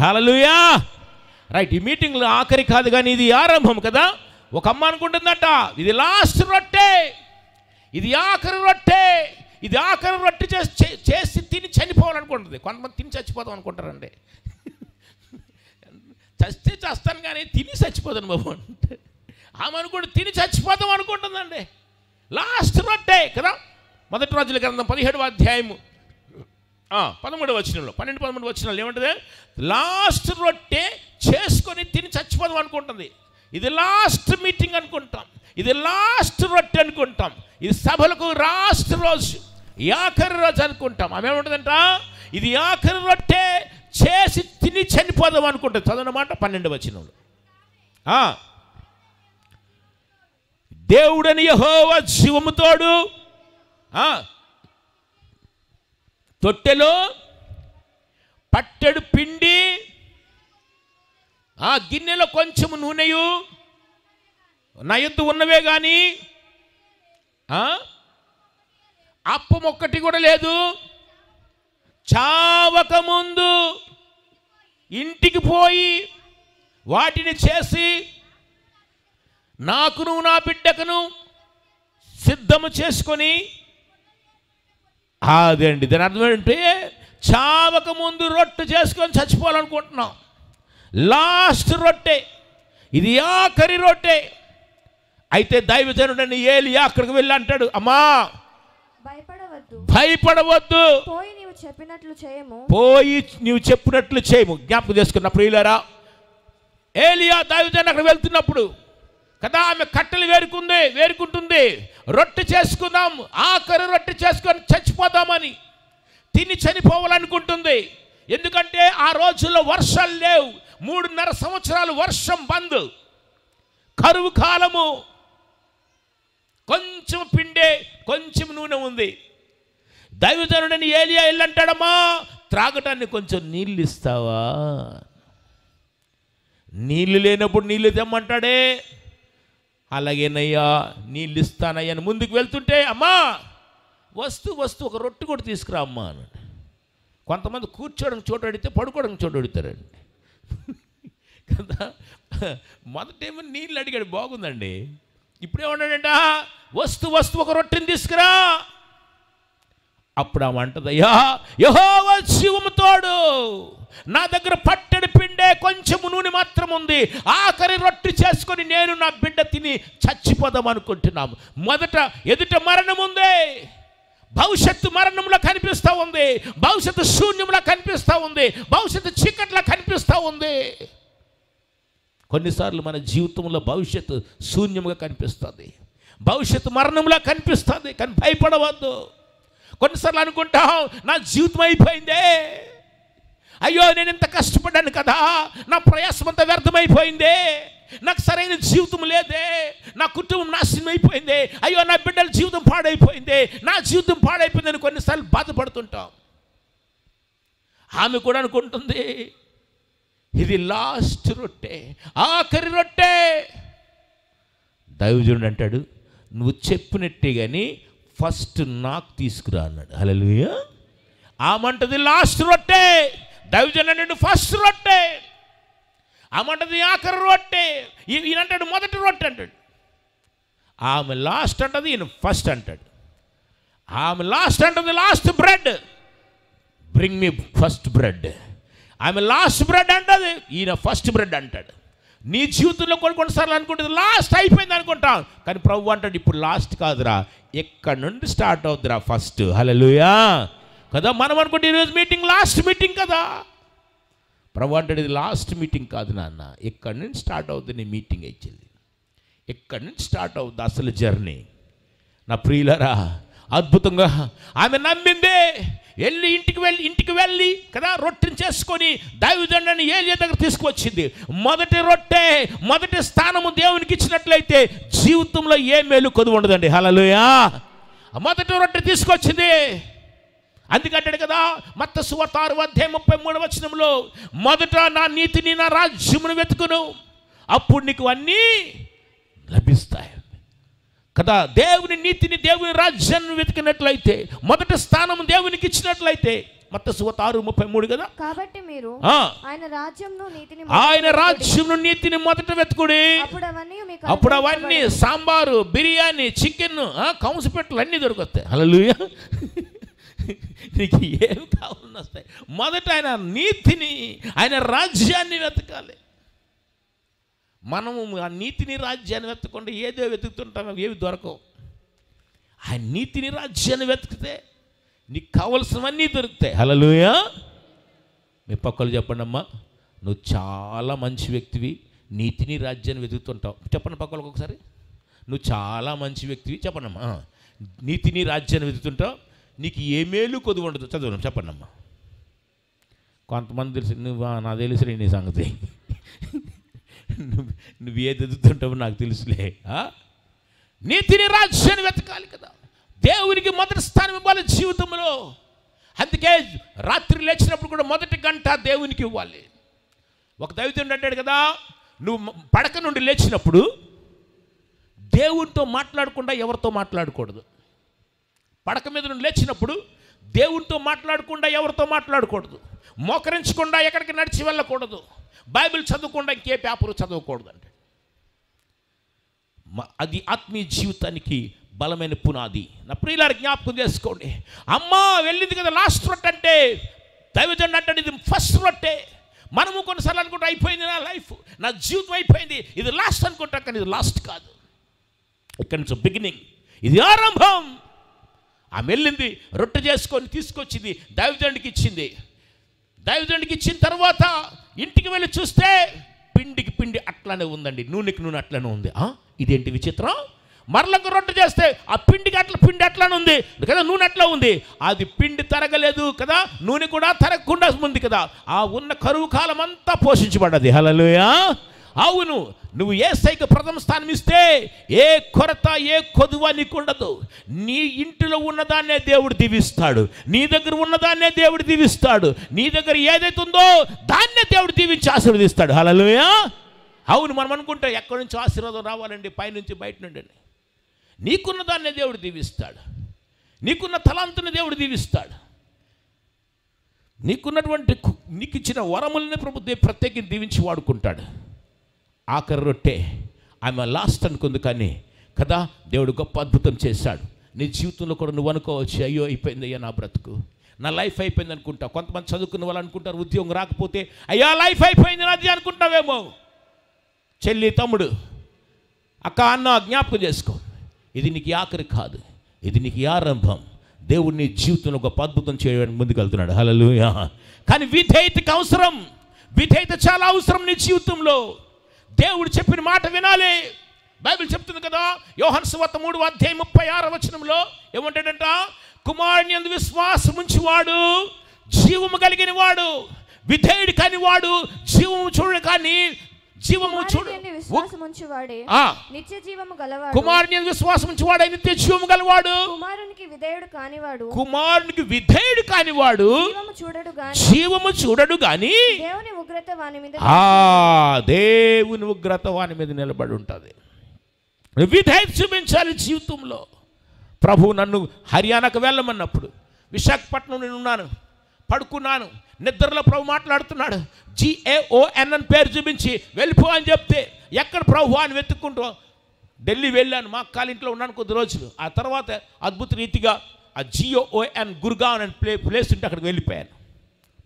హల్లెలూయా. Right, ఈ మీటింగ్లో ఆఖరి కాదు కానీ ఇది ఆరంభం కదా. ఒక అమ్మ అనుకుంటుందట, ఇది లాస్ట్ రొట్టె, ఇది ఆఖరి రొట్టె, ఇది ఆఖరి రొట్టె చేసి తిని చనిపోవాలనుకుంటుంది. కొంతమంది తిని చచ్చిపోదాం అనుకుంటారండి. చస్తే చేస్తాను కానీ తిని చచ్చిపోతాను బాబు అంటే ఆమె అనుకుంటే తిని చచ్చిపోదాం అనుకుంటుందండి. లాస్ట్ రొట్టె కదా. మొదటి రోజుల గ్రంథం 17వ అధ్యాయము 13వ వచనంలో 12-13 వచనాలు ఏమంటుంది? లాస్ట్ రొట్టె చేసుకొని తిని చచ్చిపోదాం అనుకుంటుంది. ఇది లాస్ట్ మీటింగ్ అనుకుంటాం, ఇది లాస్ట్ రొట్టె అనుకుంటాం, ఇది సభలకు లాస్ట్ రోజు, ఈ ఆఖరి రోజు అనుకుంటాం. ఆమె ఏముంటుందంట, ఇది ఆఖరి రొట్టె చేసి తిని చనిపోదాం అనుకుంటుంది. చదవనమాట 12వ వచనంలో, దేవుడని యెహోవా జీవము తోడు తొట్టెలో పట్టెడు పిండి గిన్నెలో కొంచెం నూనెయు నా యొద్ద ఉన్నవే కానీ అప్పం ఒక్కటి కూడా లేదు. చావక ముందు ఇంటికి పోయి వాటిని చేసి నాకును నా బిడ్డకును సిద్ధము చేసుకొని, అదండి దాని అర్థం ఏంటంటే చావక ముందు రొట్టె చేసుకొని చచ్చిపోవాలనుకుంటున్నాం. లాస్ట్ రొట్టె, ఇది ఆఖరి రొట్టె. అయితే దైవజనుడని ఏలియా అక్కడికి వెళ్ళి అంటాడు, అమ్మా భయపడవద్దు, పోయి నీవు చెప్పినట్లు చేయము. జ్ఞాపకం చేసుకున్న ప్రియులారా, ఏలియా దైవజనుడు అక్కడ వెళ్తున్నప్పుడు కదా ఆమె కట్టెలు వేరుకుంటుంది, రొట్టె చేసుకుందాం, ఆఖరి రొట్టె చేసుకొని చచ్చిపోదామని, తిని చనిపోవాలనుకుంటుంది. ఎందుకంటే ఆ రోజుల్లో వర్షాలు లేవు, 3.5 సంవత్సరాలు వర్షం బంద్, కరువు కాలము, కొంచెం పిండే కొంచెం నూనె ఉంది. దైవజనుడని ఏలియా వెళ్ళంటాడమ్మా, త్రాగటానికి కొంచెం నీళ్ళు ఇస్తావా? నీళ్ళు లేనప్పుడు నీళ్ళు తెమ్మంటాడే, అలాగేనయ్యా నీళ్ళు ఇస్తానయ్యా అని ముందుకు వెళ్తుంటే, అమ్మా వస్తూ ఒక రొట్టె కూడా తీసుకురా అమ్మా అన్నాడు. కొంతమంది కూర్చోడానికి చోటు అడిగితే పడుకోవడానికి చోటు అడుగుతారండి కదా. మొదటేమో నీళ్ళు అడిగాడు, బాగుందండి. ఇప్పుడేమన్నాడంట, వస్తూ ఒక రొట్టెని తీసుకురా. అప్పుడు ఆమె అంటది, అయ్యా యెహోవా జీవము తోడు, నా దగ్గర పట్టెడు పిండే కొంచెం నూనె మాత్రం ఉంది, ఆఖరి రొట్టె చేసుకొని నేను నా బిడ్డ తిని చచ్చిపోదాం అనుకుంటున్నాము. మొదట ఎదుట మరణం ఉంది, భవిష్యత్తు మరణంలో కనిపిస్తూ ఉంది, భవిష్యత్తు శూన్యంలో కనిపిస్తూ ఉంది, భవిష్యత్తు చీకట్లో కనిపిస్తూ ఉంది. కొన్నిసార్లు మన జీవితంలో భవిష్యత్తు శూన్యంగా కనిపిస్తుంది, భవిష్యత్తు మరణంలో కనిపిస్తుంది. కానీ భయపడవద్దు. కొన్నిసార్లు అనుకుంటాం, నా జీవితం అయిపోయిందే, అయ్యో నేను ఎంత కష్టపడ్డాను కదా, నా ప్రయాసం అంతా వ్యర్థమైపోయిందే, నాకు సరైన జీవితం లేదే, నా కుటుంబం నాశనం అయిపోయిందే, అయ్యో నా బిడ్డల జీవితం పాడైపోయిందే, నా జీవితం పాడైపోయిందని కొన్నిసార్లు బాధపడుతుంటాం. ఆమె కూడా అనుకుంటుంది, ఇది లాస్ట్ రొట్టె, ఆఖరి రొట్టె. దైవజనుడు అంటాడు, నువ్వు చెప్పినట్టే కానీ ఫస్ట్ నాకు తీసుకురా అన్నాడు. హల్లెలూయా. ఆమంటది లాస్ట్ రొట్టె, దైవజనుడు అంటాడు ఫస్ట్ రొట్టె. ఆమంటది ఆఖరి రొట్టె, ఈయనంటాడు మొదటి రొట్టె అంటాడు. ఆమె లాస్ట్ అంటది, ఈయన ఫస్ట్ అంటాడు. ఆమె లాస్ట్ అంటది last bread, bring me first bread. ఆమె లాస్ట్ బ్రెడ్ అంటది, ఈయన ఫస్ట్ బ్రెడ్ అంటాడు. నీ జీవితంలో కొన్నిసార్లు అనుకుంటుంది లాస్ట్ అయిపోయింది అనుకుంటాం, కానీ ప్రభు అంటాడు ఇప్పుడు లాస్ట్ కాదురా, ఎక్కడి నుండి స్టార్ట్ అవుతురా ఫస్ట్. హల్లెలూయా కదా. మనం అనుకుంటే ఈరోజు మీటింగ్ లాస్ట్ మీటింగ్ కదా, ప్రభు అంటాడు ఇది లాస్ట్ మీటింగ్ కాదు నాన్న, ఎక్కడి నుంచి స్టార్ట్ అవుతుంది నీ మీటింగ్ ఇచ్చింది, ఎక్కడి నుంచి స్టార్ట్ అవుతుంది అసలు జర్నీ. నా ప్రియులరా, అద్భుతంగా ఆమె నమ్మిందే, ఇంటికి వెళ్ళి కదా రొట్టెని చేసుకొని దైవజనుడిని ఏలియా దగ్గర తీసుకువచ్చింది. మొదటి రొట్టె, మొదటి స్థానము దేవునికి ఇచ్చినట్లయితే జీవితంలో ఏ మేలు కొదువు ఉండదండి. హల్లెలూయా. మొదటి రొట్టె తీసుకొచ్చింది. అందుకంటాడు కదా మత్తయి సువార్త 6:33 మొదట నా నీతిని నా రాజ్యమును వెతుకును, అప్పుడు నీకు అన్నీ లభిస్తాయి కదా. దేవుని నీతిని దేవుని రాజ్యాన్ని వెతికినట్లయితే, మొదటి స్థానం దేవునికి ఇచ్చినట్లయితే మత్తయి సువార్త 6:33 కదా. కాబట్టి మీరు ఆయన రాజ్యంను నీతిని మొదట వెతుకుడి, అప్పుడు అవన్నీ సాంబారు, బిర్యానీ, చికెన్, కంసుపెట్టలు అన్నీ దొరుకుతాయి. హల్లెలూయా. నీకు ఏమి కావాలని వస్తాయి. మొదట ఆయన నీతిని, ఆయన రాజ్యాన్ని వెతకాలి. మనము ఆ నీతిని, రాజ్యాన్ని వెతకుండా ఏదో వెతుకుతుంటాం, ఏవి దొరకవు. ఆయన నీతిని, రాజ్యాన్ని వెతికితే నీకు కావలసినవన్నీ దొరుకుతాయి. హల్లెలూయా. మీ పక్కలు చెప్పండి, అమ్మా నువ్వు చాలా మంచి వ్యక్తివి, నీతిని, రాజ్యాన్ని వెతుకుతుంటావు. చెప్పండి పక్కలకు ఒకసారి, నువ్వు చాలా మంచి వ్యక్తివి. చెప్పండి అమ్మా, నీతిని, రాజ్యాన్ని వెతుకుతుంటావు, నీకు ఏ మేలు కొద్దు ఉండదు. చదవడం చెప్పండి అమ్మా. కొంతమంది తెలిసి, నువ్వు నాకు తెలుసులే నీ సంగతి, నువ్వు ఏది ఎదుగుతుంటావో నాకు తెలుసులే. నీతిని, రాజ్యాన్ని వెతకాలి కదా. దేవునికి మొదటి స్థానం ఇవ్వాలి జీవితంలో. అందుకే రాత్రి లేచినప్పుడు కూడా మొదటి గంట దేవునికి ఇవ్వాలి. ఒక దైవజనుడు అంటాడు కదా, నువ్వు పడక నుండి లేచినప్పుడు దేవునితో మాట్లాడకుండా ఎవరితో మాట్లాడకూడదు. పడక మీద నుండి లేచినప్పుడు దేవునితో మాట్లాడకుండా ఎవరితో మాట్లాడకూడదు. మోకరించకుండా ఎక్కడికి నడిచి వెళ్ళకూడదు. బైబిల్ చదవకుండా ఇంకే పేపరు చదవకూడదు. అంటే అది ఆత్మీయ జీవితానికి బలమైన పునాది. నా ప్రియులారా జ్ఞాపకం చేసుకోండి. అమ్మా వెళ్ళింది కదా లాస్ట్ రొట్టె అంటే, దైవజనుడు అంటే ఇది ఫస్ట్ రొట్టె. మనము కొన్నిసార్లు అనుకుంటా అయిపోయింది నా లైఫ్, నా జీవితం అయిపోయింది, ఇది లాస్ట్ అనుకుంటా. కానీ ఇది లాస్ట్ కాదు, ఇక్కడి నుంచి బిగినింగ్, ఇది ఆరంభం. ఆమె వెళ్ళింది, రొట్టె చేసుకొని తీసుకొచ్చింది, దైవజనుడికి ఇచ్చింది. దైవజనుడికి ఇచ్చిన తర్వాత ఇంటికి వెళ్ళి చూస్తే పిండికి పిండి అట్లానే ఉందండి, నూనెకి నూనె అట్లానే ఉంది. ఇదేంటి విచిత్రం. మరలకు రొట్టె చేస్తే ఆ పిండికి పిండి అట్లానే ఉంది కదా, నూనె అట్లా ఉంది. అది పిండి తరగలేదు కదా, నూనె కూడా తరగకుండా ఉంది కదా. ఆ ఉన్న కరువు కాలం అంతా పోషించబడ్డది. హల్లెలూయా. అవును, నువ్వు యేసయ్యకు ప్రథమ స్థానం ఇస్తే ఏ కొరత, ఏ కొదువ నీకు ఉండదు. నీ ఇంటిలో ఉన్నదాన్నే దేవుడు దీవిస్తాడు, నీ దగ్గర ఉన్నదాన్నే దేవుడు దీవిస్తాడు. నీ దగ్గర ఏదైతే ఉందో దాన్నే దేవుడు దీవించి ఆశీర్వదిస్తాడు. హల్లెలూయా. అవును, మనం అనుకుంటే ఎక్కడి నుంచి ఆశీర్వాదం రావాలండి, పైనుంచి బయట నుండి. నీకున్న దాన్నే దేవుడు దీవిస్తాడు, నీకున్న తలాంతుని దేవుడు దీవిస్తాడు. నీకున్నటువంటి నీకు ఇచ్చిన వరములని ప్రభుత్వం ప్రత్యేకించి దీవించి వాడుకుంటాడు. ఆఖరి రొట్టె ఆమె లాస్ట్ అనుకుంది, కానీ కదా దేవుడు గొప్ప అద్భుతం చేశాడు. నీ జీవితంలో కూడా నువ్వు అనుకోవచ్చు, అయ్యో అయిపోయింది అయ్యా నా బ్రతుకు, నా లైఫ్ అయిపోయింది అనుకుంటా. కొంతమంది చదువుకున్న వాళ్ళు అనుకుంటారు, ఉద్యోగం రాకపోతే అయ్యా లైఫ్ అయిపోయింది నాది అనుకుంటావేమో. చెల్లి, తమ్ముడు, అక్క, అన్న, జ్ఞాపకం చేసుకో, ఇది నీకు ఆఖరి కాదు, ఇది నీకు ఆరంభం. దేవుడు నీ జీవితంలో గొప్ప అద్భుతం చేయడానికి ముందుకు వెళ్తున్నాడు. హల్లెలూయా. కానీ విధేయతకి అవసరం, విధేయత చాలా అవసరం నీ జీవితంలో. దేవుడు చెప్పిన మాట వినాలి. బైబిల్ చెప్తుంది కదా, యోహాను సువార్త 3:36 ఏమంటాడంట, కుమారుని యందు విశ్వాసం ఉంచువాడు జీవము కలిగిన వాడు, విధేయుడు కాని వాడు జీవము చూడు, కానీ జీవము చూడు. నిత్య జీవము గలవాడు, కుమారుని విశ్వాసం ఉంచువాడు నిత్య జీవము గలవాడు. కుమారునికి విధేయుడు కానివాడు, కుమారునికి విధేయుడు కానివాడు జీవము చూడడు గాని దేవుని ఉగ్రత వాని మీద, దేవుని ఉగ్రత వాని మీద నిలబడి ఉంటుంది. విధేయత చూపించాలి జీవితంలో. ప్రభు నన్ను హర్యానాకు వెళ్ళమన్నప్పుడు విశాఖపట్నం నేను ఉన్నాను, పడుకున్నాను, నిద్రలో ప్రభు మాట్లాడుతున్నాడు. GAON అని పేరు చూపించి వెళ్ళిపో అని చెప్తే, ఎక్కడ ప్రభు అని వెతుక్కుంటూ ఢిల్లీ వెళ్ళాను. మా అక్క ఇంట్లో ఉన్నాను కొద్ది రోజులు. ఆ తర్వాత అద్భుత రీతిగా ఆ GON గుర్గావ్ అనే ప్లేస్ ఉంటే అక్కడికి వెళ్ళిపోయాను.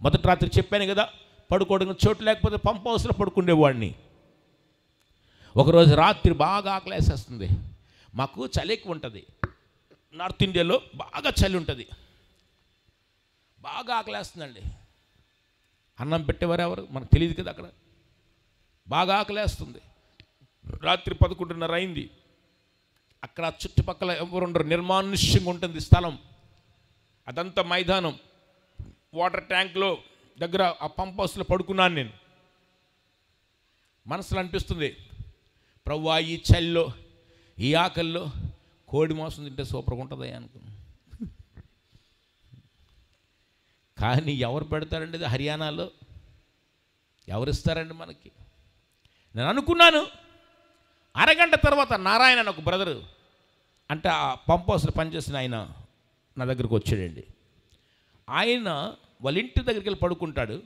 మొదటి రాత్రి చెప్పాను కదా, పడుకోవడానికి చోటు లేకపోతే పంప్ హౌస్లో పడుకునేవాడిని. ఒకరోజు రాత్రి బాగా ఆకలేసేస్తుంది. మాకు చలి ఎక్కువ ఉంటుంది, నార్త్ ఇండియాలో బాగా చలి ఉంటుంది, బాగా ఆకలేస్తుందండి. అన్నం పెట్టేవారు ఎవరు మనకు తెలియదు కదా. అక్కడ బాగా ఆకలేస్తుంది. రాత్రి 11:30 అయింది. అక్కడ చుట్టుపక్కల ఎవరు ఉండరు, నిర్మానుష్యంగా ఉంటుంది స్థలం. అదంతా మైదానం. వాటర్ ట్యాంక్లో దగ్గర ఆ పంప్ హౌస్లో పడుకున్నాను నేను. మనసులో అనిపిస్తుంది, ప్రభువా ఈ చలిలో, ఈ ఆకలిలో కోడి మాంసం తింటే సూపర్గా ఉంటుందా అనుకున్నాను. కానీ ఎవరు పెడతారండి ఇది హర్యానాలో? ఎవరు ఇస్తారండి మనకి? నేను అనుకున్నాను. అరగంట తర్వాత నారాయణ అని ఒక బ్రదరు, అంటే ఆ పంప్ హౌస్లో పనిచేసిన ఆయన నా దగ్గరకు వచ్చాడండి. ఆయన వాళ్ళ ఇంటి దగ్గరికి వెళ్ళి పడుకుంటాడు.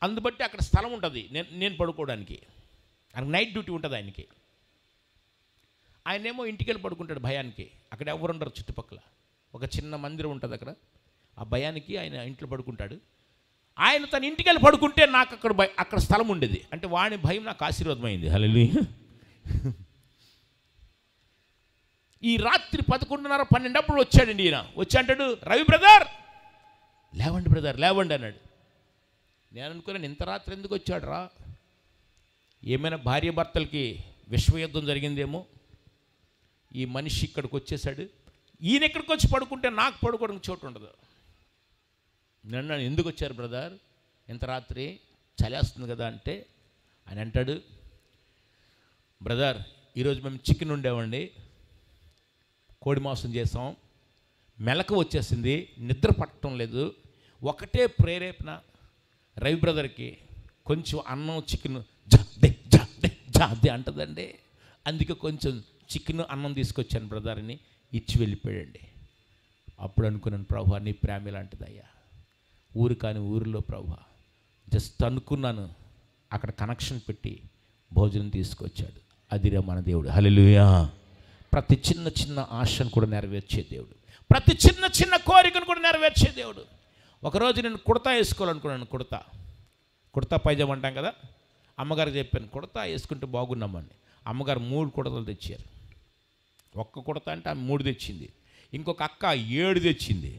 అందుబట్టి అక్కడ స్థలం ఉంటుంది నేను పడుకోవడానికి. ఆయనకు నైట్ డ్యూటీ ఉంటుంది ఆయనకి. ఆయనేమో ఇంటికి వెళ్ళి పడుకుంటాడు భయానికి. అక్కడ ఎవరు ఉండరు చుట్టుపక్కల. ఒక చిన్న మందిరం ఉంటుంది అక్కడ. ఆ భయానికి ఆయన ఇంట్లో పడుకుంటాడు. ఆయన తన ఇంటికి వెళ్ళి పడుకుంటే నాకు అక్కడ స్థలం ఉండేది. అంటే వాడి భయం నాకు ఆశీర్వాదమైంది. హల్లెలూయా. ఈ రాత్రి 11:30, 12 వచ్చాడండి ఈయన. వచ్చి అంటాడు, రవి బ్రదర్ లేవండి బ్రదర్ లేవండి అన్నాడు. నేను అనుకున్నాను, ఇంత రాత్రి ఎందుకు వచ్చాడు రా? ఏమైనా భార్య భర్తలకి విశ్వయుద్ధం జరిగిందేమో. ఈ మనిషి ఇక్కడికి వచ్చేసాడు. ఈయన ఇక్కడికి వచ్చి పడుకుంటే నాకు పడుకోవడానికి చోటు ఉండదు. నన్ను ఎందుకు వచ్చారు బ్రదర్ ఇంత రాత్రి, చలేస్తుంది కదా అంటే ఆయన అంటాడు, బ్రదర్ ఈరోజు మేము చికెన్ ఉండేవండి, కోడి మాంసం చేసాం, మెలకు వచ్చేసింది, నిద్ర పట్టడం లేదు. ఒకటే ప్రేరేపణ, రవి బ్రదర్కి కొంచెం అన్నం చికెన్ జాదే అంటదండి. అందుకే కొంచెం చికెన్ అన్నం తీసుకొచ్చాను బ్రదర్ అని ఇచ్చి వెళ్ళిపోయాడండి. అప్పుడు అనుకున్నాను, ప్రభా నీ ప్రేమ ఇలాంటిదయ్యా. ఊరు కాని ఊరిలో ప్రభా జస్ట్ అనుకున్నాను, అక్కడ కనెక్షన్ పెట్టి భోజనం తీసుకొచ్చాడు. అదిరా మన దేవుడు. హల్లెలూయా. ప్రతి చిన్న చిన్న ఆశను కూడా నెరవేర్చే దేవుడు. ప్రతి చిన్న చిన్న కోరికను కూడా నెరవేర్చే దేవుడు. ఒకరోజు నేను కుర్తా వేసుకోవాలనుకున్నాను. కుర్తా పైజామా అంటాం కదా. అమ్మగారికి చెప్పాను, కుర్తా వేసుకుంటే బాగున్నామని. అమ్మగారు 3 కుర్తలు తెచ్చారు. ఒక్క కుర్తా అంటే ఆమె 3 తెచ్చింది. ఇంకొక అక్క 7 తెచ్చింది.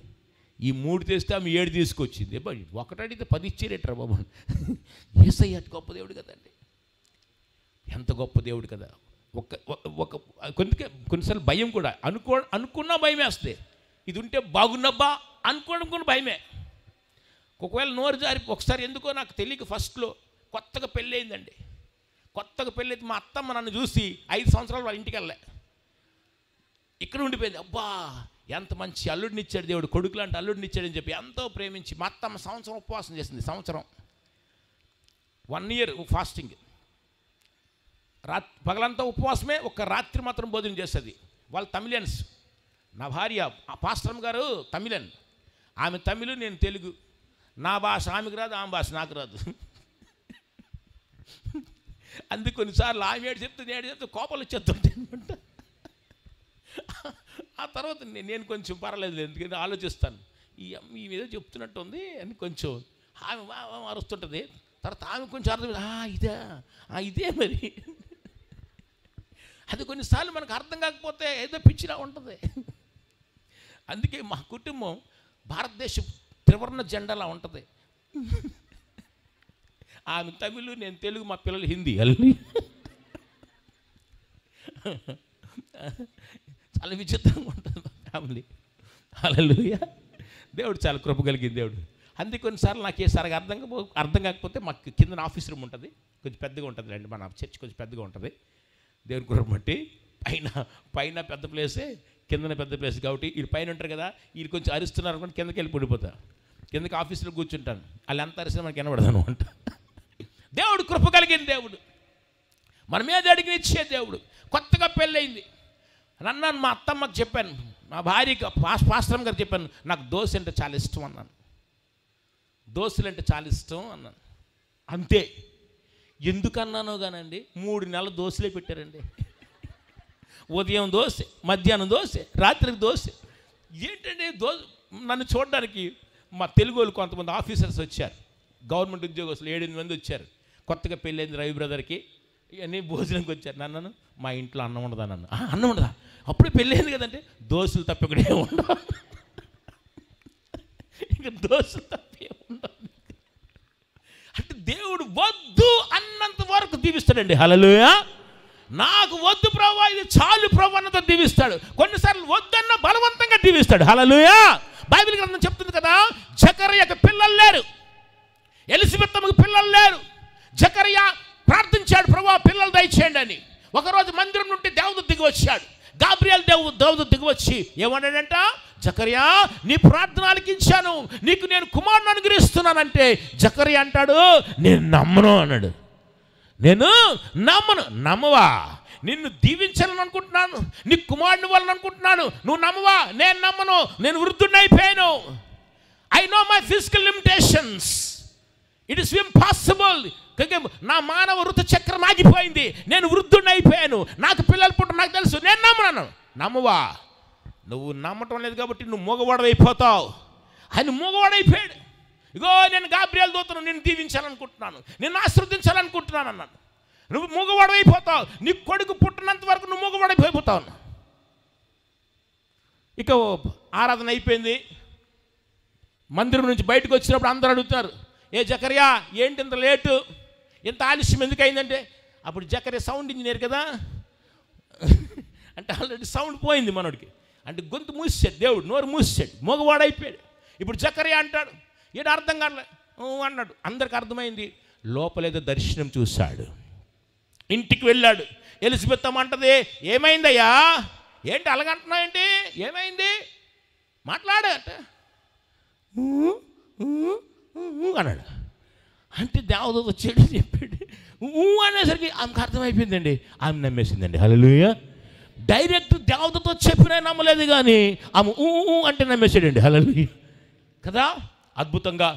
ఈ 3 తెస్తే ఆమె 7 తీసుకొచ్చింది. ఒకటి అడిగితే 10 ఇచ్చేరేట్రా బాబు. యేసయ్య గొప్ప దేవుడు కదండి. ఎంత గొప్ప దేవుడు కదా. కొన్నిసార్లు భయం కూడా అనుకున్నా భయం వేస్తే, ఇది ఉంటే బాగున్నబ్బా అనుకోవడం కూడా భయమే. ఒకవేళ నోరు జారి ఒకసారి ఎందుకో నాకు తెలియక ఫస్ట్లో కొత్తగా పెళ్ళి అయిందండి. కొత్తగా పెళ్ళి అయితే మా అత్తమ్మ నన్ను చూసి 5 సంవత్సరాలు వాళ్ళ ఇంటికి వెళ్ళలే, ఇక్కడ ఉండిపోయింది. అబ్బా ఎంత మంచి అల్లుడిని ఇచ్చాడు దేవుడు, కొడుకు లాంటి అల్లుడిని ఇచ్చాడని చెప్పి ఎంతో ప్రేమించి మా అత్తమ్మ సంవత్సరం ఉపవాసం చేసింది. సంవత్సరం 1 year ఫాస్టింగ్. పగలంతా ఉపవాసమే, ఒక రాత్రి మాత్రం భోజనం చేస్తుంది. వాళ్ళు తమిళియన్స్. నా భార్య పాస్టర్ గారు తమిళన్. ఆమె తమిళ్, నేను తెలుగు. నా భాష ఆమెకు రాదు, ఆమె భాష నాకు రాదు. అందుకు కొన్నిసార్లు ఆమె ఏడు చెప్తే కోపాలు వచ్చేస్తుంటే అనమాట. ఆ తర్వాత నేను కొంచెం పర్వాలేదు, ఎందుకంటే ఆలోచిస్తాను, ఈ మీద చెప్తున్నట్టు ఉంది అని కొంచెం ఆమె అరుస్తుంటుంది. తర్వాత ఆమె కొంచెం అర్థం, ఇదే మరి. అది కొన్నిసార్లు మనకు అర్థం కాకపోతే ఏదో పిచ్చిలా ఉంటుంది. అందుకే మా కుటుంబం భారతదేశ త్రివర్ణ జెండాలా ఉంటుంది. ఆమె తమిళ్, నేను తెలుగు, మా పిల్లలు హిందీ. చాలా విచిత్రంగా ఉంటుంది మా ఫ్యామిలీ. హల్లెలూయా. దేవుడు చాలా కృప కలిగిన దేవుడు. అందుకే కొన్నిసార్లు నాకు ఏసారిగా అర్థం కాకపోతే మాకు కింద ఆఫీస్ రూమ్ ఉంటుంది, కొంచెం పెద్దగా ఉంటుంది అండి. మన చర్చ్ కొంచెం పెద్దగా ఉంటుంది. దేవుని కృప బట్టి పైన పెద్ద ప్లేసే, కిందన పెద్ద ప్లేస్ కాబట్టి వీళ్ళు పైన ఉంటారు కదా, వీళ్ళు కొంచెం అరుస్తున్నారు అనుకోండి, కిందకి వెళ్ళి పడిపోతా. కిందకి ఆఫీసులో కూర్చుంటాను, వాళ్ళు ఎంత అరిసినా మనకి వినబడదు అనమాట. దేవుడు కృప కలిగిన దేవుడు, మన మీద అడిగిన ఇచ్చే దేవుడు. కొత్తగా పెళ్ళయింది. అన్నాను, మా అత్తమ్మకి చెప్పాను, మా భార్యకి పాస్టర్ గారు చెప్పాను, నాకు దోశ అంటే చాలా ఇష్టం అన్నాను. దోశలు అంటే చాలా ఇష్టం అన్నాను. అంతే. ఎందుకన్నానో కానండి 3 నెలలు దోశలే పెట్టారండి. ఉదయం దోశ, మధ్యాహ్నం దోశ, రాత్రికి దోశ. ఏంటంటే నన్ను చూడడానికి మా తెలుగు వాళ్ళు కొంతమంది ఆఫీసర్స్ వచ్చారు, గవర్నమెంట్ ఉద్యోగస్తులు 7-8 మంది వచ్చారు. కొత్తగా పెళ్ళైంది రవి బ్రదర్కి. ఇవన్నీ భోజనంకి వచ్చారు. నన్ను మా ఇంట్లో అన్నం ఉండదా? నన్ను అన్నం ఉండదా? అప్పుడే పెళ్ళైంది కదంటే దోశలు తప్ప ఇక్కడే ఉండవు. ఇక దోశలు తప్పే ఉండవు. అంటే దేవుడు వద్దు అన్నంత వరకు దీవిస్తాడండి. హల్లెలూయా. నాకు వద్దు ప్రభా, ఇది చాలు ప్రభు అన్నంత దీవిస్తాడు. కొన్నిసార్లు వద్దన్న బలవంతంగా దీవిస్తాడు. హల్లెలూయా. బైబిల్ గ్రంథం చెప్తుంది కదా, జకర్యాకు పిల్లలు లేరు, ఎలిజబెత్ అమ్మకు పిల్లలు లేరు. జకర్యా ప్రార్థించాడు, ప్రభువా పిల్లలు దయచేయండి అని. ఒకరోజు మందిరం నుండి దేవదూత దిగి వచ్చాడు. గాబ్రియల్ దేవదూత దిగి వచ్చి ఏమన్నాడంట, జకర్యా నీ ప్రార్థన ఆలకించాను, నీకు నేను కుమారుని అనుగ్రహిస్తున్నానంటే జకర్యా అంటాడు, నేను నమ్మను అన్నాడు. నేను నమ్మను. నమ్మవా? నిన్ను దీవించాలని అనుకుంటున్నాను, నీ కుమారుని వాళ్ళని అనుకుంటున్నాను, నువ్వు నమ్మవా? నేను నమ్మను, నేను వృద్ధుడిని అయిపోయాను. I know my physical limitations, it is impossible. నా మానవ ఋతు చక్రం ఆగిపోయింది, నేను వృద్ధుడిని అయిపోయాను, నాకు పిల్లలు పుట్ట నాకు తెలుసు, నేను నమ్మను. నమ్మవా? నువ్వు నమ్మటం లేదు కాబట్టి నువ్వు మూగవాడైపోతావు. ఆయన మూగవాడైపోయాడు. ఇగో నేను గాబ్రియల్ దూతను నిన్ను దీవించాలనుకుంటున్నాను, నిన్ను ఆశీర్వదించాలనుకుంటున్నాను అన్నాను. నువ్వు మూగవాడైపోతావు, నీ కొడుకు పుట్టినంత వరకు నువ్వు మూగవాడైపోతావు. ఇక ఆరాధన అయిపోయింది. మందిరం నుంచి బయటకు వచ్చినప్పుడు అందరూ అడుగుతారు, ఏ జకర్యా ఏంటి ఇంత లేటు, ఇంత ఆలస్యం ఎందుకు అయిందంటే, అప్పుడు జకర్యా సౌండ్ ఇంజనీర్ కదా, అంటే ఆల్రెడీ సౌండ్ పోయింది మనోడికి, అంటే గొంతు మూసాడు దేవుడు, నోరు మూసాడు, మగవాడైపోయాడు. ఇప్పుడు జకర్యా అంటాడు, ఏడు అర్థం కాలే అన్నాడు. అందరికి అర్థమైంది. లోపలేదో దర్శనం చూశాడు. ఇంటికి వెళ్ళాడు. ఎలిజబెత్ అమ్మ అంటది, ఏమైందయ్యా, ఏంటి అలాగంటున్నావు ఏంటి, ఏమైంది, మాట్లాడట అన్నాడు. అంటే దేవదూత వచ్చాడు చెప్పాడు అనేసరికి ఆమెకు అర్థమైపోయిందండి, ఆమె నమ్మేసిందండి. హల్లెలూయా. డైరెక్ట్ దేవదూత చెప్పినా నమ్మలేదు కానీ ఆమె అంటే నమ్మేసాడండి. హల్లెలూయా కదా. అద్భుతంగా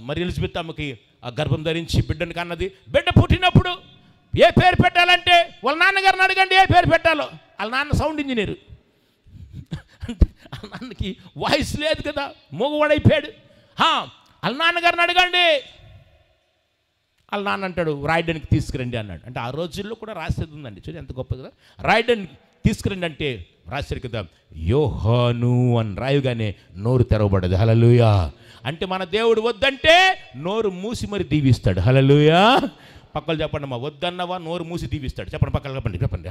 మరి ఎలిజబెత్ అమ్మకి ఆ గర్భం ధరించి బిడ్డని కన్నది. బిడ్డ పుట్టినప్పుడు ఏ పేరు పెట్టాలంటే వాళ్ళ నాన్నగారిని అడగండి ఏ పేరు పెట్టాలో. వాళ్ళ నాన్న సౌండ్ ఇంజనీరు, అంటే వాళ్ళ నాన్నకి వాయిస్ లేదు కదా, మూగవాడైపోయాడు. వాళ్ళ నాన్నగారిని అడగండి. వాళ్ళ నాన్న అంటాడు, రాయడానికి తీసుకురండి అన్నాడు. అంటే ఆ రోజుల్లో కూడా రాసేది ఉందండి, చూడండి ఎంత గొప్ప కదా. రాయడానికి తీసుకురండి అంటే రాశారు కదా, యోహాను అని రాయగానే నోరు తెరవబడదు. హల్లెలూయా. అంటే మన దేవుడు వద్దంటే నోరు మూసి మరి దీవిస్తాడు. హల్లెలూయా. పక్కలు చెప్పండి అమ్మా, వద్దన్నవా నోరు మూసి దీవిస్తాడు. చెప్పండి, పక్కలు చెప్పండి చెప్పండి.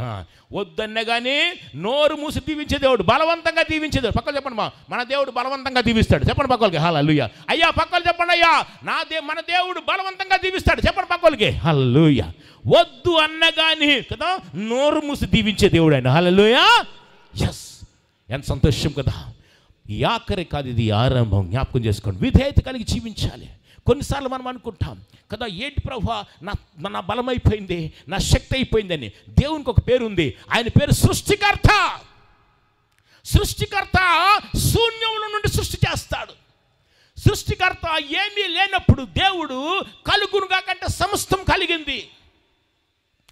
వద్దన్న కానీ నోరు మూసి దీవించే దేవుడు, బలవంతంగా దీవించే దేవుడు. పక్కలు చెప్పండి మా, మన దేవుడు బలవంతంగా దీవిస్తాడు. చెప్పండి పక్కలకి. హల్లెలూయా. అయ్యా పక్కలు చెప్పండి అయ్యా, మన దేవుడు బలవంతంగా దీవిస్తాడు. చెప్పండి పక్కలకి. హల్లెలూయా. వద్దు అన్నగాని కదా నోరు మూసి దీవించే దేవుడు ఆయన. హల్లెలూయా. ఎస్, ఎంత సంతోషం కదా. ఈ ఆఖరి కాదు, ఇది ఆరంభం. జ్ఞాపకం చేసుకోండి. విధేయత కలిగి జీవించాలి. కొన్నిసార్లు మనం అనుకుంటాం కదా, ఏంటి ప్రభువా నా బలం అయిపోయింది, నా శక్తి అయిపోయిందని. దేవునికి ఒక పేరు ఉంది, ఆయన పేరు సృష్టికర్త. సృష్టికర్త శూన్యముల నుండి సృష్టి చేస్తాడు. సృష్టికర్త ఏమీ లేనప్పుడు దేవుడు కలుగునుగా కంటే సమస్తం కలిగింది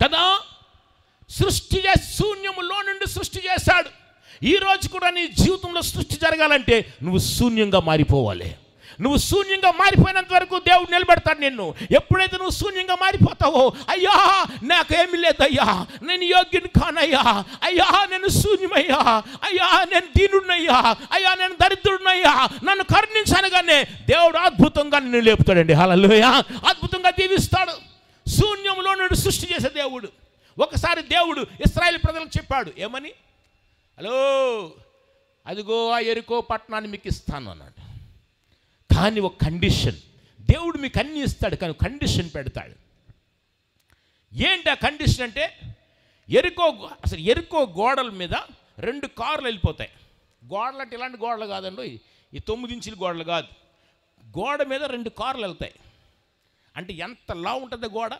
కదా. సృష్టి చేసి శూన్యములో నుండి సృష్టి చేశాడు. ఈరోజు కూడా నీ జీవితంలో సృష్టి జరగాలంటే నువ్వు శూన్యంగా మారిపోవాలి. నువ్వు శూన్యంగా మారిపోయినంత వరకు దేవుడు నిలబెడతాడు నిన్ను. ఎప్పుడైతే నువ్వు శూన్యంగా మారిపోతావో, అయ్యా నాకేమీ లేదయ్యా, నేను యోగ్యుని కానయ్యా, అయ్యా నేను శూన్యమయ్యా, అయ్యా నేను దీనుడినయ్యా, అయ్యా నేను దరిద్రుడినయ్యా, నన్ను కరుణించనగానే దేవుడు అద్భుతంగా నిన్ను లేపుతాడండి. హల్లెలూయా. అద్భుతంగా దీవిస్తాడు. శూన్యంలో నుండి సృష్టి చేసే దేవుడు. ఒకసారి దేవుడు ఇశ్రాయేలు ప్రజలకు చెప్పాడు, ఏమని? హలో, అదిగో ఆ యెరికో పట్టణాన్ని మీకు ఇస్తాను అన్నాడు. కానీ ఒక కండిషన్. దేవుడు మీకు అన్ని ఇస్తాడు కానీ కండిషన్ పెడతాడు. ఏంటి ఆ కండిషన్ అంటే, ఎరుకో గోడల మీద 2 కార్లు వెళ్ళిపోతాయి. గోడలు అంటే ఇలాంటి గోడలు కాదండి, ఈ 9 ఇంచుల గోడలు కాదు. గోడ మీద 2 కార్లు వెళ్తాయి. అంటే ఎంత లావు ఉంటుంది గోడ.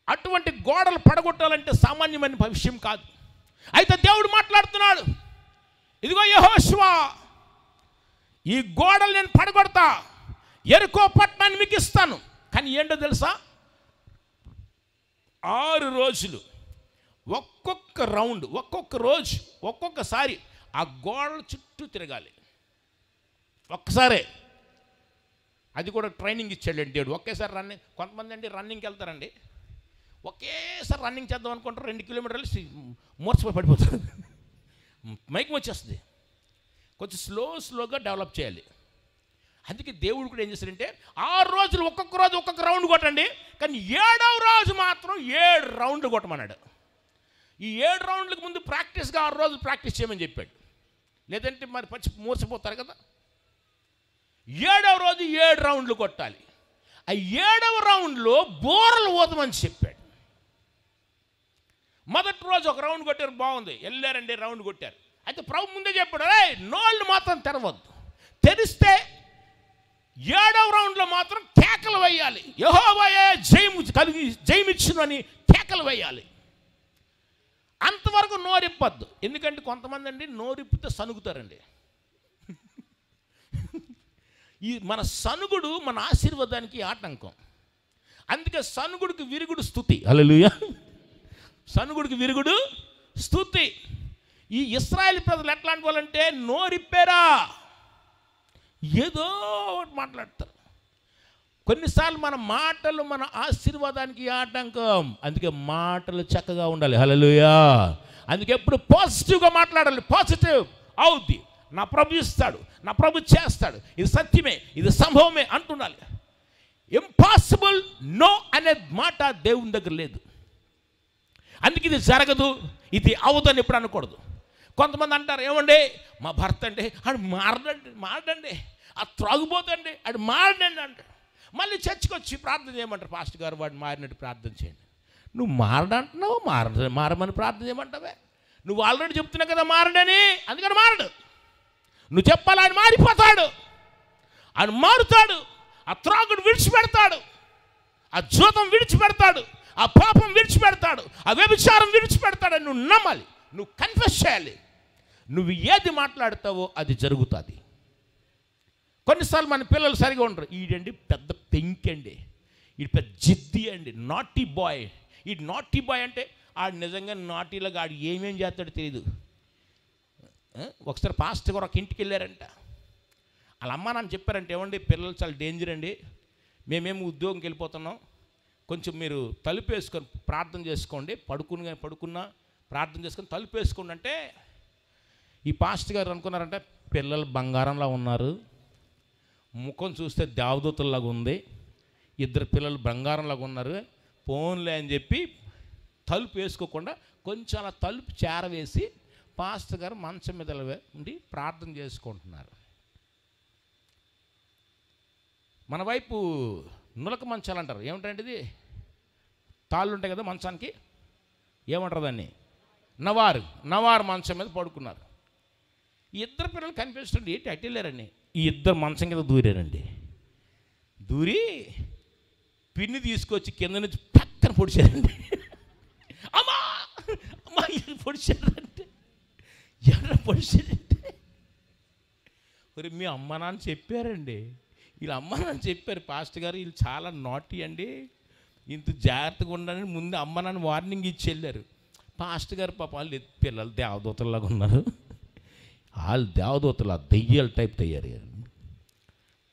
అటువంటి గోడలు పడగొట్టాలంటే సామాన్యమైన విషయం కాదు. అయితే దేవుడు మాట్లాడుతున్నాడు, ఇదిగో యెహోషువా, ఈ గోడలు నేను పడగొడతా, యెరికో పట్టణాన్ని మీకు ఇస్తాను. కానీ ఏంటో తెలుసా, 6 రోజులు ఒక్కొక్క రౌండ్, ఒక్కొక్క రోజు ఒక్కొక్కసారి ఆ గోడల చుట్టూ తిరగాలి. ఒక్కసారే. అది కూడా ట్రైనింగ్ ఇచ్చాడండి దేవుడు. ఒకేసారి రన్నింగ్. కొంతమంది అండి రన్నింగ్కి వెళ్తారండి, ఒకేసారి రన్నింగ్ చేద్దాం అనుకుంటారు, 2 కిలోమీటర్లు మూర్చపోయి పడిపోతారు, మైకం వచ్చేస్తుంది. కొంచెం స్లోగా డెవలప్ చేయాలి. అందుకే దేవుడు కూడా ఏం చేస్తాడంటే 6 రోజులు ఒక్కొక్క రోజు ఒక్కొక్క రౌండ్ కొట్టండి, కానీ 7వ రోజు మాత్రం 7 రౌండ్లు కొట్టమన్నాడు. ఈ 7 రౌండ్లకు ముందు ప్రాక్టీస్గా 6 రోజులు ప్రాక్టీస్ చేయమని చెప్పాడు. లేదంటే మరి పచ్చి మూర్చిపోతారు కదా. 7వ రోజు 7 రౌండ్లు కొట్టాలి. ఆ 7వ రౌండ్లో బోరలు ఊదమని చెప్పాడు. మొదటి రోజు ఒక రౌండ్ కొట్టారు, బాగుంది, వెళ్ళారండి, రౌండ్ కొట్టారు. అయితే ప్రభు ముందే చెప్పాడు, నోళ్ళు మాత్రం తెరవద్దు, తెరిస్తే 7వ రౌండ్లో మాత్రం కేకలు వేయాలి, యెహోవాయే జయమిచ్చును అని కేకలు వేయాలి. అంతవరకు నోరిప్పద్దు. ఎందుకంటే కొంతమంది అండి నోరిప్పితే సనుగుతారండి. ఈ మన సనుగుడు మన ఆశీర్వాదానికి ఆటంకం. అందుకే సనుగుడికి విరుగుడు స్తుతి. హల్లెలూయా. సనుగుడికి విరుగుడు స్తుతి. ఈ ఇశ్రాయేలు ప్రజలు ఎట్లాంటి వాళ్ళంటే నోరిప్పారా ఏదో ఒకటి మాట్లాడతారు. కొన్నిసార్లు మన మాటలు మన ఆశీర్వాదానికి ఆటంకం. అందుకే మాటలు చక్కగా ఉండాలి. హల్లెలూయా. అందుకే ఎప్పుడు పాజిటివ్గా మాట్లాడాలి. పాజిటివ్ అవుద్ది, నా ప్రభు ఇస్తాడు, నా ప్రభు చేస్తాడు, ఇది సత్యమే, ఇది సంభవమే అంటున్నాలి. ఇంపాసిబుల్ నో అనే మాట దేవుని దగ్గర లేదు. అందుకే ఇది జరగదు, ఇది అవదని ఎప్పుడు అనకూడదు. కొంతమంది అంటారు, ఏమండి మా భర్త అంటే ఆడు మారడండి, ఆ త్రాగుబోతండి ఆడు మారడండి అంటాడు. మళ్ళీ చర్చికి వచ్చి ప్రార్థన చేయమంటారు, పాస్టర్ గారు వాడు మారినట్టు ప్రార్థన చేయండి. నువ్వు మారడంటున్నావు, మారమని ప్రార్థన చేయమంటావే. నువ్వు ఆల్రెడీ చెప్తున్నావు కదా మారడని, అందుకని మారడు. నువ్వు చెప్పాలి, ఆయన మారిపోతాడు, ఆయన మారుతాడు. ఆ త్రాగుడు విడిచిపెడతాడు, ఆ జూతం విడిచిపెడతాడు, ఆ పాపం విడిచిపెడతాడు, ఆ వ్యభిచారం విడిచిపెడతాడని నువ్వు నమ్మాలి, నువ్వు కన్ఫెస్ చేయాలి. నువ్వు ఏది మాట్లాడతావో అది జరుగుతుంది. కొన్నిసార్లు మన పిల్లలు సరిగా ఉండరు. ఈడండి పెద్ద పెంకండి, ఈడు పెద్ద జిద్ది అండి, నాటీ బాయ్. ఈ నాటీ బాయ్ అంటే ఆడు నిజంగా నాటీలాగా ఆడు ఏమేం చేస్తాడో తెలియదు. ఒకసారి పాస్టర్ గారు ఒక ఇంటికి వెళ్ళారంట. వాళ్ళ అమ్మ నాన్న చెప్పారంటే, ఏమండి పిల్లలు చాలా డేంజర్ అండి, మేమేమి ఉద్యోగంకి వెళ్ళిపోతున్నాం, కొంచెం మీరు తలుపు వేసుకొని ప్రార్థన చేసుకోండి, పడుకున్నా ప్రార్థన చేసుకొని తలుపు వేసుకోండి అంటే, ఈ పాస్టర్ గారు అనుకున్నారంటే పిల్లలు బంగారంలా ఉన్నారు, ముఖం చూస్తే దేవదూతల్లాగా ఉంది, ఇద్దరు పిల్లలు బంగారంలాగా ఉన్నారు, ఫోన్లే అని చెప్పి తలుపు వేసుకోకుండా కొంచెం అలా తలుపు చేరవేసి పాస్టర్ గారు మంచం మీద ఉండి ప్రార్థన చేసుకుంటున్నారు. మన వైపు నులక మంచాలు అంటారు. ఏమంటారంటే ఇది తాళ్ళు ఉంటాయి కదా మంచానికి, ఏమంటారు దాన్ని, నవారు మంచం మీద పడుకున్నారు. ఈ ఇద్దరు పిల్లలు కనిపిస్తుంటే ఏంటి అటు వెళ్ళారండి. ఈ ఇద్దరు మంచం కింద దూరారండి. దూరి పిన్ని తీసుకొచ్చి కింద నుంచి పక్కన పొడిచారండి. అమ్మా అమ్మా పొడిచారంటే, ఎవరు పొడిచారంటే, మరి మీ అమ్మ నాన్న చెప్పారండి, వీళ్ళ అమ్మ నాన్న చెప్పారు, పాస్టర్ గారు వీళ్ళు చాలా నాటీ అండి, ఇంత జాగ్రత్తగా ఉండాలని ముందు అమ్మ నాన్న వార్నింగ్ ఇచ్చి వెళ్ళారు. పాస్టర్ గారు పాప వాళ్ళు పిల్లలు దేవదూతల్లాగా ఉన్నారు, వాళ్ళు దేవదూతలు దెయ్యాల టైప్ తయారయ్యారు.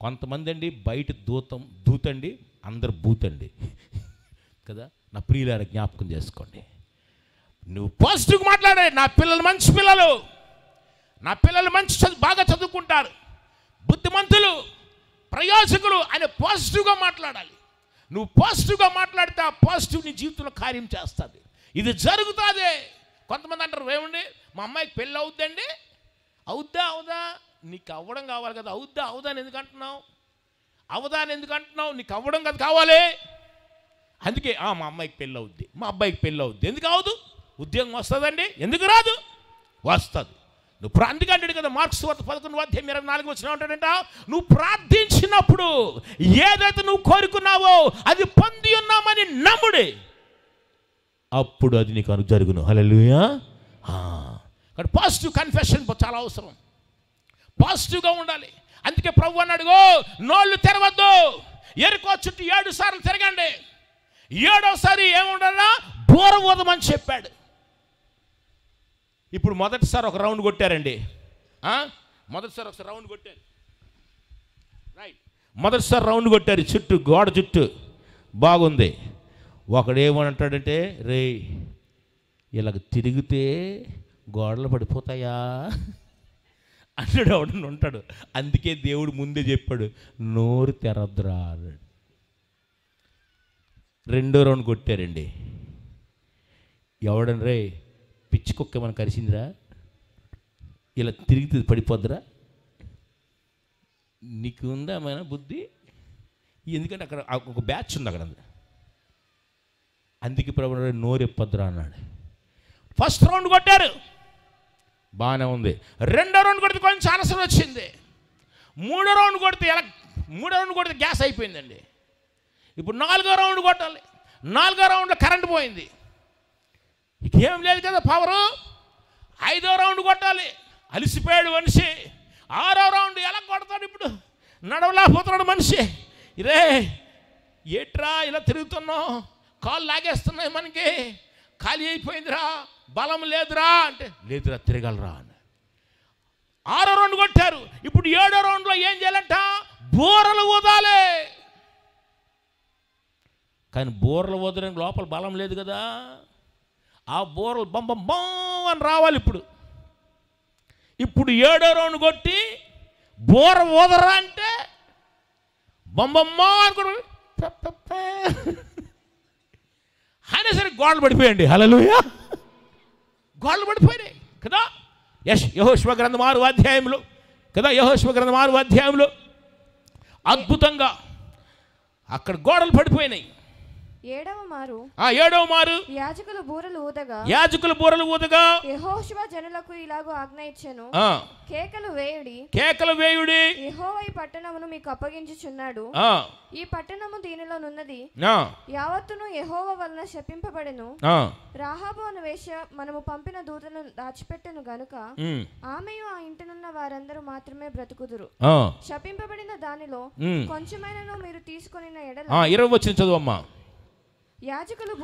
కొంతమంది అండి బయట దూతండి, అందరు బూతండి కదా. నా ప్రియులారా జ్ఞాపకం చేసుకోండి, నువ్వు పాజిటివ్గా మాట్లాడే. నా పిల్లలు మంచి పిల్లలు, నా పిల్లలు మంచి బాగా చదువుకుంటారు, బుద్ధిమంతులు, ప్రయోజకులు అని పాజిటివ్గా మాట్లాడాలి. నువ్వు పాజిటివ్గా మాట్లాడితే ఆ పాజిటివ్ నీ జీవితంలో కార్యం చేస్తుంది. ఇది జరుగుతుంది. కొంతమంది అంటారు, ఏమండి మా అమ్మాయికి పెళ్ళి అవుద్దండి, అవుదా నీకు అవ్వడం కావాలి కదా, అవుదా అని ఎందుకు అంటున్నావు, నీకు అవ్వడం కదా కావాలి. అందుకే మా అమ్మాయికి పెళ్ళి అవుద్ది, మా అబ్బాయికి పెళ్ళి అవుద్ది. ఎందుకు అవదు? ఉద్యోగం వస్తుందండి, ఎందుకు రాదు? వస్తుంది. నువ్వు అందుకంటాడు కదా మార్క్స్ 11:24 ఉంటాడంట, నువ్వు ప్రార్థించినప్పుడు ఏదైతే నువ్వు కోరుకున్నావో అది పొంది ఉన్నామని నమ్ముడే, అప్పుడు అది నీకు జరుగును. హల్లెలూయా. కానీ పాజిటివ్ కన్ఫెషన్ చాలా అవసరం, పాజిటివ్గా ఉండాలి. అందుకే ప్రభు అన్నాడు, నోళ్ళు తెరవద్దు, ఎరుకో చుట్టూ 7 సార్లు తిరగండి, 7వసారి ఏముండాలా బోర ఊదమని చెప్పాడు. ఇప్పుడు మొదటిసారి ఒక రౌండ్ కొట్టారండి, మొదటిసారి ఒకసారి రౌండ్ కొట్టారు, రైట్, మొదటిసారి రౌండ్ కొట్టారు చుట్టూ, గోడ చుట్టూ బాగుంది. ఒకడు ఏమంటాడంటే, రే ఇలాగ తిరిగితే గోడలు పడిపోతాయా అన్నాడు, ఎవడన్నా ఉంటాడు. అందుకే దేవుడు ముందే చెప్పాడు, నోరు తెరద్దురా అన్నాడు. 2వ రౌండ్ కొట్టారండి. ఎవడని రే పిచ్చి కుక్క ఏమైనా కరిసిందిరా, ఇలా తిరిగితే పడిపోద్దురా, నీకు ఉందా మన బుద్ధి? ఎందుకంటే అక్కడ ఒక బ్యాచ్ ఉంది అక్కడ, అందుకే ప్రభు నోరు ఎప్పొద్దురా అన్నాడు. ఫస్ట్ రౌండ్ కొట్టారు, బాగానే ఉంది. 2వ రౌండ్ కొడితే కొంచెం ఆలస్యం వచ్చింది. 3వ రౌండ్ కొడితే గ్యాస్ అయిపోయిందండి. ఇప్పుడు 4వ రౌండ్ కొట్టాలి. 4వ రౌండ్లో కరెంట్ పోయింది, ఇంకేం లేదు కదా పవరు. 5వ రౌండ్ కొట్టాలి, అలిసిపోయాడు మనిషి. 6వ రౌండ్ ఎలా కొడతాడు ఇప్పుడు? నడవలేకపోతున్నాడు మనిషి. ఇరే ఏట్రా ఇలా తిరుగుతున్నావు, కాళ్ళు లాగేస్తున్నాయి, మనకి ఖాళీ అయిపోయిందిరా, బలం లేదురా అంటే, లేదురా తిరగలరా అని. 6వ రౌండ్ కొట్టారు. ఇప్పుడు 7వ రౌండ్లో ఏం చేయాలంట? బూరలు ఊదాలి. కానీ బూరలు ఊదడానికి లోపల బలం లేదు కదా. ఆ బూరలు బొమ్మ బొమ్మ అని రావాలి. ఇప్పుడు 7వ రౌండ్ కొట్టి బూర ఊదరా అంటే బొమ్మమ్మ అనుకుని అయినా సరే గోడలు పడిపోయండి. హల్లెలూయా, గోడలు పడిపోయినాయి కదా. యెహోషువ గ్రంథం 6వ అధ్యాయంలో కదా, యెహోషువ గ్రంథం 6వ అధ్యాయంలో అద్భుతంగా అక్కడ గోడలు పడిపోయినాయి. 7వ మారు యాజకులు బూరలు ఊదగా యెహోషువ జనులకు ఇలాగూ ఆజ్ఞ ఇచ్చెను, కేకలు వేయుడి, యెహోవా ఈ పట్టణమును మీకు అప్పగించుచున్నాడు. ఈ పట్టణము దీనిలో నున్నది యావత్తును యెహోవా వలన శపింపబడెను. రాహాబు అను వేశ్య మనము పంపిన దూతను దాచిపెట్టెను గనుక ఆమెయు ఆ ఇంటినున్న వారందరూ మాత్రమే బ్రతుకుదురు. శపింపబడిన దానిలో కొంచెమైనను మీరు తీసుకొనిన ఎడల 20 వచనం చదువమ్మా. యాజకులు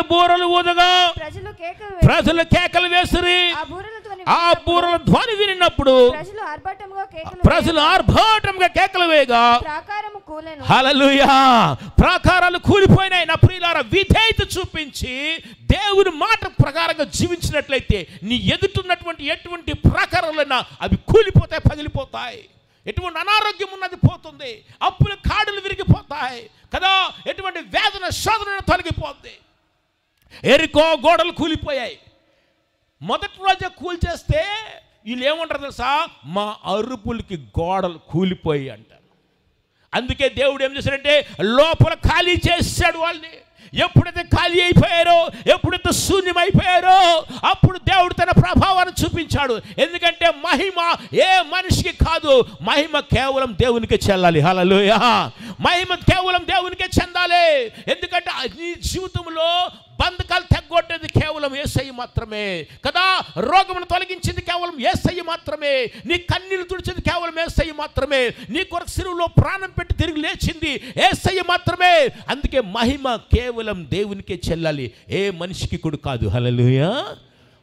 బూరలు ఊదగా ప్రజలు కేకలు వేసిరి. ఆ బూరల ధ్వని వినినప్పుడు ప్రజలు ఆర్భాటంగా కేకలు వేయగా ప్రాకారము కూలెను. హల్లెలూయా, ప్రాకారాలు కూలిపోయినాయి. నా ప్రియులారా, విధేయత చూపించి దేవుని మాట ప్రకారంగా జీవించినట్లయితే నీ ఎదుటిన్నటువంటి ఎటువంటి ప్రాకారాలైనా అవి కూలిపోతాయి, పగిలిపోతాయి. ఎటువంటి అనారోగ్యం ఉన్నది పోతుంది, అప్పుల కాడులు విరిగిపోతాయి కదా, ఎటువంటి వేదన శోధన తొలగిపోద్ది. ఎరికో గోడలు కూలిపోయాయి. మొదటి రోజే కూల్చేస్తే వీళ్ళు ఏమంటారు తెలుసా? మా అరుపులకి గోడలు కూలిపోయి అంటారు. అందుకే దేవుడు ఏం చేశాడంటే లోపల ఖాళీ చేశాడు వాళ్ళని. ఎప్పుడైతే ఖాళీ అయిపోయారో, ఎప్పుడైతే శూన్యమైపోయారో అప్పుడు దేవుడు తన ప్రభావాన్ని చూపించాడు. ఎందుకంటే మహిమ ఏ మనిషికి కాదు, మహిమ కేవలం దేవునికే చెల్లాలి. హల్లెలూయా, మహిమ కేవలం దేవునికే చెందాలి. ఎందుకంటే నీ జీవితంలో బంధకాలు తెగ్గొట్టేది కేవలం యేసయ్య మాత్రమే కదా. రోగమును తొలగించింది కేవలం యేసయ్య మాత్రమే. నీ కన్నీళ్లు తుడిచింది కేవలం యేసయ్య మాత్రమే. నీ కొరకు సిలువలో ప్రాణం పెట్టి తిరిగి లేచింది యేసయ్య మాత్రమే. అందుకే మహిమ కేవలం దేవునికే చెల్లాలి, ఏ మనిషికి కూడా కాదు. హల్లెలూయా,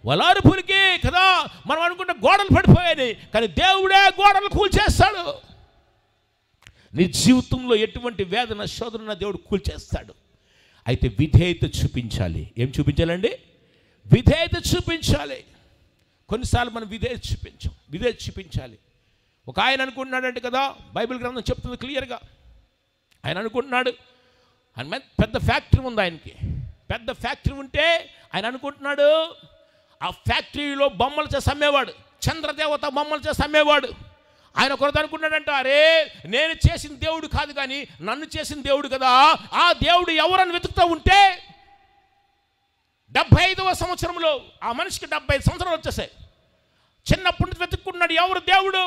వలారుపురికి కదా మనం అనుకుంటే గోడలు పడిపోయాయి, కానీ దేవుడే గోడలు కూల్చేస్తాడు. నీ జీవితంలో ఎటువంటి వేదన శోధన దేవుడు కూల్చేస్తాడు. అయితే విధేయత చూపించాలి. ఏం చూపించాలండి? విధేయత చూపించాలి. కొన్నిసార్లు మనం విధేయత చూపించాలి. ఒక ఆయన అనుకుంటున్నాడంటే కదా, బైబిల్ గ్రంథం చెప్తుంది క్లియర్గా. ఆయన అనుకుంటున్నాడు, ఆయన పెద్ద ఫ్యాక్టరీ ఉంది, ఆయనకి పెద్ద ఫ్యాక్టరీ ఉంటే ఆయన అనుకుంటున్నాడు ఆ ఫ్యాక్టరీలో బొమ్మలు చేసి అమ్మేవాడు, చంద్రదేవత బొమ్మలు చేసి అమ్మేవాడు. ఆయన ఒకరితో అనుకున్నాడంట, అరే నేను చేసిన దేవుడు కాదు కానీ నన్ను చేసిన దేవుడు కదా, ఆ దేవుడు ఎవరని వెతుకుతూ ఉంటే 75వ సంవత్సరంలో ఆ మనిషికి 75 సంవత్సరాలు వచ్చేసాయి. చిన్నప్పటి నుంచి వెతుక్కున్నాడు, ఎవరు దేవుడు?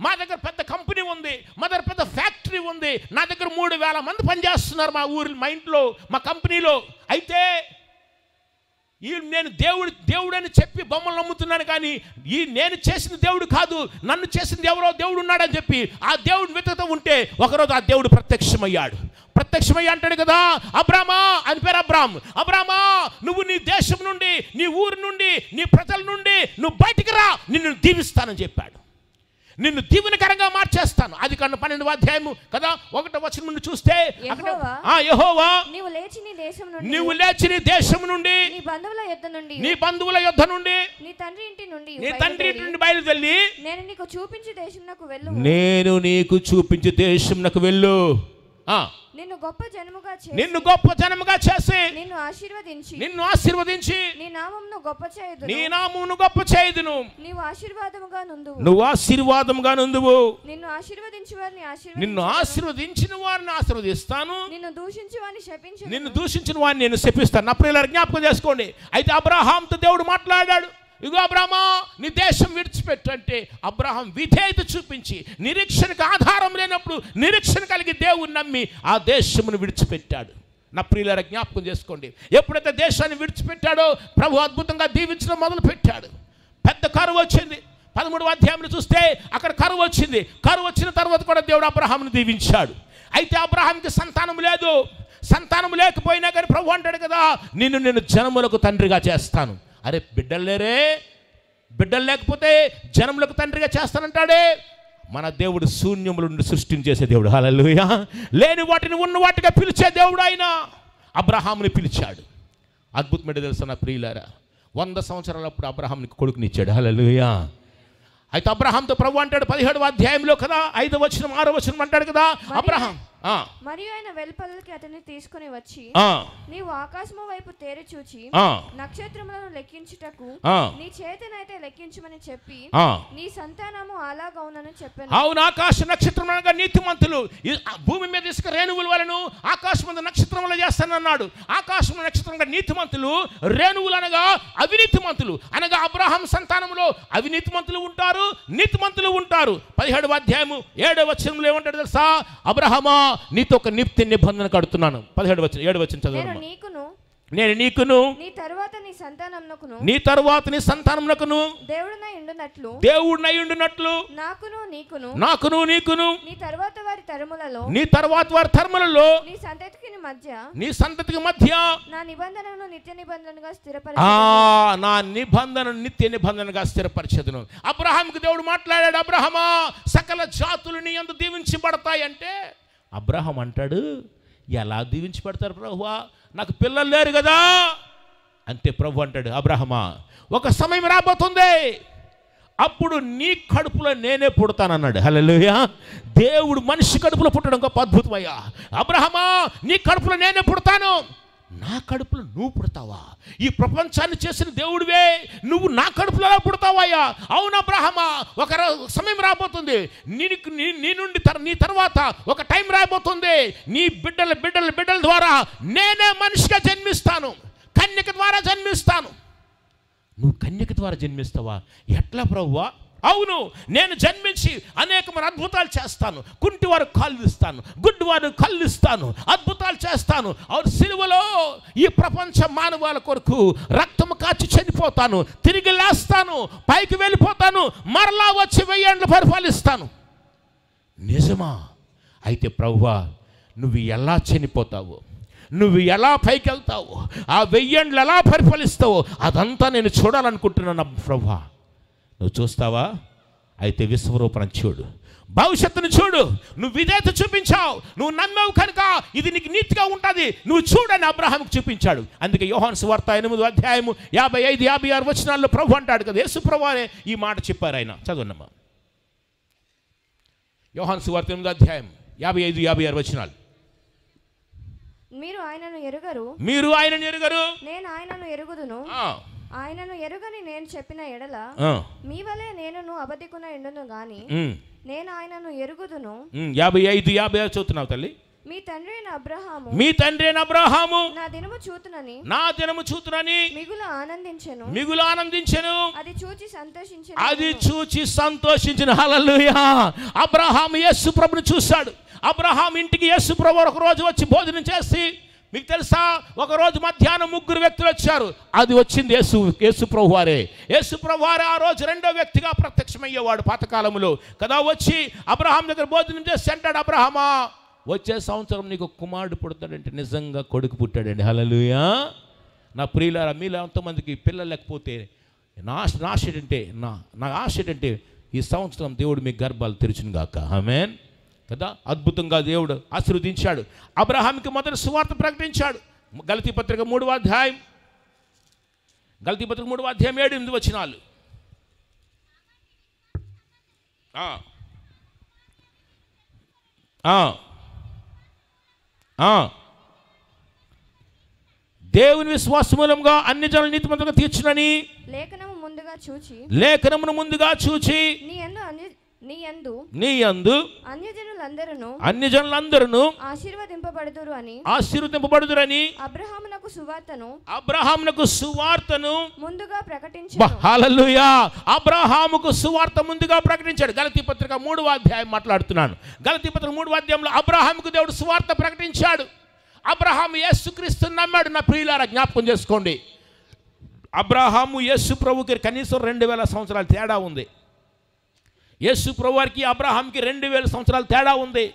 మా దగ్గర పెద్ద కంపెనీ ఉంది, మా దగ్గర పెద్ద ఫ్యాక్టరీ ఉంది, నా దగ్గర 3000 మంది పనిచేస్తున్నారు మా ఊరి, మా ఇంట్లో, మా కంపెనీలో. అయితే నేను దేవుడు అని చెప్పి బొమ్మలు నమ్ముతున్నాను కానీ నేను చేసిన దేవుడు కాదు, నన్ను చేసింది ఎవరో దేవుడు ఉన్నాడని చెప్పి ఆ దేవుడిని వెతుకుతూ ఉంటే ఒకరోజు ఆ దేవుడు ప్రత్యక్షమయ్యాడు. అంటాడు కదా, అబ్రామా అని పేరు అబ్రామా, నువ్వు నీ దేశం నుండి, నీ ఊరి నుండి, నీ ప్రజల నుండి నువ్వు బయటికి రా, నిన్ను దీవిస్తానని చెప్పాడు. నిన్ను దీవెనకరంగా మార్చేస్తాను. అది కన్నా 12వ అధ్యాయము కదా 1వ వచనం నుండి చూస్తే, యెహోవా నీవు లేచి నీ దేశం నుండి, నీ బంధువుల యొద్ద నుండి, నీ తండ్రి ఇంటి నుండి బయలుదేరి నేను నీకు చూపించే దేశంనకు వెళ్ళు. నిన్ను గొప్ప జనముగా చేసి నిన్ను ఆశీర్వదించి నీ నామమును గొప్ప చేయుదును. నువ్వు ఆశీర్వాదముగా నుందువు. నిన్ను ఆశీర్వదించిన వారిని ఆశీర్వదిస్తాను, నిన్ను దూషించిన వారిని నేను శపిస్తాను. నా ప్రియులారా, జ్ఞాపకం చేసుకోండి. అయితే అబ్రహాంతో దేవుడు మాట్లాడాడు, ఇగో అబ్రామా నీ దేశం విడిచిపెట్టు అంటే అబ్రహాం విధేయత చూపించి నిరీక్షణకు ఆధారం లేనప్పుడు నిరీక్షణ కలిగి దేవుని నమ్మి ఆ దేశమును విడిచిపెట్టాడు. నా ప్రియులారా, జ్ఞాపకం చేసుకోండి. ఎప్పుడైతే దేశాన్ని విడిచిపెట్టాడో ప్రభు అద్భుతంగా దీవించడం మొదలు పెట్టాడు. పెద్ద కరువు వచ్చింది, 13వ అధ్యాయంలో చూస్తే అక్కడ కరువు వచ్చింది. కరువు వచ్చిన తర్వాత కూడా దేవుడు అబ్రహామును దీవించాడు. అయితే అబ్రహాంకి సంతానం లేదు. సంతానం లేకపోయినా కానీ ప్రభు అంటాడు కదా, నేను జనములకు తండ్రిగా చేస్తాను. అరే బిడ్డలు లేరే, బిడ్డలు లేకపోతే జనములకు తండ్రిగా చేస్తానంటాడే. మన దేవుడు శూన్యముల నుండి సృష్టించేసే దేవుడు. హల్లెలూయా. లేని వాటిని ఉన్న వాటిగా పిలిచే దేవుడు ఆయన. అబ్రహాముని పిలిచాడు. అద్భుతమైన తెలుసు నా ప్రియులారా, 100 సంవత్సరాలప్పుడు అబ్రహాంకి కొడుకునిచ్చాడు. హల్లెలూయా. అయితే అబ్రహాంతో ప్రభు అంటాడు 17వ అధ్యాయంలో కదా, 5వ వచనం 6వ వచనం అంటాడు కదా, అబ్రహాం మరియు ఆయన వెలుపలికి అతన్ని తీసుకుని వచ్చి, నీవు ఆకాశము వైపు తేరి చూచి నక్షత్రములను లెక్కించుటకు నీ చేతనైతే లెక్కించమని చెప్పి నీ సంతానము అలాగవునని చెప్పాను. అవును, ఆకాశ నక్షత్రములనగా నీతిమంతులు, భూమి మీద ఇసుక రేణువుల వలన ఆకాశం నక్షత్రములు చేస్తానన్నాడు. ఆకాశం నక్షత్రంగా నీతిమంతులు, రేణువులు అనగా అవినీతిమంతులు. అనగా అబ్రహాం సంతానంలో అవినీతిమంతులు ఉంటారు, నీతిమంతులు ఉంటారు. 17వ అధ్యాయము 7వ వచనంలో ఏమంటాడు తెలుసా, అబ్రహామా నీతో ఒక నిత్య నిబంధన కడుతున్నాను. 7వ వచనం చదవండి. నేను నీకును నీ తరువాత నీ సంతానమునకును దేవుడినై ఉండునట్లు నాకును నీకును నీ తరువాత వారి తరములలో నీ సంతతికి మధ్య నా నిబంధనను నిత్య నిబంధనగా స్థిరపరచెదను. అబ్రహాముకు దేవుడు మాట్లాడాడు, అబ్రహామా సకల జాతులు నీ యందు దీవించబడతాయి అంటే అబ్రహాం అంటాడు, ఎలా దీవించబడతారు ప్రభువా, నాకు పిల్లలు లేరు కదా అంటే ప్రభు అంటాడు, అబ్రహామా ఒక సమయం రాబోతుంది, అప్పుడు నీ కడుపులో నేనే పుడతానన్నాడు. హల్లెలూయా. దేవుడు మనిషి కడుపులో పుట్టడం గొప్ప అద్భుతమయ్యా. అబ్రహామా నీ కడుపులో నేనే పుడతాను. నా కడుపులో నువ్వు పుడతావా? ఈ ప్రపంచాన్ని చేసిన దేవుడివే, నువ్వు నా కడుపులో పుడతావయ్యా. అవును అబ్రహామా, ఒక సమయం రాబోతుంది, నీ తర్వాత ఒక టైం రాబోతుంది, నీ బిడ్డల ద్వారా నేనే మనిషిగా జన్మిస్తాను, కన్యక ద్వారా జన్మిస్తాను. నువ్వు కన్యక ద్వారా జన్మిస్తావా? ఎట్లా ప్రభువా? అవును, నేను జన్మించి అనేకమైన అద్భుతాలు చేస్తాను. కుంటివారు కాళ్ళు ఇస్తాను, గుడ్డివారు కళ్ళు ఇస్తాను, అద్భుతాలు చేస్తాను. అవును, సిలువలో ఈ ప్రపంచ మానవాల కొరకు రక్తము కాచి చనిపోతాను, తిరిగి లేస్తాను, పైకి వెళ్ళిపోతాను, మరలా వచ్చి 1000 ఏళ్ళు పరిపాలిస్తాను. నిజమా? అయితే ప్రభువా నువ్వు ఎలా చనిపోతావు, నువ్వు ఎలా పైకి వెళ్తావు, ఆ 1000 ఏళ్ళు ఎలా పరిపాలిస్తావో అదంతా నేను చూడాలనుకుంటున్నాను ప్రభువా. నువ్వు చూస్తావా? అయితే విశ్వరూపం చూడు, భవిష్యత్తును చూడు. నువ్వు విధేయత చూపించావు, నువ్వు నమ్మావు కనుక ఇది నీకు నీతిగా ఉంటుంది, నువ్వు చూడని అబ్రహాముకు చూపించాడు. అందుకే యోహాను సువార్త 8వ అధ్యాయము 55, 56 వచనాల్లో ప్రభు అంటాడు కదా, యేసు ప్రభు అనే ఈ మాట చెప్పారు ఆయన. చదువున్నమ్మా, యోహాను సువార్త 8వ అధ్యాయం 55, 56 వచనాలు. మీరు ఆయనను ఎరుగరు, నేను ఆయనను ఎరుగుదును. ఆయనను ఎరుగని నేను చెప్పిన ఎడల మీ వలె నేనును అబద్ధికున ఎండును గాని నేను ఆయనను ఎరుగుదును. 55, 56 చదువుతున్నావు తల్లి. మీ తండ్రి అయిన అబ్రహాము నా దినము చూతునని మిగులు ఆనందించెను, అది చూచి సంతోషించెను. హల్లెలూయా. అబ్రహాము యేసు ప్రభుని చూశాడు. అబ్రహాం ఇంటికి యేసు ప్రభు ఒక రోజు వచ్చి భోజనం చేసి, మీకు తెలుసా, ఒకరోజు మధ్యాహ్నం 3 వ్యక్తులు వచ్చారు. అది వచ్చింది యేసు ప్రభు వారే. యేసు ప్రభు వారే ఆ రోజు 2వ వ్యక్తిగా ప్రత్యక్షమయ్యేవాడు పాతకాలంలో కదా. వచ్చి అబ్రహాం దగ్గర భోజనం చేసి అంటాడు, అబ్రహామా వచ్చే సంవత్సరం నీకు కుమారుడు పుడతాడంటే నిజంగా కొడుకు పుట్టాడండి. హల్లెలూయా. నా ప్రియులారా, మీలో ఎంతమందికి పిల్లలు లేకపోతే నా ఆశ ఏంటంటే ఈ సంవత్సరం దేవుడు మీ గర్భాలు తెరిచిన గాక. ఆమేన్ కదా. అద్భుతంగా దేవుడు ఆశీర్వదించాడు. అబ్రహాంకి మొదటి సువార్త ప్రకటించాడు. గలతీ పత్రిక 3వ అధ్యాయం 7-8 వచనాలు. దేవుని విశ్వాస మూలంగా అన్ని జనుల నీతిమంతులుగా తీర్చునని లేఖనమును ముందుగా చూచి నీ యందు అన్యజనులందరూ ఆశీర్వదింపబడుదురని అబ్రహామునకు సువార్తను ముందుగా ప్రకటించాడు. హల్లెలూయా. అబ్రహాముకు సువార్త ముందుగా ప్రకటించాడు. గలతీ పత్రిక 3వ అధ్యాయం మాట్లాడుతున్నాను. గలతీ పత్రిక 3వ అధ్యాయంలో అబ్రహాముకు దేవుడు సువార్త ప్రకటించాడు. అబ్రహాము యేసుక్రీస్తుని నమ్మాడు. నా ప్రియులారా జ్ఞాపకం చేసుకోండి, అబ్రహాము యేసు ప్రభుకి కనీసం 2000 సంవత్సరాల తేడా ఉంది. యేసు ప్రభువారికి అబ్రహాంకి 2000 సంవత్సరాల తేడా ఉంది.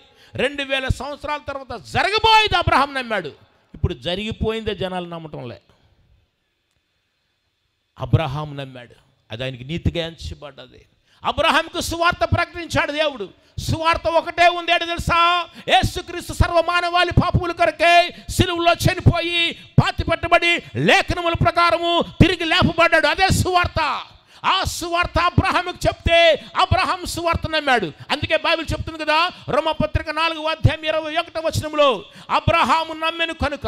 2000 సంవత్సరాల తర్వాత జరగబోయేది అబ్రహాం నమ్మాడు. ఇప్పుడు జరిగిపోయిందే జనాలు నమ్మటంలే. అబ్రహాం నమ్మాడు, అది ఆయనకి నీతిగా ఎంచబడ్డది. అబ్రహాంకు సువార్త ప్రకటించాడు దేవుడు. సువార్త ఒకటే ఉంది, ఏంటో తెలుసా? యేసుక్రీస్తు సర్వమానవాళి పాపముల కొరకే సిలువలో చనిపోయి పాతి పెట్టబడి లేఖనముల ప్రకారము తిరిగి లేపబడ్డాడు. అదే సువార్త. ఆ సువార్త అబ్రహాముకు చెప్తే అబ్రహాం సువార్త నమ్మాడు. అందుకే బైబిల్ చెప్తుంది కదా, రోమపత్రిక 4:21 వచనంలో అబ్రహాము నమ్మెను కనుక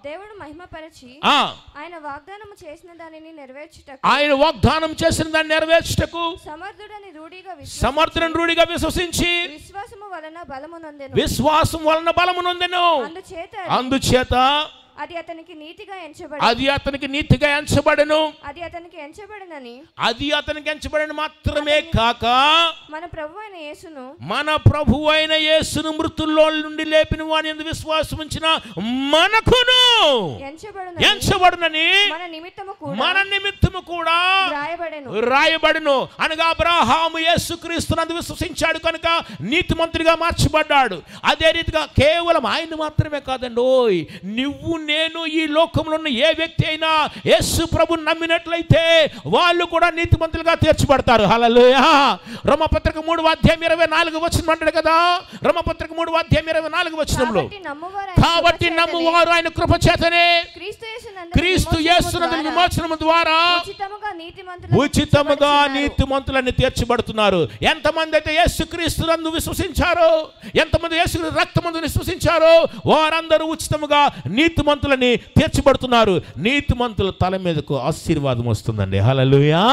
దేవుడు మహిమపరచి ఆయన వాగ్దానం చేసిన దానిని నెరవేర్చుటకు సమర్థుడని రూఢిగా విశ్వసించి విశ్వాసము వలన బలము నొందెను. అందుచేత అది అతనికి నీతిగా ఎంచబడెను. అది అతనికి ఎంచబడెను మాత్రమే కాక మన ప్రభువైన యేసును మృతుల్లో నుండి లేపిన వాని యందు విశ్వాసం ఉంచిన మనకును ఎంచబడునని మన నిమిత్తము కూడా రాయబడెను. అనగా అబ్రహాము యేసుక్రీస్తునందు విశ్వసించాడు కనుక నీతిమంతుడిగా మార్చబడ్డాడు. అదే రీతిగా కేవలం ఆయన మాత్రమే కాదండి, ఓయ్ నువ్వు నేను ఈ లోకంలో ఉన్న ఏ వ్యక్తి అయినా యేసు ప్రభువుని నమ్మినట్లయితే వాళ్ళు కూడా నీతిమంతులుగా తీర్చబడతారు. హల్లెలూయా. రోమపత్రిక 3:24 వచనం అంటాడు కదా, రోమపత్రిక 3:24 వచనంలో, కాబట్టి నమ్మువారు ఆయన కృప చేతనే క్రీస్తు యేసునందు విమోచనము ద్వారా ఉచితముగా నీతిమంతులని తీర్చబడుతున్నారు. ఎంతమంది అయితే యేసుక్రీస్తునందు విశ్వసించారో, ఎంతమంది యేసు రక్తమందు విశ్వసించారో వారందరూ ఉచితముగా నీతిమంతులని తీర్చబడుతున్నారు. నీతిమంతుల తల మీదకు ఆశీర్వాదం వస్తుందండి. హల్లెలూయా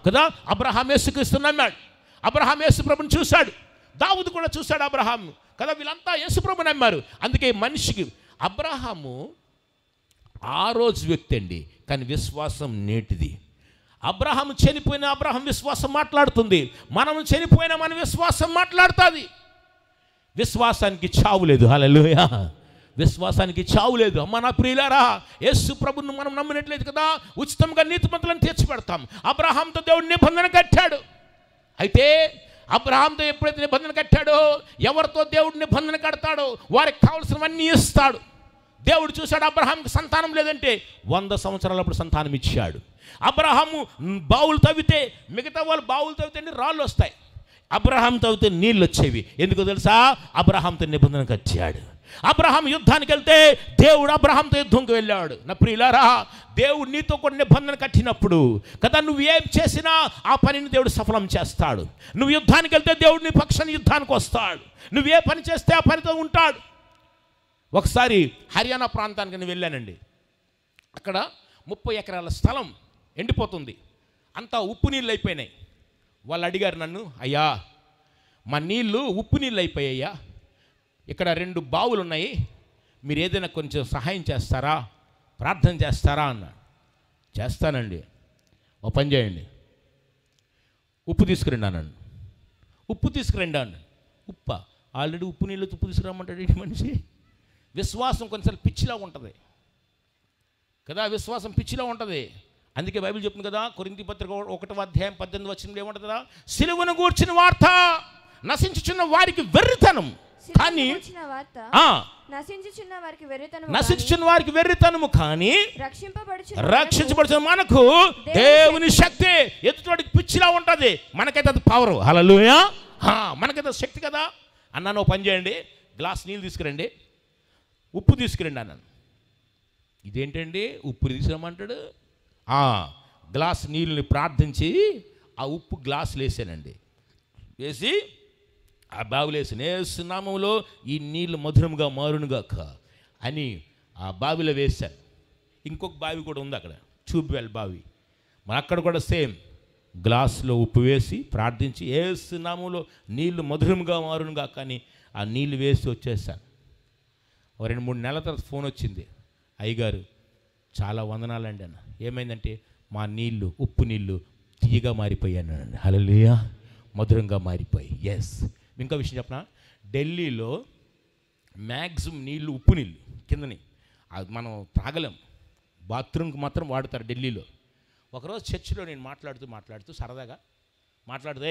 కదా. అబ్రహాం యేసుక్రీస్తుని నమ్మాడు. అబ్రహాం యేసు ప్రభుని చూశాడు. దావీదు కూడా చూశాడు అబ్రహాం కదా. వీళ్ళంతా యేసు ప్రభుని నమ్మారు. అందుకే మనిషికి అబ్రహాము ఆ రోజు వ్యక్తి అండి, కానీ విశ్వాసం నేటిది. అబ్రహాం చనిపోయిన అబ్రహాం విశ్వాసం మాట్లాడుతుంది. మనం చనిపోయిన మన విశ్వాసం మాట్లాడుతుంది. విశ్వాసానికి చావు లేదు. హల్లెలూయా. విశ్వాసానికి చావు లేదు. అమ్మ నా ప్రియులారా, యేసు ప్రభువును మనం నమ్మినట్లేదు కదా, ఉచితంగా నీతిమంతులను తీర్చిపెడతాం. అబ్రహాంతో దేవుడు నిబంధన కట్టాడు. అయితే అబ్రహాంతో ఎప్పుడైతే నిబంధన కట్టాడో, ఎవరితో దేవుడు నిబంధన కడతాడో వారికి కావలసినవన్నీ ఇస్తాడు. దేవుడు చూశాడు అబ్రహాంకి సంతానం లేదంటే 100 సంవత్సరాలప్పుడు సంతానం ఇచ్చాడు. అబ్రహాము బావులు తవ్వితే మిగతా వాళ్ళు బావులు తవ్వితే రాళ్ళు వస్తాయి, అబ్రహాం తవ్వితే నీళ్ళు వచ్చేవి. ఎందుకో తెలుసా? అబ్రహాంతో నిబంధన కట్టాడు. అబ్రహాం యుద్ధానికి వెళ్తే దేవుడు అబ్రహాంతో యుద్ధంకి వెళ్ళాడు. నా ప్రియులారా, దేవుడు నీతో కూడా నిబంధన కట్టినప్పుడు కదా, నువ్వు ఏం చేసినా ఆ పనిని దేవుడు సఫలం చేస్తాడు. నువ్వు యుద్ధానికి వెళ్తే దేవుడు నీ పక్షాన్ని యుద్ధానికి వస్తాడు. నువ్వు ఏ పని చేస్తే ఆ పనితో ఉంటాడు. ఒకసారి హర్యానా ప్రాంతానికి నేను వెళ్ళానండి. అక్కడ 30 ఎకరాల స్థలం ఎండిపోతుంది, అంతా ఉప్పు నీళ్ళు అయిపోయినాయి. వాళ్ళు అడిగారు నన్ను, అయ్యా మా నీళ్ళు ఉప్పు నీళ్ళు అయిపోయాయ్యా, ఇక్కడ 2 బావులు ఉన్నాయి, మీరు ఏదైనా కొంచెం సహాయం చేస్తారా, ప్రార్థన చేస్తారా అన్నాడు. చేస్తానండి, ఓ పని చేయండి, ఉప్పు తీసుకురండి అన్నాను. ఉప్పు తీసుకురండి అన్నాడు. ఉప్ప ఆల్రెడీ ఉప్పు నీళ్ళు ఉప్పు తీసుకురమ్మంటాడు ఈ మనిషి. విశ్వాసం కొన్నిసార్లు పిచ్చిలా ఉంటుంది కదా, విశ్వాసం పిచ్చిలా ఉంటుంది. అందుకే బైబిల్ చెప్తుంది కదా, కొరింథీ పత్రిక 1:18 ఏమంటుంది కదా, సిలువను గూర్చిన వార్త నశించుచున్న వారికి వెర్రితనం, కానీ నశించుచున్న వారికి వెర్రితనము, కానీ రక్షించబడుచున్న మనకు దేవుని శక్తి. ఎదుటివాడికి పిచ్చిలా ఉంటుంది, మనకైతే అది పవర్. హల్లెలూయా. మనకైతే శక్తి కదా. అన్నాను, ఓ పని చేయండి, గ్లాస్ నీళ్ళు తీసుకురండి, ఉప్పు తీసుకురండి అన్నాను. ఇదేంటండి ఉప్పు తీసుకురమ్మంటాడు? గ్లాస్ నీళ్ళని ప్రార్థించి ఆ ఉప్పు గ్లాసులు వేసానండి. వేసి ఆ బావిలో వేసాను. యేసు నామములో ఈ నీళ్ళు మధురముగా మారునుగాక అని ఆ బావిలో వేశాను. ఇంకొక బావి కూడా ఉంది అక్కడ, ట్యూబ్వెల్ బావి. మరి అక్కడ కూడా సేమ్ గ్లాసులో ఉప్పు వేసి ప్రార్థించి యేసు నామములో నీళ్లు మధురముగా మారునుగాక అని ఆ నీళ్ళు వేసి వచ్చేసాను. 2-3 నెలల తర్వాత ఫోన్ వచ్చింది, అయ్యగారు చాలా వందనాలండి అన్న. ఏమైందంటే మా నీళ్ళు ఉప్పు నీళ్ళు తీయగా మారిపోయానండి. హల్లెలూయా. మధురంగా మారిపోయి. ఎస్. ఇంకో విషయం చెప్పనా, ఢిల్లీలో మ్యాక్సిమం నీళ్ళు ఉప్పు నీళ్ళు కిందని, అది మనం తాగలేం, బాత్రూమ్కి మాత్రం వాడతారు ఢిల్లీలో. ఒకరోజు చర్చిలో నేను మాట్లాడుతూ సరదాగా మాట్లాడుతూ,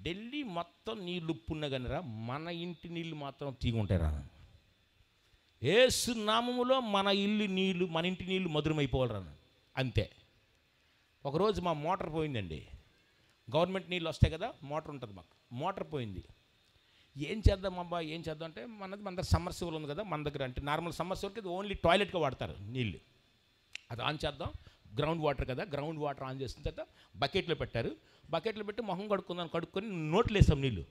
ఢిల్లీ మొత్తం నీళ్ళు ఉప్పున్నా కానీ రా, మన ఇంటి నీళ్ళు మాత్రం తీగుంటాయి రా. యేసు నామములో మన ఇల్లు నీళ్ళు, మన ఇంటి నీళ్ళు మధురమైపోవాలి రా. అంతే. ఒకరోజు మా మోటార్ పోయిందండి. గవర్నమెంట్ నీళ్ళు వస్తాయి కదా, మోటార్ ఉంటుంది మాకు. మోటార్ పోయింది. ఏం చేద్దాం అబ్బా, ఏం చేద్దాం అంటే మన దగ్గర సమ్మర్సిబుల్ ఉంది కదా మన దగ్గర. అంటే నార్మల్ సమ్మర్సిబుల్కి ఇది ఓన్లీ టాయిలెట్గా వాడతారు నీళ్ళు. అది ఆన్ చేద్దాం, గ్రౌండ్ వాటర్ కదా, గ్రౌండ్ వాటర్ ఆన్ చేసిన తర్వాత బకెట్లో పెట్టారు. బకెట్లో పెట్టి మొహం కడుక్కొని నోట్లు వేసాం నీళ్ళు.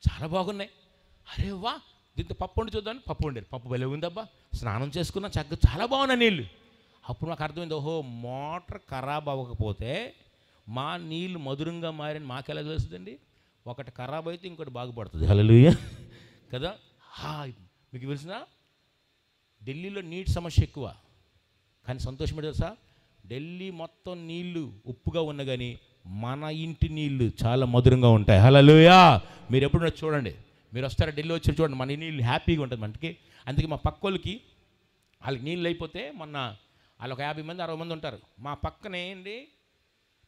చాలా బాగున్నాయి. అరే వా, దీంతో పప్పు వండి చూద్దాం. పప్పు వండారు. పప్పు భలే ఉందబ్బా, స్నానం చేసుకున్నా చక్కగా, చాలా బాగున్నాయి నీళ్ళు. అప్పుడు నాకు అర్థమైంది, ఓహో మోటార్ ఖరాబ్ అవ్వకపోతే మా నీళ్ళు మధురంగా మారని మాకెలా తెలుస్తుందండి. ఒకటి ఖరాబ్ అయితే ఇంకోటి బాగుపడుతుంది. హల్లెలూయా కదా. మీకు తెలిసిన ఢిల్లీలో నీటి సమస్య ఎక్కువ, కానీ సంతోషం ఏంటి తెలుసా, ఢిల్లీ మొత్తం నీళ్లు ఉప్పుగా ఉన్నా కానీ మన ఇంటి నీళ్లు చాలా మధురంగా ఉంటాయి. హల్లెలూయా. మీరు ఎప్పుడైనా చూడండి, మీరు వస్తారా ఢిల్లీ వచ్చి చూడండి, మన నీళ్ళు హ్యాపీగా ఉంటుంది మనకి. అందుకే మా పక్క వాళ్ళకి నీళ్ళు అయిపోతే మొన్న వాళ్ళు ఒక 50 మంది 60 మంది ఉంటారు. మా పక్కనే ఏంటి,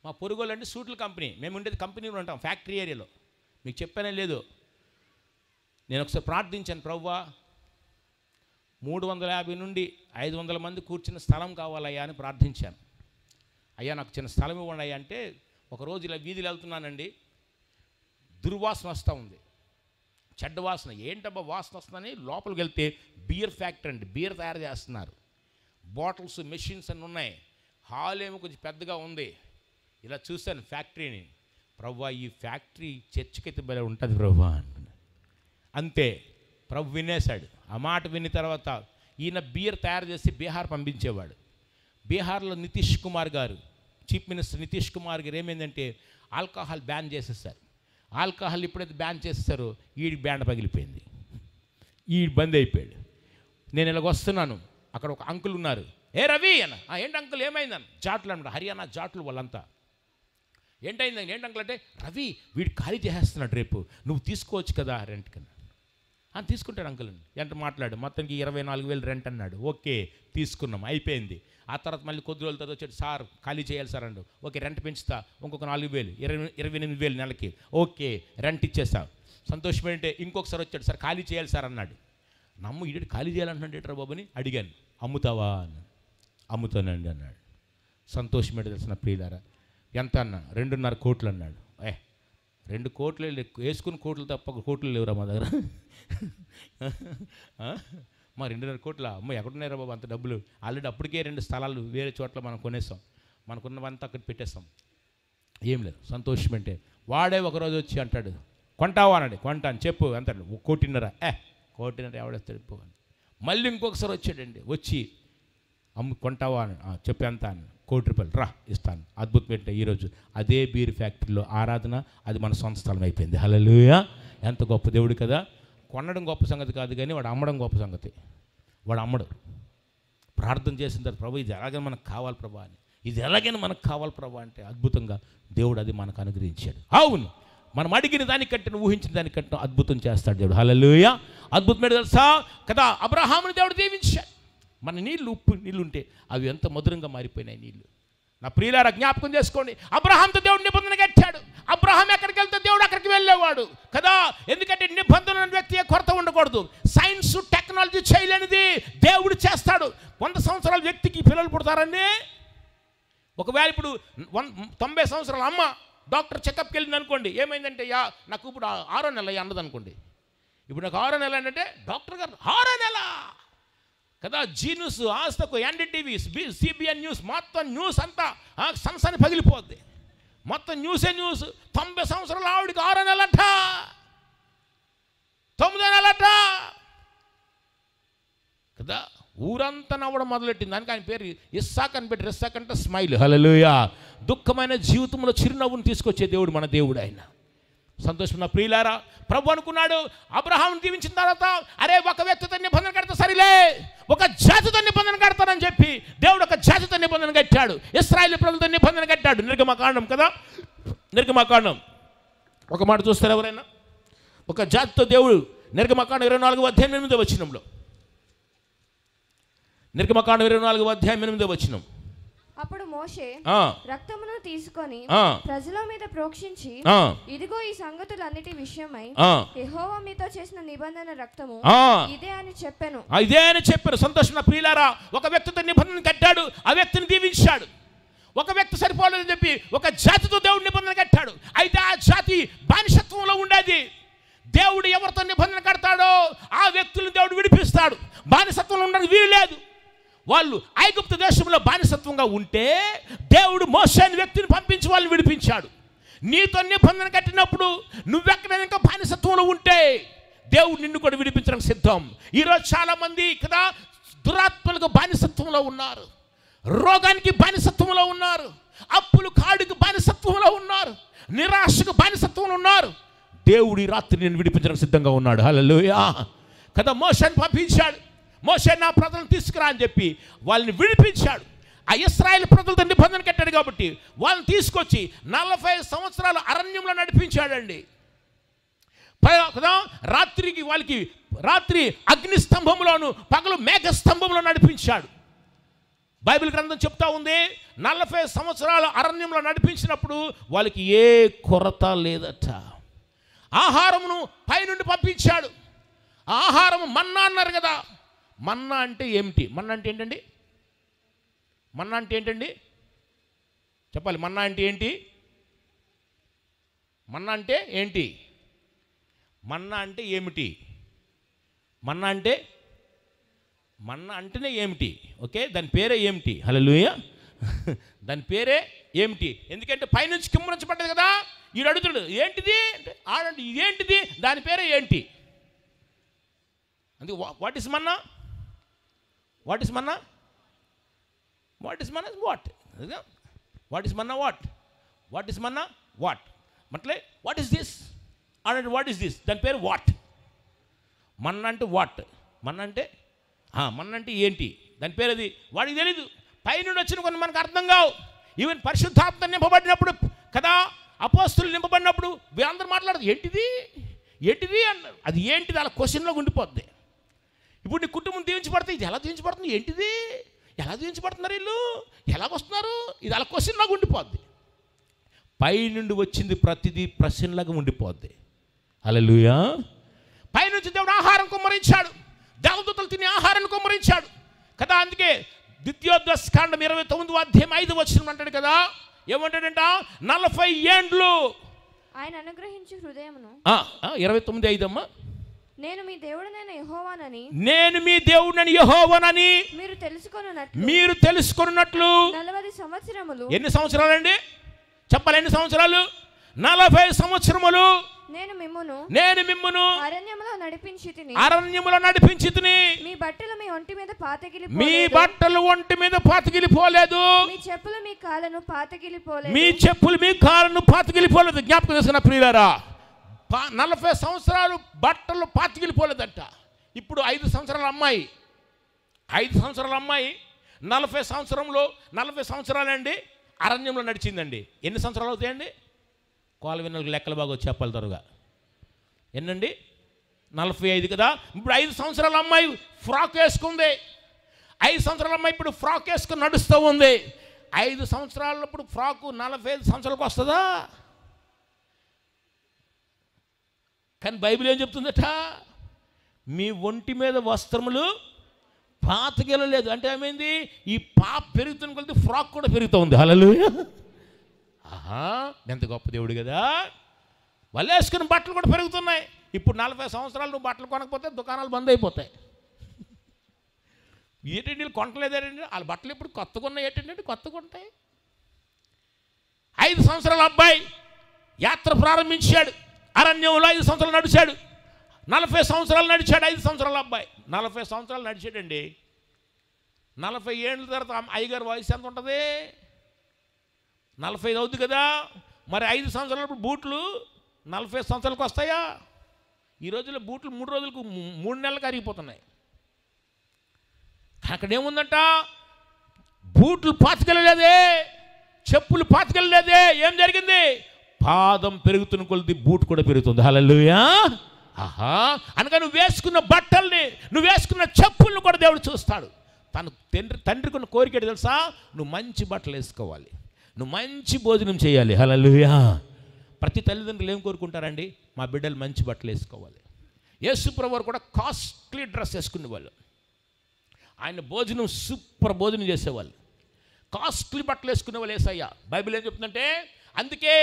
మా పొరుగులు అంటే సూట్ల కంపెనీ. మేము ఉండేది కంపెనీలో ఉంటాం, ఫ్యాక్టరీ ఏరియాలో. మీకు చెప్పానే లేదు. నేను ఒకసారి ప్రార్థించాను, ప్రభువా 350 నుండి 500 మంది కూర్చున్న స్థలం కావాలయ్యా అని ప్రార్థించాను. అయ్యా నాకు చిన్న స్థలం ఇవ్వండి అయ్యా అంటే, ఒకరోజు ఇలా వీధిలో వెళ్తున్నానండి, దుర్వాసన వస్తూ ఉంది, చెడ్డ వాసన. ఏంటబ్బా వాసన వస్తుందని లోపలికి వెళ్తే బియర్ ఫ్యాక్టరీ అండి, బియర్ తయారు చేస్తున్నారు. బాటిల్స్, మెషిన్స్ అన్నీ ఉన్నాయి. హాల్ ఏమో కొంచెం పెద్దగా ఉంది. ఇలా చూశాను ఫ్యాక్టరీని. ప్రభువా ఈ ఫ్యాక్టరీ చర్చికైతే భలే ఉంటుంది ప్రభువా అనుకున్నా. అంతే, ప్రభు వినేశాడు. ఆ మాట విన్న తర్వాత ఈయన బియర్ తయారు చేసి బీహార్ పంపించేవాడు. బీహార్లో నితీష్ కుమార్ గారు, చీఫ్ మినిస్టర్ నితీష్ కుమార్ గారు ఏమైందంటే ఆల్కహాల్ బ్యాన్ చేసేసారు. ఆల్కహాల్ ఎప్పుడైతే బ్యాన్ చేసేసారో ఈడి బ్యాండ్ పగిలిపోయింది, ఈడి బంద్ అయిపోయాడు. నేను ఇలాగ వస్తున్నాను, అక్కడ ఒక అంకుల్ ఉన్నారు. ఏ రవి అన్న, ఏంటి అంకుల్ ఏమైందని. జాట్లు అన్నమాట, హర్యానా జాట్లు వాళ్ళంతా. ఏంటైందని. ఏంటి అంకుల్ అంటే, రవి వీడు ఖాళీ చేసేస్తున్నాడు, రేపు నువ్వు తీసుకోవచ్చు కదా రెంట్ కన్నా. తీసుకుంటాడు అంకుల్ అని ఎంత మాట్లాడు. మొత్తానికి 24,000 రెంట్ అన్నాడు. ఓకే తీసుకున్నాం, అయిపోయింది. ఆ తర్వాత మళ్ళీ కొద్ది రోజుల తర్వాత వచ్చాడు, సార్ ఖాళీ చేయాలి సార్ అన్నాడు. ఓకే రెంట్ పెంచుతా, ఇంకొక 4,000, 28,000 నెలకి. ఓకే రెంట్ ఇచ్చేస్తా. సంతోషం ఏంటంటే ఇంకొకసారి వచ్చాడు, సార్ ఖాళీ చేయాలి సార్ అన్నాడు. నమ్ము ఇటు ఖాళీ చేయాలంటున్నాడు ఏంట్రా బాబుని అడిగాను. అమ్ముతావా అన్నాడు. అమ్ముతానండి అన్నాడు. సంతోషం ఏంటో తెలిసిన ప్రియులారా, ఎంత అన్నా 2.5 కోట్లు అన్నాడు. 2 కోట్లు వేసుకుని కోట్లు తప్ప కోట్లు లేవురా మా దగ్గర. మా 2.5 కోట్ల అమ్మ ఎక్కడున్నారా బాబు అంత డబ్బులు. ఆల్రెడీ అప్పటికే 2 స్థలాలు వేరే చోట్ల మనం కొనేస్తాం, మనకున్నవంతా అక్కడ పెట్టేస్తాం. ఏం లేదు. సంతోషం అంటే వాడే ఒకరోజు వచ్చి అంటాడు, కొంటావా అన్నాడు. కొంటాను చెప్పు అంటాడు. 1.5 కోటి. 1.5 కోటి ఎవడేస్తాడు చెప్పు అని. మళ్ళీ ఇంకొకసారి వచ్చాడండి, వచ్చి కొంటావా అని. చెప్పి ఎంత అని. 1 కోటి రూపాయలు రా ఇస్తాను. అద్భుతం ఏంటంటే ఈరోజు అదే బీర్ ఫ్యాక్టరీలో ఆరాధన, అది మన సొంత స్థలం అయిపోయింది. హల్లెలూయా. ఎంత గొప్ప దేవుడు కదా. కొనడం గొప్ప సంగతి కాదు కానీ వాడు అమ్మడం గొప్ప సంగతి. వాడు అమ్మడు. ప్రార్థన చేసిన తర్వాత ప్రభు ఇది ఎలాగైనా మనకు కావాలి ప్రభా అని, ఇది ఎలాగైనా మనకు కావాలి ప్రభా అంటే అద్భుతంగా దేవుడు అది మనకు అనుగ్రహించాడు. అవును, మనం అడిగిన దానికంటే ఊహించిన దానికంటే అద్భుతం చేస్తాడు దేవుడు. హల్లెలూయా. అద్భుతమైన తెలుసా కదా, అబ్రహాముని దేవుడు దీవించాడు. మన నీళ్ళు ఉప్పు నీళ్ళు ఉంటే అవి ఎంత మధురంగా మారిపోయినాయి నీళ్ళు. నా ప్రియులారా జ్ఞాపకం చేసుకోండి, అబ్రహాంతో దేవుడు నిబంధన కట్టాడు. అబ్రహాం ఎక్కడికి వెళ్తే దేవుడు అక్కడికి వెళ్ళేవాడు కదా. ఎందుకంటే నిబంధన వ్యక్తి కొరత ఉండకూడదు. సైన్స్ టెక్నాలజీ చేయలేనిది దేవుడు చేస్తాడు. 100 సంవత్సరాల వ్యక్తికి పిల్లలు పుడతారండి. ఒకవేళ ఇప్పుడు 90 సంవత్సరాల అమ్మ డాక్టర్ చెకప్కి వెళ్ళింది అనుకోండి, ఏమైందంటే నాకు ఇప్పుడు 6వ నెల అన్నది అనుకోండి. ఇప్పుడు నాకు 6వ నెల ఏంటంటే డాక్టర్ గారు 6వ నెల కదా. జీ న్యూస్, ఆజ్ తక్, ఎన్డీటీవీ, సిబిఎన్ న్యూస్, మొత్తం న్యూస్ అంతా సన్సని పగిలిపోద్ది. మొత్తం న్యూసే న్యూస్. 90 సంవత్సరాల ఆవిడికి 6వ నెలంట, 9వ నెలంట కదా. ఊరంతా నవ్వడం మొదలెట్టింది. దానికి ఆయన పేరు ఇస్సాక్ అని పెట్టి, ఇస్సాక్ అంటే స్మైల్. హల్లెలూయా. దుఃఖమైన జీవితంలో చిరునవ్వును తీసుకొచ్చే దేవుడు మన దేవుడు ఆయన. సంతోషం ప్రియులారా. ప్రభు అనుకున్నాడు అబ్రహాముని దీవించిన తర్వాత, అరే ఒక వ్యక్తితో నిబంధన కడతా సరిలే, ఒక జాతితో నిబంధన కడతానని చెప్పి దేవుడు ఒక జాతితో నిబంధన కట్టాడు. ఇశ్రాయేలు ప్రజలతో నిబంధన కట్టాడు. నిర్గమకాండం కదా, నిర్గమకాండం ఒక మాట చూస్తారు ఎవరైనా. ఒక జాతితో దేవుడు నిర్గమకాండం 24వ అధ్యాయం 8వ వచనంలో, నిర్గమకాండం 24వ అధ్యాయం 8వ వచనం, అప్పుడు మోషే రక్తమును తీసుకొని ప్రజల మీద ప్రోక్షించి, ఇదిగో ఈ సంగతులన్నిటి విషయమై యెహోవా మీతో చేసిన నిబంధన రక్తము ఇదే అని చెప్పాను. ఇదే అని చెప్పారు. సంతోషం ప్రియులారా. ఒక వ్యక్తితో నిబంధన కట్టాడు, ఆ వ్యక్తిని దీవించాడు. ఒక వ్యక్తి సరిపోలేదని చెప్పి ఒక జాతితో దేవుడు నిబంధన కట్టాడు. అయితే ఆ జాతి బానిసత్వంలో ఉండేది. దేవుడు ఎవరితో నిబంధన కడతాడో ఆ వ్యక్తులను దేవుడు విడిపిస్తాడు. బానిసత్వంలో ఉండడానికి వీలు లేదు. వాళ్ళు ఐగుప్తు దేశంలో బానిసత్వంగా ఉంటే దేవుడు మోషే అనే వ్యక్తిని పంపించి వాళ్ళని విడిపించాడు. నీతో నిబంధన కట్టినప్పుడు నువ్వెక్కడైనా ఇంకా బానిసత్వంలో ఉంటే దేవుడు నిన్ను కూడా విడిపించడానికి సిద్ధం. ఈరోజు చాలామంది కదా దురాత్మలకు బానిసత్వంలో ఉన్నారు, రోగానికి బానిసత్వంలో ఉన్నారు, అప్పులు కాడుకు బానిసత్వంలో ఉన్నారు, నిరాశకు బానిసత్వంలో ఉన్నారు. దేవుడు ఈ రాత్రి నేను విడిపించడానికి సిద్ధంగా ఉన్నాడు. హల్లెలూయా కదా. మోషేని పంపించాడు. మోషే నా ప్రజలను తీసుకురా అని చెప్పి వాళ్ళని విడిపించాడు. ఆ ఇశ్రాయేలు ప్రజలతో నిబంధన కట్టాడు కాబట్టి వాళ్ళని తీసుకొచ్చి 40 సంవత్సరాలు అరణ్యంలో నడిపించాడండి. కదా రాత్రికి వాళ్ళకి రాత్రి అగ్ని స్తంభంలోను పగలు మేఘ స్తంభంలో నడిపించాడు. బైబిల్ గ్రంథం చెప్తా ఉంది 40 సంవత్సరాలు అరణ్యంలో నడిపించినప్పుడు వాళ్ళకి ఏ కొరత లేదట. ఆహారమును పైనుండి పంపించాడు. ఆహారం మన్నా అన్నారు కదా. మన్నా అంటే ఏమిటి? మన్నా అంటే ఏంటండి? మన్నా అంటే ఏంటండి చెప్పాలి. మన్నా అంటే ఏంటి? మన్నా అంటే ఏంటి? మన్నా అంటే ఏమిటి? మన్నా అంటే మన్నా అంటేనే ఏమిటి? ఓకే, దాని పేరే ఏమిటి? హల్లెలూయా. దాని పేరే ఏమిటి? ఎందుకంటే పైనుంచి కిమ్మరించబడ్డది కదా. ఈడు అడుగుతాడు ఏంటిది అంటే ఆడండి ఇదేంటిది, దాని పేరే ఏంటి? అందుకే వాట్ ఇస్ మన్నా? వాట్ ఇస్ మన్నా? వాట్ ఇస్ మన్నా? వాట్ వాట్ ఇస్ మన్నా? వాట్ వాట్ ఇస్ మన్నా? వాట్ మట్లే వాట్ ఇస్ దిస్ అనంటే వాట్ ఇస్ దిస్, దాని పేరు వాట్. మన్నా అంటే వాట్, మన్నా అంటే మన్నా అంటే ఏంటి, దాని పేరు అది వాడికి తెలీదు. పైనుండి వచ్చిన కొన్ని మనకు అర్థం కావు. ఈవెన్ పరిశుద్ధాత్మ నింపబడినప్పుడు కదా, అపోస్తులు నింపబడినప్పుడు వీళ్ళందరూ మాట్లాడదు ఏంటిది ఏంటిది అన్నారు. అది ఏంటిది అలా క్వశ్చన్లో ఉండిపోద్ది. ఇప్పుడు నీ కుటుంబం దీవించబడితే ఇది ఎలా దీవించబడుతుంది, ఏంటిది, ఎలా దీవించబడుతున్నారు, వీళ్ళు ఎలాగొస్తున్నారు, ఇది అలా క్వశ్చన్లాగా ఉండిపోద్ది. పైనుండి వచ్చింది ప్రతిదీ ప్రశ్నలాగా ఉండిపోద్ది. హల్లెలూయా. పైనుంచి దేవుడు ఆహారం కుమ్మరించాడు. దేవదూతలు తినే ఆహారాన్ని కుమ్మరించాడు కదా. అందుకే ద్వితీయోపదేశకాండం 29వ అధ్యాయం 5వ వచనం అంటాడు కదా. ఏమంటాడంట? 40 ఏండ్లు ఆయన అనుగ్రహించు హృదయమును. 29:5 అమ్మా. నేను మీ దేవుడనైన యెహోవానని, నేను మీ దేవుడనైన యెహోవానని మీరు తెలుసుకొనున్నట్లు 40 సంవత్సరములు. ఎన్ని సంవత్సరాలండి చెప్పాలి? ఎన్ని సంవత్సరాలు? 40 సంవత్సరములు నేను మిమ్మును అరణ్యములో నడిపించి తిని. మీ బట్టలు మీ ఒంటి మీద పాతగిలిపోలేదు. మీ చెప్పులు మీ కాళ్ళను పాతగిలిపోలేదు. జ్ఞాపకం చేసుకున్న ప్రియులారా, 40 సంవత్సరాలు బట్టలు పాతగిలిపోలేదంట. ఇప్పుడు 5 సంవత్సరాల అమ్మాయి 40 సంవత్సరాలండి అరణ్యంలో నడిచిందండి. ఎన్ని సంవత్సరాలు అవుతాయండి? కోల విన్నలకు లెక్కలు బాగా చెప్పాలి త్వరగా. ఎన్నండి? 45 కదా. ఇప్పుడు 5 సంవత్సరాల అమ్మాయి ఫ్రాక్ వేసుకుంది. 5 సంవత్సరాల అమ్మాయి ఇప్పుడు ఫ్రాక్ వేసుకుని నడుస్తూ ఉంది. 5 సంవత్సరాలప్పుడు ఫ్రాకు 45 సంవత్సరాలకు వస్తుందా? కానీ బైబిల్ ఏం చెప్తుందట? మీ ఒంటి మీద వస్త్రములు పాతగిలలేదు అంటే ఏమైంది? ఈ పాప పెరుగుతున్న కొద్ది ఫ్రాక్ కూడా పెరుగుతూ ఉంది. హల్లెలూయా. ఎంత గొప్ప దేవుడు కదా. వాళ్ళు వేసుకున్న బట్టలు కూడా పెరుగుతున్నాయి. ఇప్పుడు 40 సంవత్సరాలు నువ్వు బట్టలు కొనకపోతే దుకాణాలు బంద్ అయిపోతాయి. ఏంటంటే వీళ్ళు కొనట్లేదేంటి? వాళ్ళ బట్టలు ఇప్పుడు కొత్తగా ఉన్నాయి. ఏంటంటే కొత్తగా ఉంటాయి. 5 సంవత్సరాల అబ్బాయి యాత్ర ప్రారంభించాడు. అరణ్యంలో 5 సంవత్సరాలు నడిచాడు. 40 సంవత్సరాలు నడిచాడు 5 సంవత్సరాల అబ్బాయి. 40 సంవత్సరాలు నడిచాడండి. 40 ఏళ్ళ తర్వాత అయ్యగారు వయసు ఎంత ఉంటుంది? 45 అవుతుంది కదా. మరి 5 సంవత్సరాలప్పుడు బూట్లు 40 సంవత్సరాలకు వస్తాయా? ఈ రోజుల్లో బూట్లు 3 రోజులకు 3 నెలలకు అరిగిపోతున్నాయి. అక్కడేముందంట? బూట్లు పాతికెళ్ళలేదే, చెప్పులు పాతికెళ్ళలేదే. ఏం జరిగింది? పాదం పెరుగుతున్న కొలది బూట్ కూడా పెరుగుతుంది. హల్లెలూయా. అనగా నువ్వు వేసుకున్న బట్టల్ని, నువ్వు వేసుకున్న చెప్పులను కూడా దేవుడు చూస్తాడు. తన తండ్రికి ఉన్న కోరిక తెలుసా? నువ్వు మంచి బట్టలు వేసుకోవాలి, నువ్వు మంచి భోజనం చేయాలి. హల్లెలూయా. ప్రతి తల్లిదండ్రులు ఏం కోరుకుంటారండి? మా బిడ్డలు మంచి బట్టలు వేసుకోవాలి. యేసుప్రభువు కూడా కాస్ట్లీ డ్రెస్ వేసుకునేవాళ్ళు. ఆయన భోజనం సూపర్ భోజనం చేసేవాళ్ళు, కాస్ట్లీ బట్టలు వేసుకునేవాళ్ళు. యేసయ్య బైబిల్ ఏం చెప్తుందంటే, అందుకే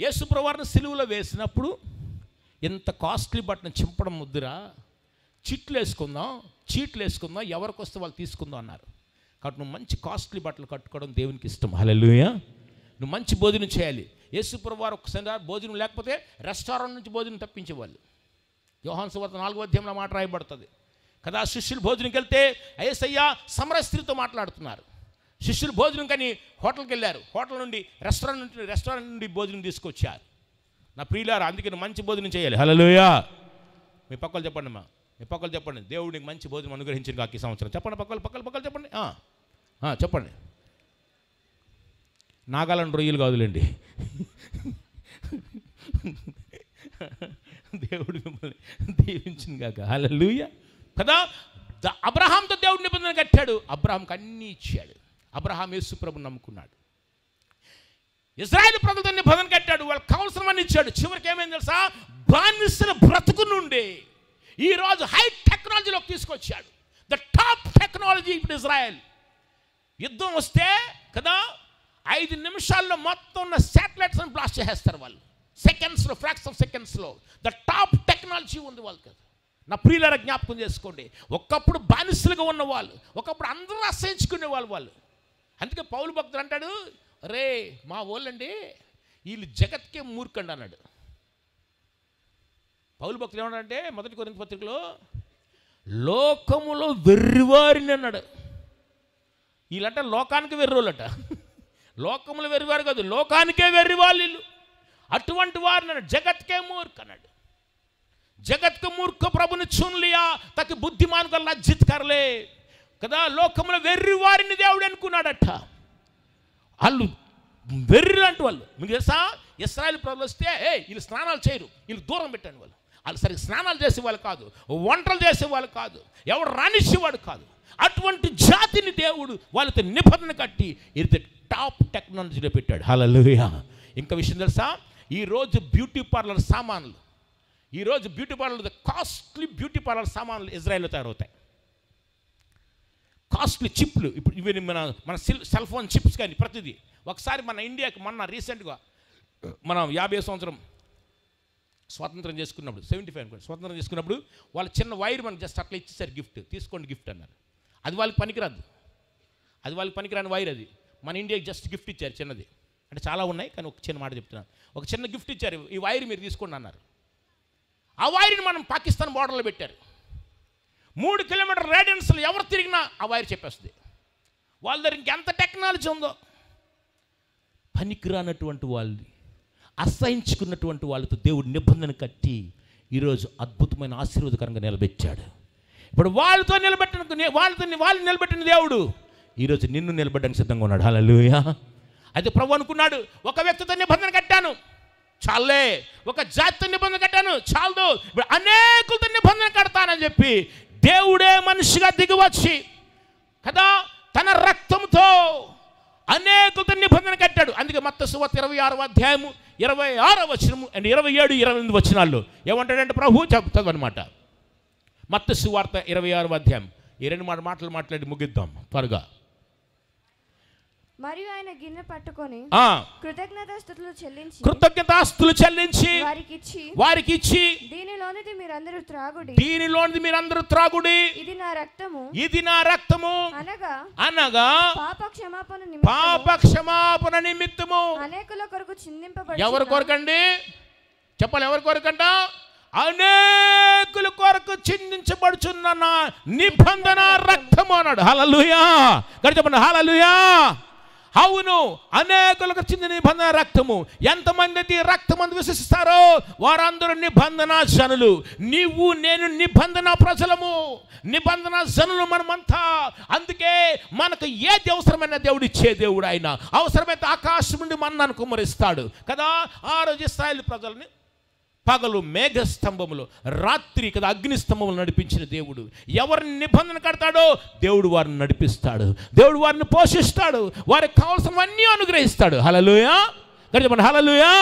యేసుప్రభువుని సిలువలో వేసినప్పుడు ఇంత కాస్ట్లీ బట్టను చింపడం ముద్దురా, చీట్లు వేసుకుందాం, ఎవరికి వస్తే వాళ్ళు తీసుకుందాం అన్నారు. కాబట్టి నువ్వు మంచి కాస్ట్లీ బట్టలు కట్టుకోవడం దేవునికి ఇష్టం. హల్లెలూయా. నువ్వు మంచి భోజనం చేయాలి. యేసుప్రభువు ఒకసారి భోజనం లేకపోతే రెస్టారెంట్ నుంచి భోజనం తప్పించేవాళ్ళు. యోహాను సువార్త 4వ అధ్యాయంలో మాట రాయబడుతుంది కదా. శిష్యులు భోజనంకి వెళ్తే యేసయ్య సమరయ స్త్రీతో మాట్లాడుతున్నారు. శిష్యులు భోజనం కానీ హోటల్కి వెళ్ళారు, హోటల్ నుండి రెస్టారెంట్ నుండి భోజనం తీసుకొచ్చారు. నా ప్రియులారా, అందుకే నువ్వు మంచి భోజనం చేయాలి. హల్లెలూయా. మీ పక్కలు చెప్పండి అమ్మా, మీ పక్కలు చెప్పండి, దేవుడికి మంచి భోజనం అనుగ్రహించింది కాక ఈ సంవత్సరం. చెప్పండి, పక్కలు చెప్పండి. చెప్పండి. నాగాలాండ్ రొయ్యలు కాదులేండి, దేవుడు మిమ్మల్ని దీవించింది కాక. హల్లెలూయా కదా. అబ్రహాంతో దేవుడు నిబంధన కట్టాడు, అబ్రహాంకి అన్నీ ఇచ్చాడు. అబ్రహాం యేసు ప్రభువుని నమ్ముకున్నాడు. ఇశ్రాయేలు ప్రజలతో నిబంధన కట్టాడు, వాళ్ళకి కావాల్సినవన్నీ ఇచ్చాడు. చివరికి ఏమైంది తెలుసా? బానిసల బ్రతుకు నుండి ఈరోజు హై టెక్నాలజీలోకి తీసుకొచ్చాడు. ద టాప్ టెక్నాలజీ ఇప్పుడు ఇజ్రాయెల్. యుద్ధం వస్తే కదా 5 నిమిషాల్లో మొత్తం ఉన్న శాటిలైట్స్ని బ్లాస్ట్ చేసేస్తారు వాళ్ళు, సెకండ్స్లో, ఫ్రాక్షన్ ఆఫ్ సెకండ్స్లో. ద టాప్ టెక్నాలజీ ఉంది వాళ్ళకి. నా ప్రియులారా, జ్ఞాపకం చేసుకోండి, ఒకప్పుడు బానిసలుగా ఉన్న వాళ్ళు, ఒకప్పుడు అందరూ అసహించుకునే వాళ్ళు. అందుకే పౌలు భక్తుడు అంటాడు, రే మా వాళ్ళండి వీళ్ళు జగత్కే మూర్ఖండి అన్నాడు. పౌలు భక్తులు ఏమన్నాడంటే 1 కొరింథీ పత్రికలో, లోకములో వెర్రివారిని అన్నాడు. వీళ్ళంట లోకానికి వెర్రోళ్ళట. లోకములు వెర్రివారు కాదు, లోకానికే వెర్రివాళ్ళు వీళ్ళు. అటువంటి వారిని అన్నాడు, జగత్కే మూర్ఖ అన్నాడు. జగత్కు మూర్ఖ ప్రభుని చున్ లియా తకి బుద్ధిమాన్ కా లజ్జిత్ కర్లే కదా. లోకములో వెర్రివారిని దేవుడు అనుకున్నాడట. వాళ్ళు వెర్రి లాంటి వాళ్ళు. మీకు తెలుసా, ఇశ్రాయేలు ప్రజలు వస్తే వీళ్ళు స్నానాలు చేయరు, వీళ్ళు దూరం పెట్టండి. వాళ్ళు సరిగ్గా స్నానాలు చేసేవాళ్ళు కాదు, వంటలు చేసేవాళ్ళు కాదు, ఎవడు రానిచ్చేవాడు కాదు. అటువంటి జాతిని దేవుడు వాళ్ళతో నిబంధన కట్టి ఇది టాప్ టెక్నాలజీలో పెట్టాడు. హల్లెలూయా. ఇంకా విషయం తెలుసా, ఈరోజు బ్యూటీ పార్లర్ సామాన్లు, ఈరోజు beauty parlour, costly beauty parlour సామాన్లు ఇజ్రాయెల్లో తయారవుతాయి. కాస్ట్లీ చిప్లు, ఇప్పుడు ఇవి మన సెల్ ఫోన్ చిప్స్ కానీ ప్రతిదీ. ఒకసారి మన ఇండియాకి మొన్న రీసెంట్గా మనం 50 సంవత్సరం స్వాతంత్రం చేసుకున్నప్పుడు, 75 అనుకోండి, స్వాతంత్రం చేసుకున్నప్పుడు వాళ్ళు చిన్న వైర్ మనకు జస్ట్ అట్లా ఇచ్చేసారు, గిఫ్ట్ తీసుకోండి గిఫ్ట్ అన్నారు. అది వాళ్ళకి పనికిరాదు, అది వాళ్ళకి పనికిరాని వైర్. అది మన ఇండియాకి జస్ట్ గిఫ్ట్ ఇచ్చారు చిన్నది. అంటే చాలా ఉన్నాయి కానీ ఒక చిన్న మాట చెప్తున్నాను. ఒక చిన్న గిఫ్ట్ ఇచ్చారు, ఈ వైర్ మీరు తీసుకోండి అన్నారు. ఆ వైర్ని మనం పాకిస్తాన్ బోర్డర్లో పెట్టారు. 3 కిలోమీటర్ రేడియన్స్లో ఎవరు తిరిగినా ఆ వైర్ చెప్పేస్తుంది. వాళ్ళ దగ్గర ఇంకెంత టెక్నాలజీ ఉందో. పనికిరానటువంటి వాళ్ళని, అసహించుకున్నటువంటి వాళ్ళతో దేవుడు నిబంధన కట్టి ఈరోజు అద్భుతమైన ఆశీర్వాదకరంగా నిలబెట్టాడు. ఇప్పుడు వాళ్ళని నిలబెట్టిన దేవుడు ఈరోజు నిన్ను నిలబెట్టడానికి సిద్ధంగా ఉన్నాడు. హల్లెలూయా. అయితే ప్రభు అనుకున్నాడు, ఒక వ్యక్తితో నిబంధన కట్టాను చాలే, ఒక జాతితో నిబంధన కట్టాను చాలదు, ఇప్పుడు అనేకులతో నిబంధన కడతానని చెప్పి దేవుడే మనిషిగా దిగివచ్చి కదా తన రక్తంతో అనేకులతో నిబంధన కట్టాడు. అందుకే మత్తయి సువార్త 26వ అధ్యాయము 26వ వచనము అండ్ 27, 28 వచనాల్లో ఏమంటాడంటే ప్రభు చెప్తాడు అనమాట. మత్తయి సువార్త 26వ అధ్యాయం. ఈ 2 మాటలు మాట్లాడి ముగిద్దాం త్వరగా. మరియు ఆయన గిన్నె పట్టుకొని కృతజ్ఞతాస్తుతులు చెల్లించి వారికి ఇచ్చి దీనిలోనిది మీరందరూ త్రాగుడి, ఇది నా రక్తము అనగా పాప క్షమాపణ నిమిత్తము అనేకుల కొరకు చిందింపబడి. ఎవరి కొరకండి చెప్పాలి, ఎవరి కొరకంట? అనేకుల కొరకు చిందించబడుచున్న నా నిబంధన రక్తము అన్నాడు. హల్లెలూయా. చెప్పండి హల్లెలూయా. అవును, అనేకులకు చెందిన నిబంధన రక్తము. ఎంతమంది అయితే రక్తమందు విశ్వసిస్తారో వారందరూ నిబంధన జనులు. నీవు నేను నిబంధన ప్రజలము, నిబంధన జనులు మనమంతా. అందుకే మనకు ఏది అవసరమైన దేవుడు ఇచ్చే దేవుడు ఆయన. అవసరమైతే ఆకాశం నుండి మన్నాను కుమ్మరిస్తాడు కదా. ఆ రోజు ఇశ్రాయేలు ప్రజల్ని పగలు మేఘస్తంభములో, రాత్రి కదా అగ్నిస్తంభములు నడిపించిన దేవుడు. ఎవరిని నిబంధన కడతాడో దేవుడు వారిని నడిపిస్తాడు, దేవుడు వారిని పోషిస్తాడు, వారికి కావాల్సినవన్నీ అనుగ్రహిస్తాడు. హల్లెలూయా, గట్టిగా హల్లెలూయా.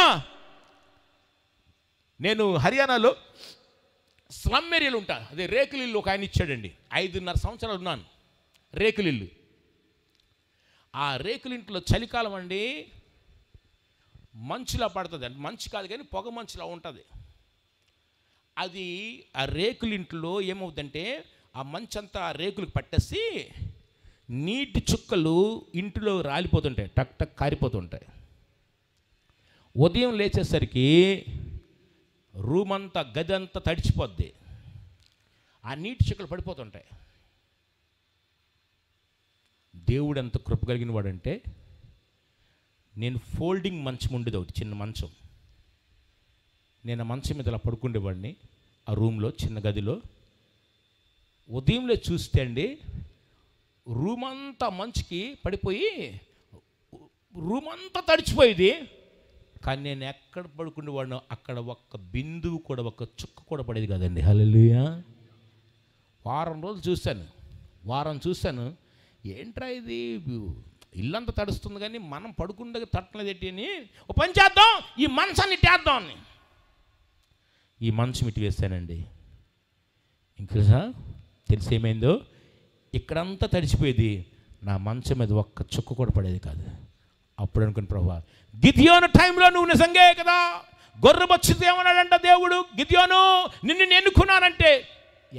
నేను హర్యానాలో స్లమ్ ఏరియాలో ఉంటా. అదే రేకులిల్లు ఒక ఆయన ఇచ్చాడండి. 5.5 సంవత్సరాలు ఉన్నాను రేకులిల్లు. ఆ రేకులింట్లో చలికాలం అండి, మంచులా పడుతుంది. అంటే మంచు కాదు కానీ పొగ మంచులా ఉంటుంది. అది ఆ రేకులింట్లో ఏమవుతుందంటే ఆ మంచంతా ఆ రేకులకు పట్టేసి నీటి చుక్కలు ఇంటిలో రాలిపోతుంటాయి, టక్ టక్ కారిపోతుంటాయి. ఉదయం లేచేసరికి రూమ్ అంతా, గది అంతా తడిచిపోద్ది, ఆ నీటి చుక్కలు పడిపోతుంటాయి. దేవుడు ఎంత కృప కలిగిన వాడంటే, నేను ఫోల్డింగ్ మంచం ఉండేది ఒకటి, చిన్న మంచం. నేను ఆ మంచం మీద అలా పడుకుండేవాడిని ఆ రూమ్లో, చిన్న గదిలో. ఉదయంలో చూస్తే అండి రూమ్ అంతా మంచుకి పడిపోయి రూమ్ అంతా తడిచిపోయేది. కానీ నేను ఎక్కడ పడుకునేవాడినో అక్కడ ఒక్క బిందువు కూడా, ఒక్క చుక్క కూడా పడేది కాదండి. హల్లెలూయా. వారం చూశాను, ఏంట్రా ఇది, ఇల్లంతా తడుస్తుంది కానీ మనం పడుకుండగా తట్టలేదేంటి అని ఓ పని చేద్దాం, ఈ మంచాన్ని ఇట్టేద్దాం అని ఈ మంచం ఇటు వేస్తానండి. ఇంకా తెలిసేమైందో, ఇక్కడంతా తడిచిపోయేది, నా మంచం మీద ఒక్క చుక్క కూడా పడేది కాదు. అప్పుడు అనుకుని, ప్రభువా గిద్యోను టైంలో నువ్వు నిజంగే కదా గొర్రెబొచ్చుతో ఏమన్నాడంట దేవుడు, గిద్యోను నిన్ను నేను ఎన్నుకున్నానంటే.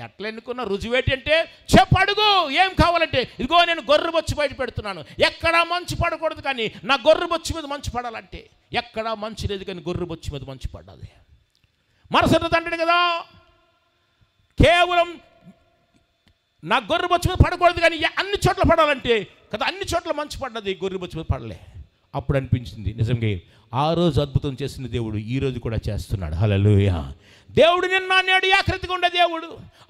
ఎట్లా ఎన్నుకున్నా, రుజువేటి అంటే చెప్పు, అడుగు, ఏం కావాలంటే. ఇదిగో నేను గొర్రెబొచ్చు బయట పెడుతున్నాను, ఎక్కడా మంచు పడకూడదు, కానీ నా గొర్రెబొచ్చు మీద మంచు పడాలంటే. ఎక్కడా మంచు లేదు కానీ గొర్రెబొచ్చు మీద మంచు పడ్డది. మరుసటి తండ్రి కదా, కేవలం నా గొర్రెబొచ్చు మీద పడకూడదు కానీ అన్ని చోట్ల పడాలంటే కదా, అన్ని చోట్ల మంచు పడ్డది, గొర్రెబొచ్చు మీద పడలే. అప్పుడు అనిపించింది నిజంగా ఆ రోజు అద్భుతం చేసిన దేవుడు ఈ రోజు కూడా చేస్తున్నాడు. హల్లెలూయా. దేవుడు నిన్న నేడు ఏకరీతిగా ఉండే దేవుడు.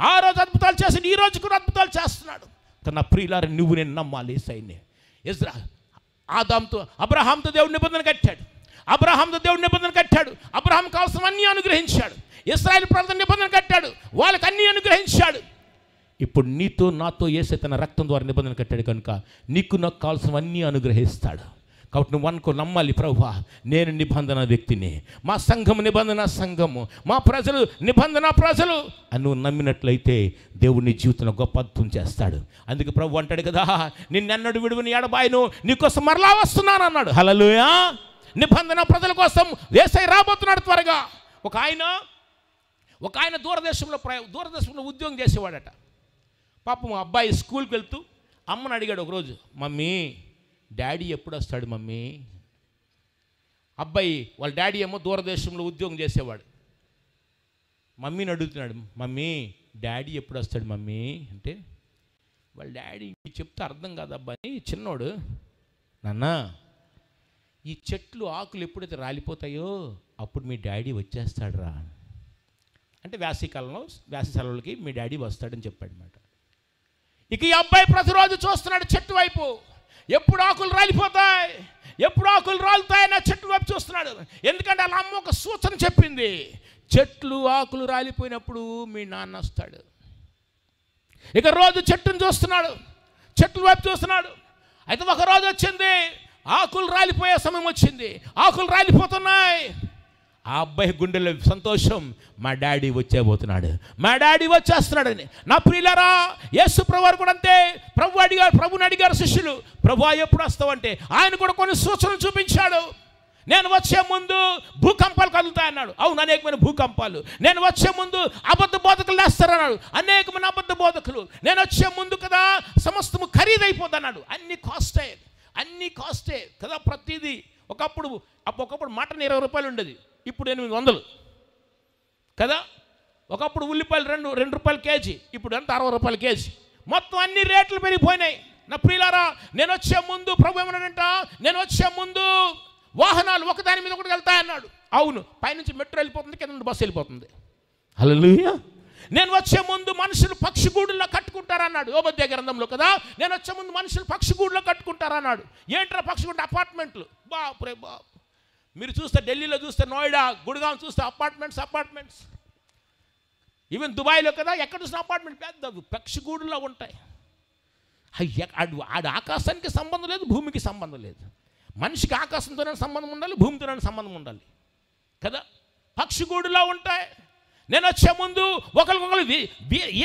ఆ రోజు అద్భుతాలు చేసి ఈ రోజు కూడా అద్భుతాలు చేస్తున్నాడు. నా ప్రియులారా, నువ్వు నేను నమ్మాలి. సైన్య అబ్రహాంతో దేవుడు నిబంధన కట్టాడు. అబ్రహాం కావాల్సినవన్నీ అనుగ్రహించాడు. ఇశ్రాయేలు ప్రజల నిబంధన కట్టాడు, వాళ్ళకి అన్నీ అనుగ్రహించాడు. ఇప్పుడు నీతో నాతో యేసే తన రక్తం ద్వారా నిబంధన కట్టాడు కనుక నీకు నాకు కావాల్సినవన్నీ అనుగ్రహిస్తాడు. కాబట్టి నువ్వు అనుకో, నమ్మాలి, ప్రభువా నేను నిబంధన వ్యక్తిని, మా సంఘం నిబంధన సంఘము, మా ప్రజలు నిబంధన ప్రజలు అని నువ్వు నమ్మినట్లయితే దేవుడు నీ జీవితంలో గొప్ప అద్భుతం చేస్తాడు. అందుకే ప్రభు అంటాడు కదా, నిన్నెన్నడు విడువని ఎడబాయను, నీకోసం మరలా వస్తున్నాను అన్నాడు. హల్లెలూయా. నిబంధన ప్రజల కోసం యేసయ్య రాబోతున్నాడు త్వరగా. ఒక ఆయన దూరదేశంలో ఉద్యోగం చేసేవాడట. పాపం అబ్బాయి స్కూల్కి వెళ్తూ అమ్మని అడిగాడు ఒకరోజు, మమ్మీ డాడీ ఎప్పుడు వస్తాడు మమ్మీ. అబ్బాయి వాళ్ళ డాడీ ఏమో దూరదేశంలో ఉద్యోగం చేసేవాడు. మమ్మీని అడుగుతున్నాడు, మమ్మీ డాడీ ఎప్పుడు వస్తాడు మమ్మీ అంటే, వాళ్ళ డాడీ చెప్తే అర్థం కాదు అబ్బాయి, చిన్నోడు, నాన్న ఈ చెట్లు ఆకులు ఎప్పుడైతే రాలిపోతాయో అప్పుడు మీ డాడీ వచ్చేస్తాడు రా అంటే, వేసవి సెలవులకి మీ డాడీ వస్తాడని చెప్పాడు అన్నమాట. ఇక ఈ అబ్బాయి ప్రతిరోజు చూస్తున్నాడు చెట్టు వైపు, ఎప్పుడు ఆకులు రాలిపోతాయి, ఎప్పుడు ఆకులు రాలుతాయని ఆ చెట్టు వైపు చూస్తున్నాడు. ఎందుకంటే వాళ్ళ అమ్మ ఒక సూచన చెప్పింది, చెట్లు ఆకులు రాలిపోయినప్పుడు మీ నాన్న వస్తాడు. ఇక రోజు చెట్టును చూస్తున్నాడు, చెట్ల వైపు చూస్తున్నాడు. అయితే ఒక రోజు వచ్చింది, ఆకులు రాలిపోయే సమయం వచ్చింది, ఆకులు రాలిపోతున్నాయి. ఆ అబ్బాయి గుండెలో సంతోషం, మా డాడీ వచ్చేబోతున్నాడు, మా డాడీ వచ్చేస్తున్నాడని. నా ప్రియులారా, యేసు ప్రభువారు కూడా అంతే. ప్రభుని అడిగారు శిష్యులు, ప్రభువా ఎప్పుడు వస్తావంటే ఆయన కూడా కొన్ని సూచనలు చూపించాడు. నేను వచ్చే ముందు భూకంపాలు కదులుతాయన్నాడు. అవును, అనేకమైన భూకంపాలు. నేను వచ్చే ముందు అబద్ధ బోధకులు లేస్తారన్నాడు, అనేకమైన అబద్ధ బోధకులు. నేను వచ్చే ముందు కదా సమస్తము ఖరీదైపోద్ది అన్నాడు. అన్ని కాస్టే కదా ప్రతిదీ. ఒకప్పుడు మటన్ 20 రూపాయలు ఉండేది, ఇప్పుడు 800 కదా. ఒకప్పుడు ఉల్లిపాయలు 2 రూపాయలు కేజీ, ఇప్పుడు ఎంత 60 రూపాయలు కేజీ. మొత్తం అన్ని రేట్లు పెరిగిపోయినాయి. నా ప్రియులారా, నేను వచ్చే ముందు ప్రభు ఏమన్నాడంట, నేను వచ్చే ముందు వాహనాలు ఒకదాని మీద ఒకటి వెళ్తాయన్నాడు. అవును, పైనుంచి మెట్రో వెళ్ళిపోతుంది, కింద నుండి బస్సు వెళ్ళిపోతుంది. హల్లెలూయా. నేను వచ్చే ముందు మనుషులు పక్షిగూడుల్లో కట్టుకుంటారన్నాడు యోబద్య గ్రంథంలో కదా. నేను వచ్చే ముందు మనుషులు పక్షిగూడులో కట్టుకుంటారన్నాడు. ఏంట్రా పక్షిగూడు? అపార్ట్మెంట్లు. బాపురే బాపు, మీరు చూస్తే ఢిల్లీలో చూస్తే నోయిడా, గుడ్గాం చూస్తే అపార్ట్మెంట్స్. ఈవెన్ దుబాయ్లో కదా ఎక్కడ చూసిన అపార్ట్మెంట్ పెద్ద పక్షిగూడులా ఉంటాయి. ఆడు ఆకాశానికి సంబంధం లేదు, భూమికి సంబంధం లేదు. మనిషికి ఆకాశంతోనే సంబంధం ఉండాలి, భూమితోనే సంబంధం ఉండాలి కదా. పక్షిగూడులా ఉంటాయి. నేను వచ్చే ముందు ఒకరికొకరు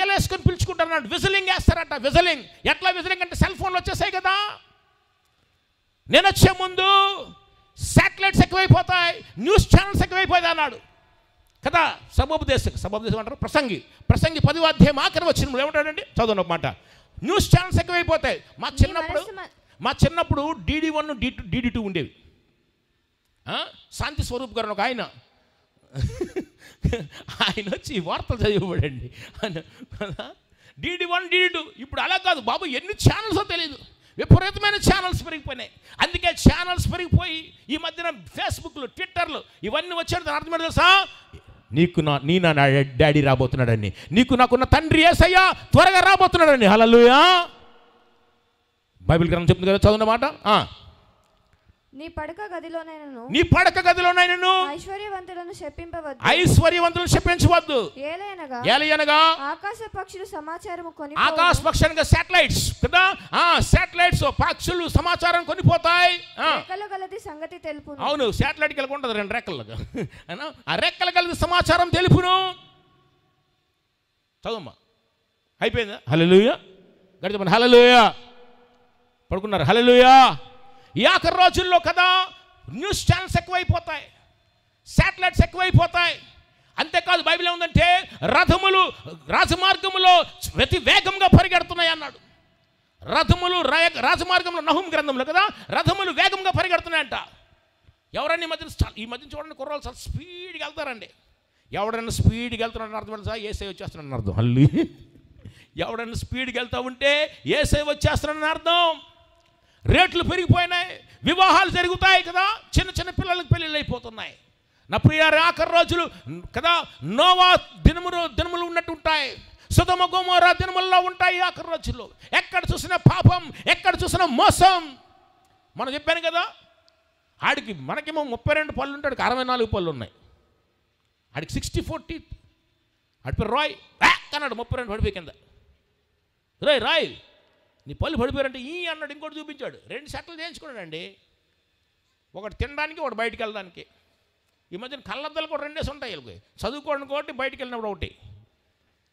ఏలేసుకొని పిలుచుకుంటారు, విజిలింగ్ వేస్తారట. విజిలింగ్ ఎట్లా విజిలింగ్ అంటే సెల్ ఫోన్లు వచ్చేసాయి కదా. నేను వచ్చే ముందు శాటిలైట్స్ ఎక్కువైపోతాయి, న్యూస్ ఛానల్స్ ఎక్కువైపోతాయి అన్నాడు కదా. సబోపదేశం అంటారు. ప్రసంగి 10వ అధ్యాయం ఆఖరి వచ్చిన ఏమంటాడండి, చదవండి ఒక మాట. న్యూస్ ఛానల్స్ ఎక్కువైపోతాయి. మా చిన్నప్పుడు DD1 DD2 ఉండేవి. శాంతి స్వరూప్ గారు ఒక ఆయన వచ్చి వార్తలు చదివాడండి. DD1 DD2. ఇప్పుడు అలా కాదు బాబు, ఎన్ని ఛానల్సో తెలియదు, విపరీతమైన ఛానల్స్ పెరిగిపోయినాయి. అందుకే ఛానల్స్ పెరిగిపోయి ఈ మధ్యన ఫేస్బుక్లు, ట్విట్టర్లు ఇవన్నీ వచ్చాడు. దాని అర్థం ఏంటో తెలుసా? నీ నా డాడీ రాబోతున్నాడని, నాకున్న తండ్రి యేసయ్య త్వరగా రాబోతున్నాడని. హల్లెలూయా. బైబిల్ గ్రంథం చెప్తుంది కదా, చదవన్నమాట. నీ పడక గదిలోనైనను ఐశ్వర్యవంతులను శపించవద్దు. ఏలయనగా ఆకాశ పక్షులు సమాచారము కొని, ఆకాశ పక్షులుగా శాటిలైట్స్ కదా, శాటిలైట్స్ పక్షులు సమాచారం కొనిపోతాయి. రెక్కల గలది సంగతి తెలుపును. అవును, శాటిలైట్ కలిగి ఉంటుంది 2 రెక్కలుగా. ఆ రెక్కల గలది సమాచారం తెలుపును. చదవమ్మా, అయిపోయిందా? హల్లెలూయా. గడిచి హల్లెలూయా. పడుకున్నారు. హల్లెలూయా. ఈ ఆఖరి రోజుల్లో కదా న్యూస్ ఛానల్స్ ఎక్కువైపోతాయి, శాటిలైట్స్ ఎక్కువైపోతాయి. అంతేకాదు బైబిల్ ఏముందంటే రథములు రాజమార్గములో అతి వేగంగా పరిగెడుతున్నాయి అన్నాడు. రథములు రాజమార్గంలో, నహూం గ్రంథంలో కదా, రథములు వేగంగా పరిగెడుతున్నాయంట. ఎవరన్నా ఈ మధ్య చూడండి, కుర్రాళ్ళు చాలా స్పీడ్గా వెళ్తారండి. ఎవడన్నా స్పీడ్గా వెళ్తున్నాడని అర్థం సార్, యేసయ్య వచ్చేస్తున్నాడని అర్థం. హల్లెలూయా. ఎవడన్నా స్పీడ్గా వెళ్తూ ఉంటే యేసయ్య వచ్చేస్తున్నాడని అర్థం. రేట్లు పెరిగిపోయినాయి, వివాహాలు జరుగుతాయి కదా, చిన్న పిల్లలకు పెళ్ళిళ్ళు అయిపోతున్నాయి. నా ప్రియ ఆఖరి రోజులు కదా, నోవా దినములు ఉన్నట్టు ఉంటాయి, సొదొమ గొమొర్రా దినముల్లో ఉంటాయి ఆఖరి రోజుల్లో. ఎక్కడ చూసినా పాపం, ఎక్కడ చూసినా మోసం. మనం చెప్పాను కదా, మనకేమో 32 పళ్ళు ఉంటాడు, 64 పళ్ళు ఉన్నాయి. ఆడికి 64 టీత్. ఆడి పేరు రాయ్ అన్నాడు, 32 పడిపోయి కింద. రాయ్ నీ పళ్ళు పడిపోయారంటే ఈ అన్నాడు. ఇంకోటి చూపించాడు, 2 సెట్లు చేయించుకున్నాడండి, ఒకటి తినడానికి, ఒకటి బయటికి వెళ్ళడానికి. ఈ మధ్యన కళ్ళద్దాలు కూడా 2 ఉంటాయి వీళ్ళకి, చదువుకోవడం ఒకటి, బయటికి వెళ్ళినప్పుడు ఒకటి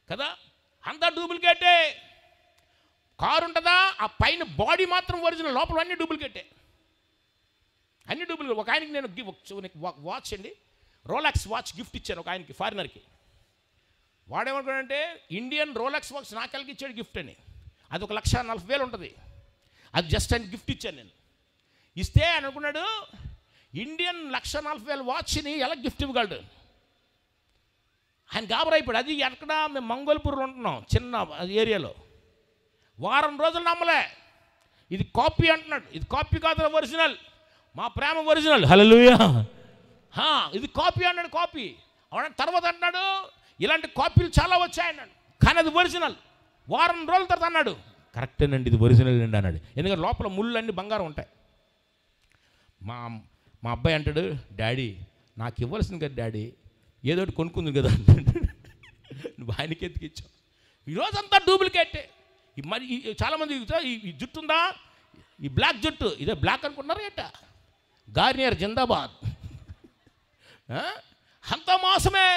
కదా. అంతా డూప్లికేటే. కారు ఉంటుందా, ఆ పైన బాడీ మాత్రం ఒరిజినల్, లోపల అన్ని డూప్లికేటే. ఒక ఆయనకి నేను వాచ్ అండి, రోలెక్స్ వాచ్ గిఫ్ట్ ఇచ్చాను ఒక ఆయనకి, ఫారినర్కి. వాడేమనుకున్నాడంటే ఇండియన్ రోలెక్స్ వాచ్ నాకెళ్ళకి ఇచ్చాడు గిఫ్ట్ అని. అది 1,40,000 ఉంటుంది. అది జస్ట్ ఆయన గిఫ్ట్ ఇచ్చాను నేను. ఇస్తే ఆయన అనుకున్నాడు ఇండియన్ 1,40,000 వాచ్ని ఎలా గిఫ్ట్ ఇవ్వగలడు. ఆయన గాబరైపోయాడు. అది ఎక్కడ మేము మంగోల్పూర్లో ఉంటున్నాం, చిన్న ఏరియాలో. వారం రోజులు నమ్మలే, ఇది కాపీ అంటున్నాడు. ఇది కాపీ కాదు, ఒరిజినల్, మా ప్రేమ ఒరిజినల్. హల్లెలూయా. ఇది కాపీ అన్నాడు. కాపీ అవునా. తర్వాత అంటున్నాడు ఇలాంటి కాపీలు చాలా వచ్చాయన్నాడు, కానీ అది ఒరిజినల్. వారం రోజుల తర్వాత అన్నాడు కరెక్టేనండి, ఇది ఒరిజినల్ అండి అన్నాడు. ఎందుకంటే లోపల ముళ్ళు అన్నీ బంగారం ఉంటాయి. మా అబ్బాయి అంటాడు, డాడీ నాకు ఇవ్వాల్సింది కదా డాడీ, ఏదో ఒకటి కొనుక్కుంది కదా అంటాడు. నువ్వు ఆయనకి ఎత్తుకు ఇచ్చావు. ఈరోజంతా డూప్లికేటే. మరి చాలామంది ఈ జుట్టు ఉందా, ఈ బ్లాక్ జుట్టు, ఇదే బ్లాక్ అనుకుంటున్నారు ఏట, గార్నియర్ జిందాబాద్. అంత మోసమే.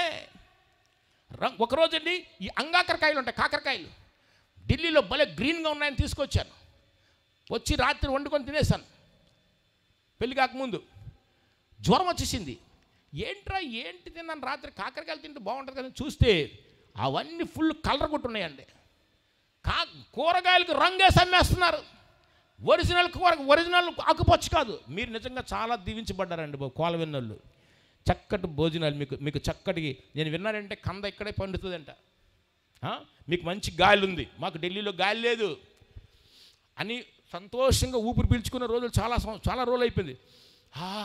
ఒకరోజు అండి ఈ అంగాకరకాయలు ఉంటాయి, కాకరకాయలు ఢిల్లీలో భలే గ్రీన్గా ఉన్నాయని తీసుకొచ్చాను. వచ్చి రాత్రి వండుకొని తినేసాను. పెళ్ళి కాకముందు జ్వరం వచ్చేసింది. ఏంటి తిన్నాను రాత్రి, కాకరకాయలు తింటే బాగుంటుంది కదా చూస్తే అవన్నీ ఫుల్ కలర్ కొట్టున్నాయండి. కూరగాయలకు రంగేసి అమ్మేస్తున్నారు. ఒరిజినల్ ఆకుపచ్చ కాదు. మీరు నిజంగా చాలా దీవించబడ్డారండి కోలవెన్నోళ్ళు. చక్కటి భోజనాలు, మీకు చక్కటి, నేను విన్నానంటే కంద ఇక్కడే పండుతుందంట, మీకు మంచి గాలి ఉంది, మాకు ఢిల్లీలో గాలి లేదు అని సంతోషంగా ఊపిరి పీల్చుకున్న రోజులు చాలా రోజులు అయిపోయింది.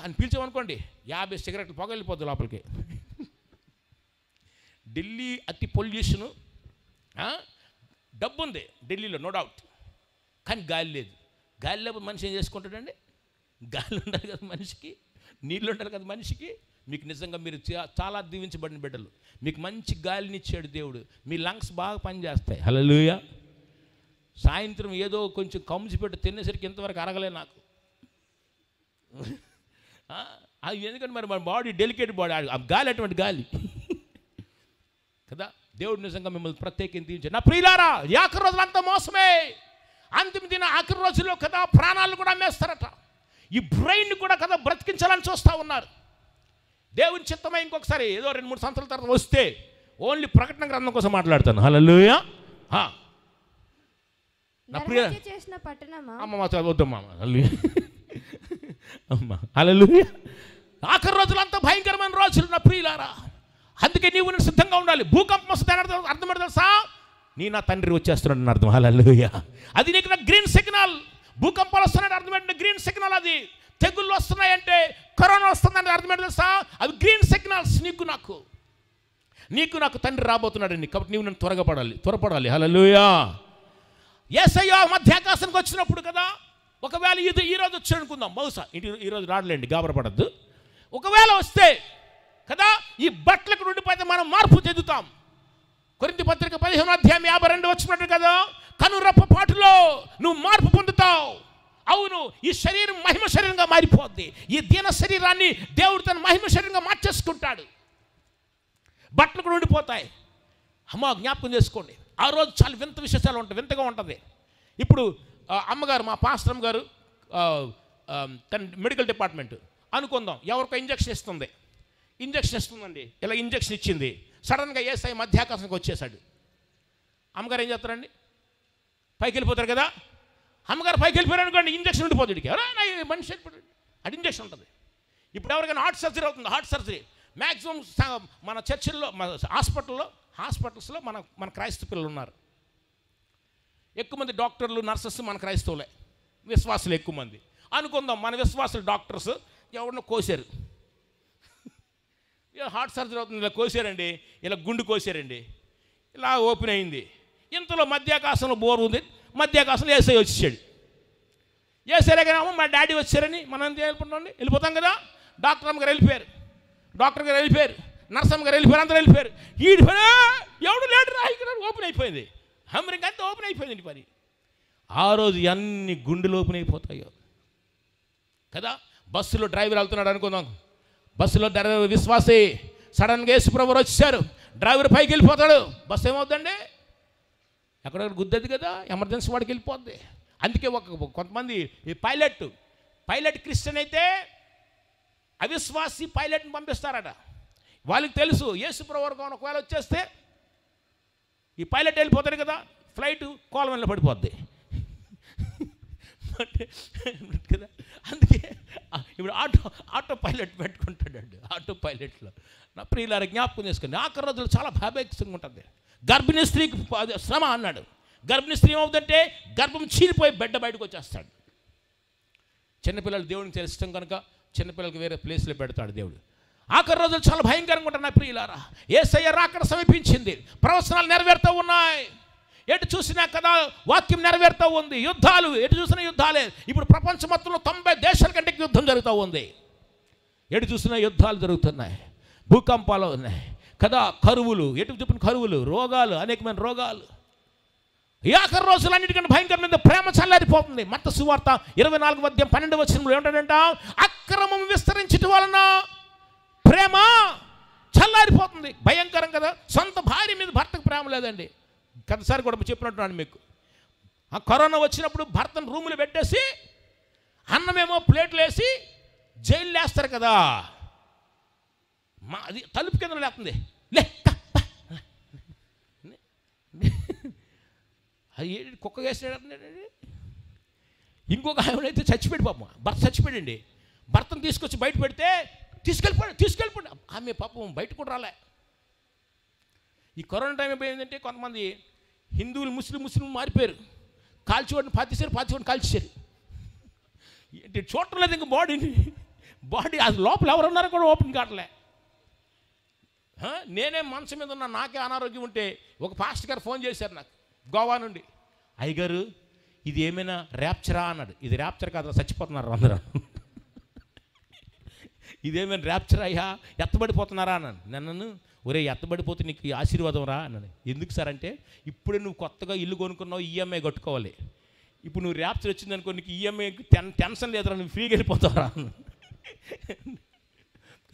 అని పీల్చామనుకోండి 50 సిగరెట్లు పొగ వెళ్ళిపోద్ది లోపలికి. ఢిల్లీ అతి పొల్యూషను. డబ్బు ఉంది ఢిల్లీలో, నో డౌట్, కానీ గాలి లేదు. గాలి లేకపోతే మనిషి ఏం చేసుకుంటాడండి? గాలి ఉండాలి కదా మనిషికి. నీళ్ళు ఉంటారు కదా మనిషికి. మీకు నిజంగా మీరు చాలా దీవించబడిన బిడ్డలు, మీకు మంచి గాలిని ఇచ్చాడు దేవుడు, మీ లంగ్స్ బాగా పనిచేస్తాయి. హల్లెలూయా. సాయంత్రం ఏదో కొంచెం కమ్ముసి పెట్టి తినేసరికి ఇంతవరకు అరగలే నాకు. అది ఎందుకంటే మరి మన బాడీ డెలికేట్ బాడీ, ఆ గాలి అటువంటి గాలి కదా. దేవుడు నిజంగా మిమ్మల్ని ప్రత్యేకంగా దీవించాడు. నా ప్రియులారా, ఈ ఆఖరి రోజులంతా మోసమే. అంతిమ దిన ఆఖరి రోజుల్లో కదా ప్రాణాలు కూడా అమ్మేస్తారట. ఈ బ్రెయిన్ కూడా కదా బ్రతికించాలని చూస్తూ ఉన్నారు. దేవుని చిత్తమై ఇంకొకసారి ఏదో 2-3 సంవత్సరాల తర్వాత వస్తే ఓన్లీ ప్రకటన గ్రంథం కోసం మాట్లాడతాను. హల్లెలూయా. నా ప్రియ అమ్మ వద్దమ్మా, అమ్మా హల్లెలూయా. ఆఖరి రోజులంతా భయంకరమైన రోజులు నా ప్రియులారా. అందుకే నీవు సిద్ధంగా ఉండాలి. భూకంపం వస్తే అర్థం తెలుసా, నా తండ్రి వచ్చేస్తున్నాడు అర్థం. హల్లెలూయా. అది నీకు నా గ్రీన్ సిగ్నల్. భూకంపాలు వస్తున్నాయంటే అర్థం ఏంటంటే గ్రీన్ సిగ్నల్. అది తెగుళ్ళు వస్తున్నాయంటే, కరోనా వస్తుందంటే అర్థం ఏంటి తెలుసా, అది గ్రీన్ సిగ్నల్స్. నీకు నాకు తండ్రి రాబోతున్నాడండి. కాబట్టి నీవు నన్ను త్వరపడాలి. హల్లెలూయా. యేసయ్య మధ్యాకాశానికి వచ్చినప్పుడు కదా, ఒకవేళ ఈరోజు వచ్చి అనుకుందాం, బహుశా ఈరోజు రాడలేండి, గాబరపడద్దు. ఒకవేళ వస్తే కదా ఈ బట్టలకు ఉండిపోతే మనం మార్పు చెందుతాం. కొరింథీ పత్రిక 15:52 వచ్చినట్టు కదా, కనురెప్ప పాటులో నువ్వు మార్పు పొందుతావు. అవును, ఈ శరీరం మహిమ శరీరంగా మారిపోద్ది. ఈ దీన శరీరాన్ని దేవుడు తన మహిమ శరీరంగా మార్చేసుకుంటాడు. బట్టలు కూడా ఉండిపోతాయి. అమ్మ జ్ఞాపకం చేసుకోండి, ఆ రోజు చాలా వింత విశేషాలు ఉంటాయి, వింతగా ఉంటుంది. ఇప్పుడు అమ్మగారు, మా పాస్టర్ గారు తన మెడికల్ డిపార్ట్మెంట్ అనుకుందాం, ఎవరికో ఇంజక్షన్ ఇస్తుందండి. ఇలా ఇంజక్షన్ ఇచ్చింది. సడన్గా యేసయ్య మధ్యాకాశానికి వచ్చేసాడు. అమ్మగారు ఏం చేస్తారండి, పైకి వెళ్ళిపోతారు కదా. అమ్మగారు పైకి వెళ్ళిపోయారు అనుకోండి, ఇంజక్షన్ ఉండిపోతుంది. మనిషి వెళ్ళిపోతాడు, అది ఇంజక్షన్ ఉంటుంది. ఇప్పుడు ఎవరికైనా హార్ట్ సర్జరీ అవుతుంది, హార్ట్ సర్జరీ మ్యాక్సిమం మన చర్చిల్లో, మన హాస్పిటల్స్లో మన క్రైస్తవ పిల్లలు ఉన్నారు. ఎక్కువ మంది డాక్టర్లు, నర్సెస్ మన క్రైస్తవులే, విశ్వాసులు ఎక్కువ మంది అనుకుందాం. మన విశ్వాసులు డాక్టర్స్ ఎవరినో కోసారు, హార్ట్ సర్జరీ అవుతుంది, ఇలా కోసారండి, ఇలా గుండు కోసారండి, ఇలా ఓపెన్ అయింది. ఇంతలో మధ్యాకాశంలో బోర్ ఉంది, మధ్యాకాశంలో యేసయ్య వచ్చేసాడు. యేసయ్య మా డాడీ వచ్చారని మనం వెళ్ళిపోతాం కదా. డాక్టర్ అమ్మగారు వెళ్ళిపోయారు, నర్సమ్మ గారు వెళ్ళిపోయారు, అందరూ వెళ్ళిపోయారు. ఎవడు లేడు రాయికి ఓపెన్ అయిపోయింది. హమ్మరింగ్ అంతా ఓపెన్ అయిపోయింది పని. ఆ రోజు అన్ని గుండెలు ఓపెన్ అయిపోతాయో కదా. బస్సులో డ్రైవర్ వెళ్తున్నాడు అనుకుందాం, బస్సులో డ్రైవర్ విశ్వాసే, సడన్గా యేసుప్రభువు వచ్చారు, డ్రైవర్ పైకి వెళ్ళిపోతాడు. బస్సు ఏమవుతుందండి, ఎక్కడెక్కడ గుద్దది కదా, ఎమర్జెన్సీ వాడికి వెళ్ళిపోద్ది. అందుకే కొంతమంది ఈ పైలట్ క్రిస్టియన్ అయితే అవిశ్వాసి పైలట్ని పంపిస్తారట. వాళ్ళకి తెలుసు యేసుప్రభువు ఒకవేళ వచ్చేస్తే ఈ పైలట్ వెళ్ళిపోతాడు కదా, ఫ్లైట్ కోలవెల్లో పడిపోద్ది కదా. అందుకే ఇప్పుడు ఆటో పైలట్ పెట్టుకుంటాడండి. ఆటో పైలట్లో నా ప్రియులారా జ్ఞాపకం చేసుకోండి, ఆఖరి రోజులు చాలా భావేక్షంగా ఉంటుంది. గర్భిణీ స్త్రీకి శ్రమ అన్నాడు. గర్భిణీ స్త్రీ ఏమవుతుందంటే గర్భం చీలిపోయి బిడ్డ బయటకు వచ్చేస్తాడు. చిన్నపిల్లలు దేవునికి తెలుస్తాం కనుక చిన్నపిల్లలకి వేరే ప్లేస్లో పెడతాడు దేవుడు. ఆఖరి రోజులు చాలా భయంకరంగా ఉంటాయి నా ప్రియులారా. యేసయ్య రాకడ సమీపించింది, ప్రవచనాలు నెరవేరుతూ ఉన్నాయి. ఎటు చూసినా కదా వాక్యం నెరవేరుతూ ఉంది. యుద్ధాలు, ఎటు చూసినా యుద్ధాలే. ఇప్పుడు ప్రపంచం మొత్తంలో 90 దేశాల కంటే యుద్ధం జరుగుతూ ఉంది. ఎటు చూసినా యుద్ధాలు జరుగుతున్నాయి, భూకంపాలు ఉన్నాయి కదా, కరువులు, ఎటు చూపిన కరువులు, రోగాలు, అనేకమైన రోగాలు. ఈ ఆఖరి రోజులు అన్నిటికంటే భయంకరమైన ప్రేమ చల్లారిపోతుంది. మత్తయి సువార్త 24:12 ఏమిటంట, అక్రమం విస్తరించడం వలన ప్రేమ చల్లారిపోతుంది. భయంకరం కదా. సొంత భార్య మీద భర్తకు ప్రేమ లేదండి. గతసారి కూడా చెప్పినట్టున్నాను మీకు. ఆ కరోనా వచ్చినప్పుడు భర్తను రూములు పెట్టేసి అన్నమేమో ప్లేట్లు వేసి జైలు వేస్తారు కదా, అది తలుపు కింద లేస్తుంది. అది కుక్క వేసాడు. ఇంకొక ఆవిడైతే చచ్చిపోయాడు పాపం, భర్త చచ్చిపోయాడండి. భర్తను తీసుకొచ్చి బయట పెడితే తీసుకెళ్ళిపోయాడు. ఆమె పాపం బయట కూడా రాలే. ఈ కరోనా టైం అయిపోయిందంటే కొంతమంది హిందువులు ముస్లిం మారిపోయారు. కాల్చివాడిని పాతివాడిని కాల్చేశారు. చూడటం లేదు ఇంక బాడీ అది లోపల ఎవరున్నారో కూడా ఓపెన్ కావట్లే. నేనే మనసు మీద ఉన్నా, నాకే అనారోగ్యం ఉంటే ఒక పాస్టర్ గారు ఫోన్ చేశారు నాకు గోవా నుండి. అయ్యగారు ఇది ఏమైనా ర్యాప్చరా అన్నాడు. ఇది ర్యాప్చర్ కాదు, చచ్చిపోతున్నారు అందరూ. ఇదేమైనా ర్యాప్చర్ అయ్యా, ఎత్తబడిపోతున్నారా అన్నాను. నన్ను ఒరే ఎత్తబడిపోతే నీకు ఈ ఆశీర్వాదం రా అన్నాను. ఎందుకు సార్ అంటే, ఇప్పుడే నువ్వు కొత్తగా ఇల్లు కొనుక్కున్నావు, ఈఎంఐ కట్టుకోవాలి. ఇప్పుడు నువ్వు ర్యాప్చర్ వచ్చిందనుకో, నీకు ఈఎంఐ టెన్షన్ లేదురా, నువ్వు ఫ్రీగా వెళ్ళిపోతావురా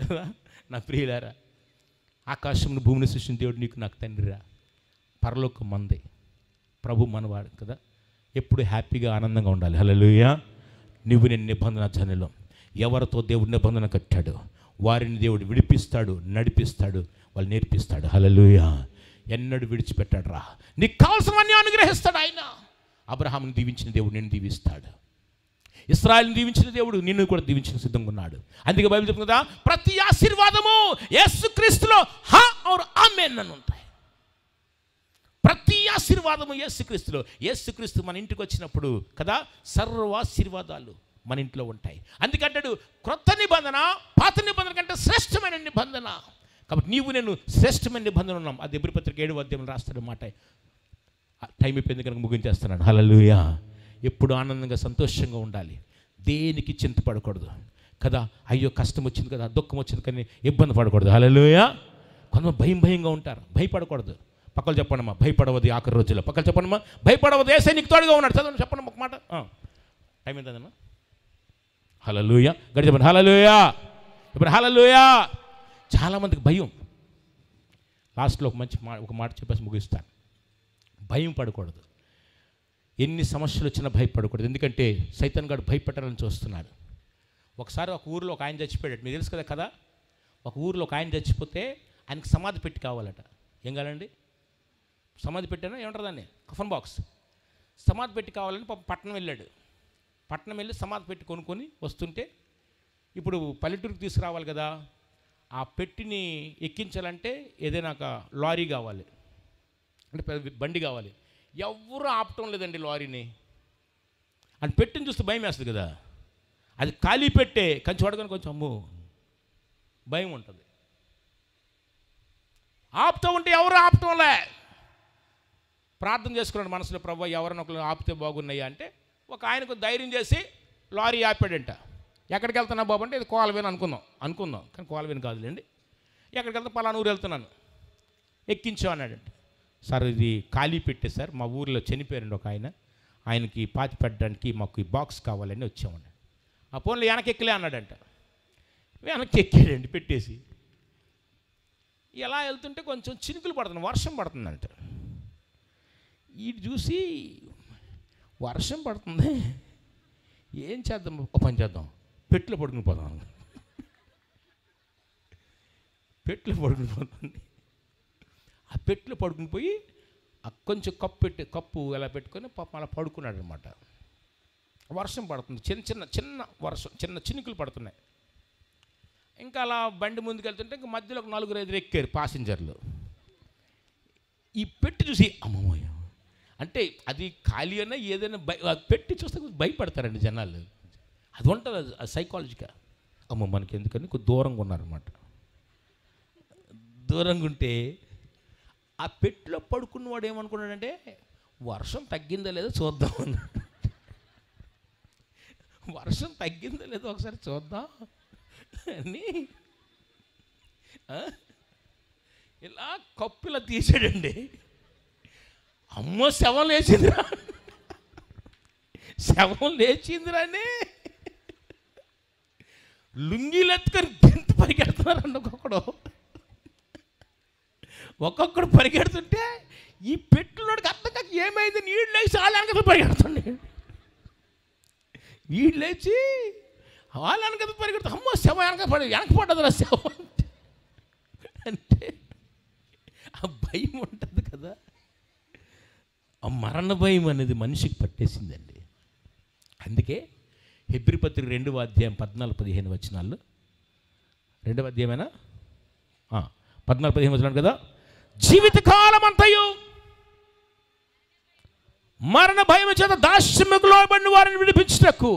కదా. నా ప్రియులారా, ఆకాశంను భూమిని సృష్టించిన దేవుడు నీకు నాకు తండ్రిరా. పరలోకం మంది, ప్రభు మనవాడు కదా. ఎప్పుడు హ్యాపీగా ఆనందంగా ఉండాలి. హల్లెలూయా. నువ్వు నేను నిబంధన జనులు, ఎవరితో దేవుడు నిబంధన కట్టాడు వారిని దేవుడు విడిపిస్తాడు, నడిపిస్తాడు, వాళ్ళు నేర్పిస్తాడు. హల్లెలూయా. ఎన్నడూ విడిచిపెట్టాడు రా. నీకు కావాల్సినవన్నీ అనుగ్రహిస్తాడు ఆయన. అబ్రహాముని దీవించిన దేవుడు నిన్ను దీవిస్తాడు. ఇశ్రాయేలుని దీవించిన దేవుడు నిన్ను కూడా దీవించిన సిద్ధంగా ఉన్నాడు. అందుకే బైబిల్ చెప్తుంది కదా, ప్రతి ఆశీర్వాదము యేసుక్రీస్తులో హా ఔర్ ఆమేన్ అని ఉంటాయి. ప్రతి ఆశీర్వాదము యేసుక్రీస్తులో. యేసుక్రీస్తు మన ఇంటికి వచ్చినప్పుడు కదా సర్వాశీర్వాదాలు మన ఇంట్లో ఉంటాయి. అందుకంటాడు క్రొత్త నిబంధన పాత నిబంధన కంటే శ్రేష్టమైన నిబంధన. కాబట్టి నీవు నేను శ్రేష్టమైన నిబంధన ఉన్నాం. అది ఎబ్రీ పత్రిక 7వ అధ్యాయంలో రాస్తాడు మాట. టైం అయిపోయింది కనుక ముగించేస్తున్నాను. హల్లెలూయా. ఎప్పుడు ఆనందంగా సంతోషంగా ఉండాలి, దేనికి చింతపడకూడదు కదా. అయ్యో కష్టం వచ్చింది కదా, దుఃఖం వచ్చింది కానీ ఇబ్బంది పడకూడదు. హల్లెలూయా. కొంతమంది భయంగా ఉంటారు, భయపడకూడదు. పక్కలు చెప్పండమ్మా, భయపడవది ఆఖరి రోజుల్లో. పక్కలు చెప్పండమ్మా, భయపడవది, యేసయ్య నీకు తోడుగా ఉన్నాడు. చదవండి, చెప్పండి ఒక మాట. టైం ఎంతదమ్మా? హల్లెలూయా. గడి చెప్పండి హల్లెలూయా. ఇప్పుడు హల్లెలూయా. చాలామందికి భయం. లాస్ట్లో ఒక మాట చెప్పేసి ముగిస్తాను. భయం పడకూడదు. ఎన్ని సమస్యలు వచ్చినా భయపడకూడదు. ఎందుకంటే సైతాన్ గాడు భయపెట్టాలని చూస్తున్నాడు. ఒకసారి ఒక ఊరిలో ఒక ఆయన చచ్చిపోయాడు. మీకు తెలుసు కదా. ఒక ఊరిలో ఒక ఆయన చచ్చిపోతే ఆయనకి సమాధి పెట్టి కావాలట. ఏం కావాలండి? సమాధి పెట్టాను ఏమంటారు దాన్ని, కఫన్ బాక్స్. సమాధి పెట్టి కావాలని పట్టణం వెళ్ళాడు. పట్టణం వెళ్ళి సమాధి పెట్టి కొనుక్కొని వస్తుంటే, ఇప్పుడు పల్లెటూరుకి తీసుకురావాలి కదా, ఆ పెట్టిని ఎక్కించాలంటే ఏదైనా ఒక లారీ కావాలి, అంటే బండి కావాలి. ఎవరు ఆపటం లేదండి లారీని. అని పెట్టిని చూస్తే భయం వేస్తుంది కదా. అది ఖాళీ పెట్టే కానీ చూడగానే కొంచెం అమ్మో భయం ఉంటుంది. ఆపుతూ ఉంటే ఎవరు ఆపటంలే. ప్రార్థన చేసుకున్నాడు మనసులో, ప్రభువా ఎవరైనా ఒకరు ఆపితే బాగున్నాయా అంటే, ఒక ఆయనకు ధైర్యం చేసి లారీ ఆపాడంట. ఎక్కడికి వెళ్తున్నా బాబు అంటే, ఇది కోలవేను అనుకుందాం కానీ కోలవేను కాదులేండి. ఎక్కడికి వెళ్తే పలానా ఊరు వెళ్తున్నాను, ఎక్కించావు అన్నాడంట. సార్ ఇది ఖాళీ పెట్టే సార్, మా ఊరిలో చనిపోయారండి ఒక ఆయన, ఆయనకి పాతి పెట్టడానికి మాకు ఈ బాక్స్ కావాలని వచ్చామండి. ఆ ఫోన్లో వెనక్కి ఎక్కలే అన్నాడంట. వెనక్కి ఎక్కాడండి పెట్టేసి. ఎలా వెళ్తుంటే కొంచెం చినుకులు పడుతుంది, వర్షం పడుతుందంట. ఇది చూసి వర్షం పడుతుంది, ఏం చేద్దాం, ఒక పని చేద్దాం, పెట్టులో పడుకుని పోదాం. పెట్టులో పడుకుని పోతుంది. ఆ పెట్టులో పడుకుని పోయి కొంచెం కప్పు ఎలా పెట్టుకొని పాపం అలా పడుకున్నాడు అనమాట. వర్షం పడుతుంది, చిన్న వర్షం, చిన్న చినుకులు పడుతున్నాయి. ఇంకా అలా బండి ముందుకు వెళ్తుంటే ఇంకా మధ్యలో ఒక 4-5 ఎక్కారు ప్యాసింజర్లు. ఈ పెట్టి చూసి అమ్మమ్మయ్య అంటే అది ఖాళీ అయినా ఏదైనా పెట్టి చూస్తే భయపడతారండి జనాలు. అది ఉంటుంది, అది సైకాలజీగా. అమ్మ మనకి ఎందుకని కొంచెం దూరంగా ఉన్నారన్నమాట. దూరంగా ఉంటే ఆ పెట్టిలో పడుకున్నవాడు ఏమనుకున్నాడంటే, వర్షం తగ్గిందో లేదో చూద్దాం అన్నాడు. వర్షం తగ్గిందో లేదో ఒకసారి చూద్దాం అని ఇలా కప్పులా తీసాడండి. అమ్మో శవం లేచిందిరా, శవం లేచిందిరాని లుంగీలు ఎత్తుకొని గెంతు పరిగెడుతున్నారండి. ఒక్కొక్కడు పరిగెడుతుంటే ఈ పెట్టులోడికి అర్థం కాక ఏమైంది, నీళ్ళు లేచి వాళ్ళ వెనక పరిగెడుతుండే. వీళ్ళు లేచి వాళ్ళ వెనక పరిగెడుతుంది. అమ్మో శవం వెనక పడ్డదిరా శవం అంటే ఆ భయం ఉంటుంది కదా. ఆ మరణ భయం అనేది మనిషికి పట్టేసిందండి. అందుకే హెబ్రీ పత్రిక 2వ అధ్యాయం 14-15 వచనాల్లో, 2వ అధ్యాయమేనా 14-15 వచనాలు కదా, జీవితకాలం అంతయు మరణ భయం చేత దాస్యముకు లోబడిన వారిని విడిపించుటకు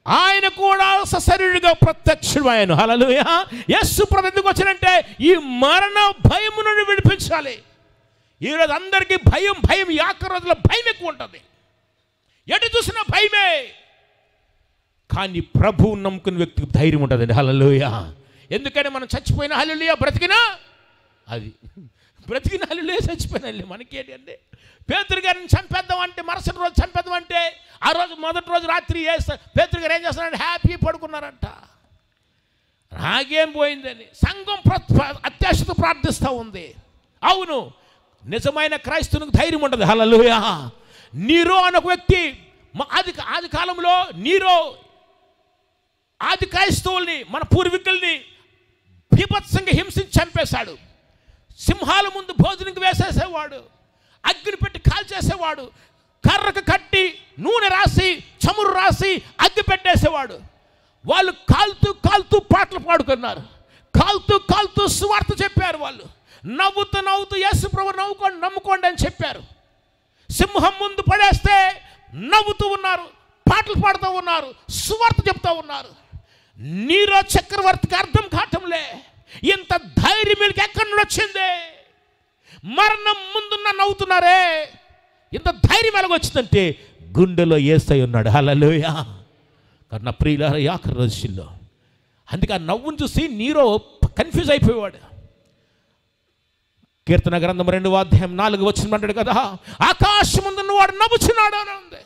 ఆయన కూడా సశరీరుగా ప్రత్యక్షమయ్యాను. హల్లెలూయా. యేసు ప్రభు ఎందుకు వచ్చాడంటే ఈ మరణ భయము నుండి విడిపించాలి. ఈరోజు అందరికీ భయం ఈ ఆఖరి రోజుల్లో భయం ఎక్కువ ఉంటుంది. ఎటు చూసినా భయమే. కానీ ప్రభువు నమ్ముకున్న వ్యక్తికి ధైర్యం ఉంటుందండి. హల్లెలూయా. ఎందుకంటే మనం చచ్చిపోయిన హల్లెలూయా, బ్రతికినా అది బ్రతికిన హల్లెలూయా, చచ్చిపోయిన హల్లెలూయా మనకేంటి అంటే, పేతురు గారిని చంపేద్దాం అంటే, మరుసటి రోజు చంపేద్దాం అంటే, ఆ రోజు మొదటి రోజు రాత్రి పేతురు గారు ఏం చేస్తున్నారంటే హ్యాపీ పడుకున్నారంట. నాకేం పోయిందని సంఘం అత్యాశతో ప్రార్థిస్తూ ఉంది. అవును, నిజమైన క్రైస్తవునికి ధైర్యం ఉండదు. హల్లెలూయా. నీరో అనే ఒక వ్యక్తి ఆది కాలంలో నీరో ఆది క్రైస్తవుల్ని, మన పూర్వీకుల్ని బీభత్సంగా హింసించి చంపేశాడు. సింహాల ముందు భోజనంకి వేసేసేవాడు, అగ్ని పెట్టి కాల్చేసేవాడు, కర్రకు కట్టి నూనె రాసి చమురు రాసి అగ్గి పెట్టేసేవాడు. వాళ్ళు కాలుతూ కాలుతూ పాటలు పాడుకున్నారు, కాలుతూ కాలుతూ సువార్త చెప్పారు. వాళ్ళు నవ్వుతూ నవ్వుతూ యేసు ప్రభువు నమ్ముకోండి అని చెప్పారు. సింహం ముందు పడేస్తే నవ్వుతూ ఉన్నారు, పాటలు పాడుతూ ఉన్నారు, సువార్త చెప్తూ ఉన్నారు. నీరో చక్రవర్తికి అర్థం కావటంలే, ఇంత ధైర్యం వీళ్ళకి ఎక్కడి నుండి వచ్చింది? మరణం ముందున్న నవ్వుతున్నారే, ఇంత ధైర్యం ఎలాగొచ్చిందంటే గుండెలో యేసయ్య ఉన్నాడు. హల్లెలూయా. కానీ నా ప్రియులారా, ఆఖరి రోజుల్లో అందుకే ఆ నవ్వును చూసి నీరో కన్ఫ్యూజ్ అయిపోయేవాడు. కీర్తన గ్రంథం 2వ అధ్యాయం 4వ వచనం అంటాడు కదా, ఆకాశముందున్న వాడు నవ్వుచున్నాడు అని ఉంది.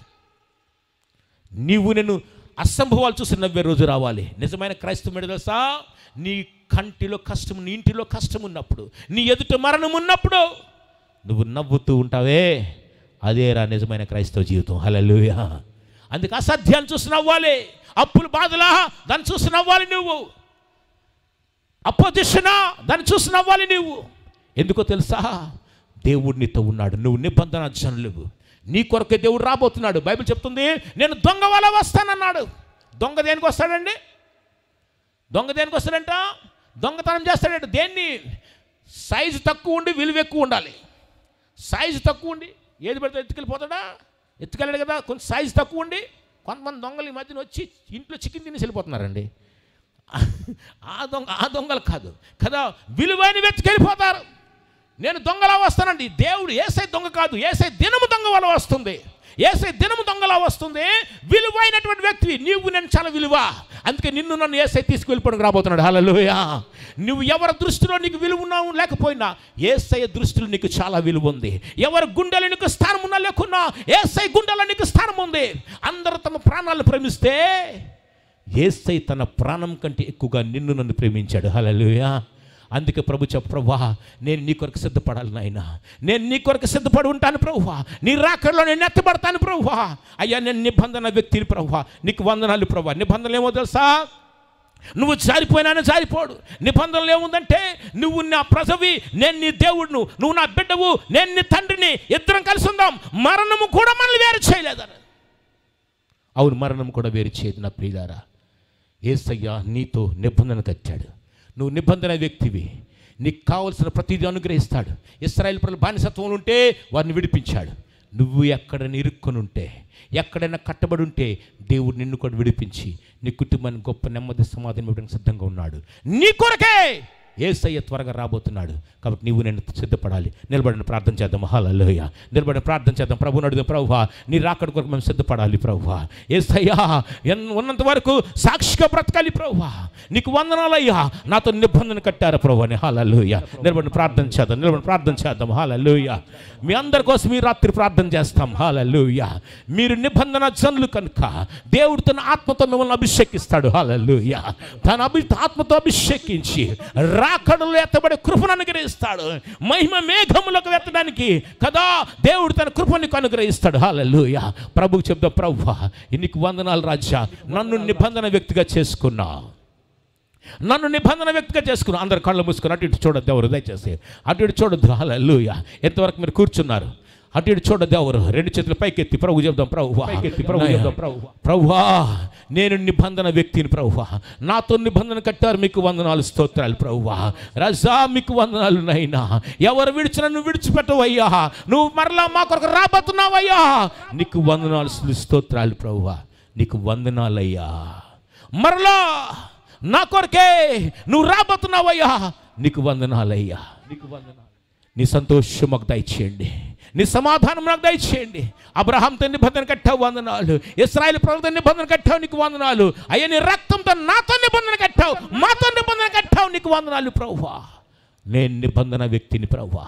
నీవు నేను అసంభవాలు చూసి నవ్వే రోజు రావాలి. నిజమైన క్రైస్తవం ఏంటో తెలుసా? నీ కంటిలో కష్టం, నీ ఇంటిలో కష్టం ఉన్నప్పుడు, నీ ఎదుట మరణం ఉన్నప్పుడు నువ్వు నవ్వుతూ ఉంటావే, అదేరా నిజమైన క్రైస్తవ జీవితం. హల్లెలూయా. అందుకే అసాధ్యాన్ని చూసి నవ్వాలి, అప్పులు బాధలా దాన్ని చూసి నవ్వాలి నువ్వు, అపోజిషనా దాన్ని చూసి నవ్వాలి నువ్వు. ఎందుకో తెలుసా? దేవుడు నీతో ఉన్నాడు, నువ్వు నిబంధన జనులు, నీ కొరకే దేవుడు రాబోతున్నాడు. బైబిల్ చెప్తుంది, నేను దొంగ వల్ల వస్తానన్నాడు. దొంగ దేనికి వస్తాడండి? దొంగ దేనికి వస్తాడంట? దొంగతనం చేస్తాడంట. దేన్ని? సైజు తక్కువ ఉండి విలువ ఎక్కువ ఉండాలి. సైజు తక్కువ ఉండి ఏది పడితే ఎత్తుకెళ్ళిపోతాడా? ఎత్తుకెళ్ళాడు కదా. కొంచెం సైజు తక్కువ ఉండి కొంతమంది దొంగలు ఈ మధ్యన వచ్చి ఇంట్లో చికెన్ తినేసి వెళ్ళిపోతున్నారండి. ఆ దొంగలు కాదు కదా, విలువైన వెతుకెళ్ళిపోతారు. నేను దొంగలా వస్తానండి. దేవుడు యేసై దొంగ కాదు, యేసై దినము దొంగ వల్ల వస్తుంది. యేసై దినము దొంగలా వస్తుంది. విలువైనటువంటి వ్యక్తి నీవు, నేను చాలా విలువ. అందుకే నిన్ను నన్ను యేసై తీసుకువెళ్ళిపోవడానికి రాబోతున్నాడు. హల్లెలూయా. నువ్వు ఎవరి దృష్టిలో నీకు విలువ ఉన్నా లేకపోయినా యేసై దృష్టిలో నీకు చాలా విలువ ఉంది. ఎవరి గుండెలో నీకు స్థానం ఉన్నా లేకున్నా యేసై గుండెలో నీకు స్థానం ఉంది. అందరూ తమ ప్రాణాలను ప్రేమిస్తే యేసై తన ప్రాణం కంటే ఎక్కువగా నిన్ను నన్ను ప్రేమించాడు. హల్లెలూయా. అందుకే ప్రభు ప్రభువా, నేను నీ కొరకు సిద్ధపడాలి నాయన, నేను నీ కొరకు సిద్ధపడి ఉంటాను ప్రభువా, నీ రాకడలో నేను ఎత్తబడతాను ప్రభువా. అయ్యా, నేను నిబంధన వ్యక్తిని ప్రభువా, నీకు వందనాలు ప్రభువా. నిబంధనలు ఏమో తెలుసా? నువ్వు జారిపోయినా జారిపోడు. నిబంధనలు ఏముందంటే, నువ్వు నా ప్రజవి, నేను నీ దేవుడును, నువ్వు నా బిడ్డవు, నేను నీ తండ్రిని, ఇద్దరం కలిసి ఉందాం. మరణము కూడా మనల్ని వేరు చేయలేదని. అవును, మరణం కూడా వేరు చేయదు. నా ప్రియులారా, యేసయ్య నీతో నిబంధన కట్టాడు. నువ్వు నిబంధన వ్యక్తివి, నీకు కావలసిన ప్రతిదీ అనుగ్రహిస్తాడు. ఇశ్రాయేలు ప్రజలు బానిసత్వంలో ఉంటే వారిని విడిపించాడు. నువ్వు ఎక్కడైనా ఇరుక్కొని ఉంటే, ఎక్కడైనా కట్టబడి ఉంటే దేవుడు నిన్ను కూడా విడిపించి నీ కుటుంబాన్ని గొప్ప నెమ్మది సమాధానం ఇవ్వడానికి సిద్ధంగా ఉన్నాడు. నీ కొరకే యేసయ్య త్వరగా రాబోతున్నాడు. కాబట్టి నీవు నేను సిద్ధపడాలి. నిలబడిన ప్రార్థన చేద్దాం. హల్లెలూయా. నిలబడిన ప్రార్థన చేద్దాం. ప్రభువుని అడుగుదాం, ప్రభువా నీ రాకడ కొరకు మేము సిద్ధపడాలి. ప్రభువా యేసయ్యా, ఉన్నంత వరకు సాక్షిగా బ్రతకాలి. ప్రభువా నీకు వందనాలయ్యా, నాతో నిబంధన కట్టారు ప్రభువా. హల్లెలూయా. నిలబడిన ప్రార్థన చేద్దాం. నిలబడిన ప్రార్థన చేద్దాం. హల్లెలూయా. మీ అందరి కోసం ఈ రాత్రి ప్రార్థన చేస్తాం. హల్లెలూయా. మీరు నిబంధన జనులు కనుక దేవుడు తన ఆత్మతో మిమ్మల్ని అభిషేకిస్తాడు. హల్లెలూయా. తన ఆత్మతో అభిషేకించి రాకడలో ఎత్తబడే కృపను అనుగ్రహిస్తాడు. మహిమ మేఘములకు ఎత్తడానికి కదా దేవుడు తన కృపను నీకు అనుగ్రహిస్తాడు. హల్లెలూయా. ప్రభువు చెప్తా, ప్రభువా నీకు వందనాలు రాజా, నన్ను నిబంధన వ్యక్తిగా చేసుకున్నా, నన్ను నిబంధన వ్యక్తిగా చేసుకున్నా. అందరు కళ్ళు మూసుకుని అటు ఇటు చూడొద్దు ఎవరు, దయచేసి అటు ఇటు చూడొద్దు. హల్లెలూయా. ఎంతవరకు మీరు కూర్చున్నారు? అటు ఇటు చూడొద్దు ఎవరు. రెండు చేతులు పైకెత్తి ప్రభు చెప్దాం, ప్రభువా ప్రభువా నేను నిబంధన వ్యక్తిని ప్రభువా, నాతో నిబంధన కట్టారు, మీకు వందనాలు స్తోత్రాలు ప్రభువా. రజా మీకు వందనాలు నైనా. ఎవరు విడిచినా నువ్వు విడిచిపెట్టవయ్యా, నువ్వు మరలా మా కొరకు రాబోతున్నావయ్యా, నీకు వందనాలు స్తోత్రాలు ప్రభువా. నీకు వందనాలయ్యా, మరలా నా కొరకే నువ్వు రాబోతున్నావయ్యా, నీకు వందనాలయ్యా. నీకు వందనాలు. నీ సంతోషం మాకు దయచేయండి, నీ సమాధానం నాకు దయచేయండి. అబ్రహాంతో నిబంధన కట్టావు, వందనాలు. ఇశ్రాయేలు ప్రజలతో నిబంధన కట్టావు, నీకు వందనాలు. అయ్యా నీ రక్తంతో నాతో నిబంధన కట్టావు, మాతో నిబంధన కట్టావు, నీకు వందనాలు ప్రభువా. నేను నిబంధన వ్యక్తిని ప్రభువా.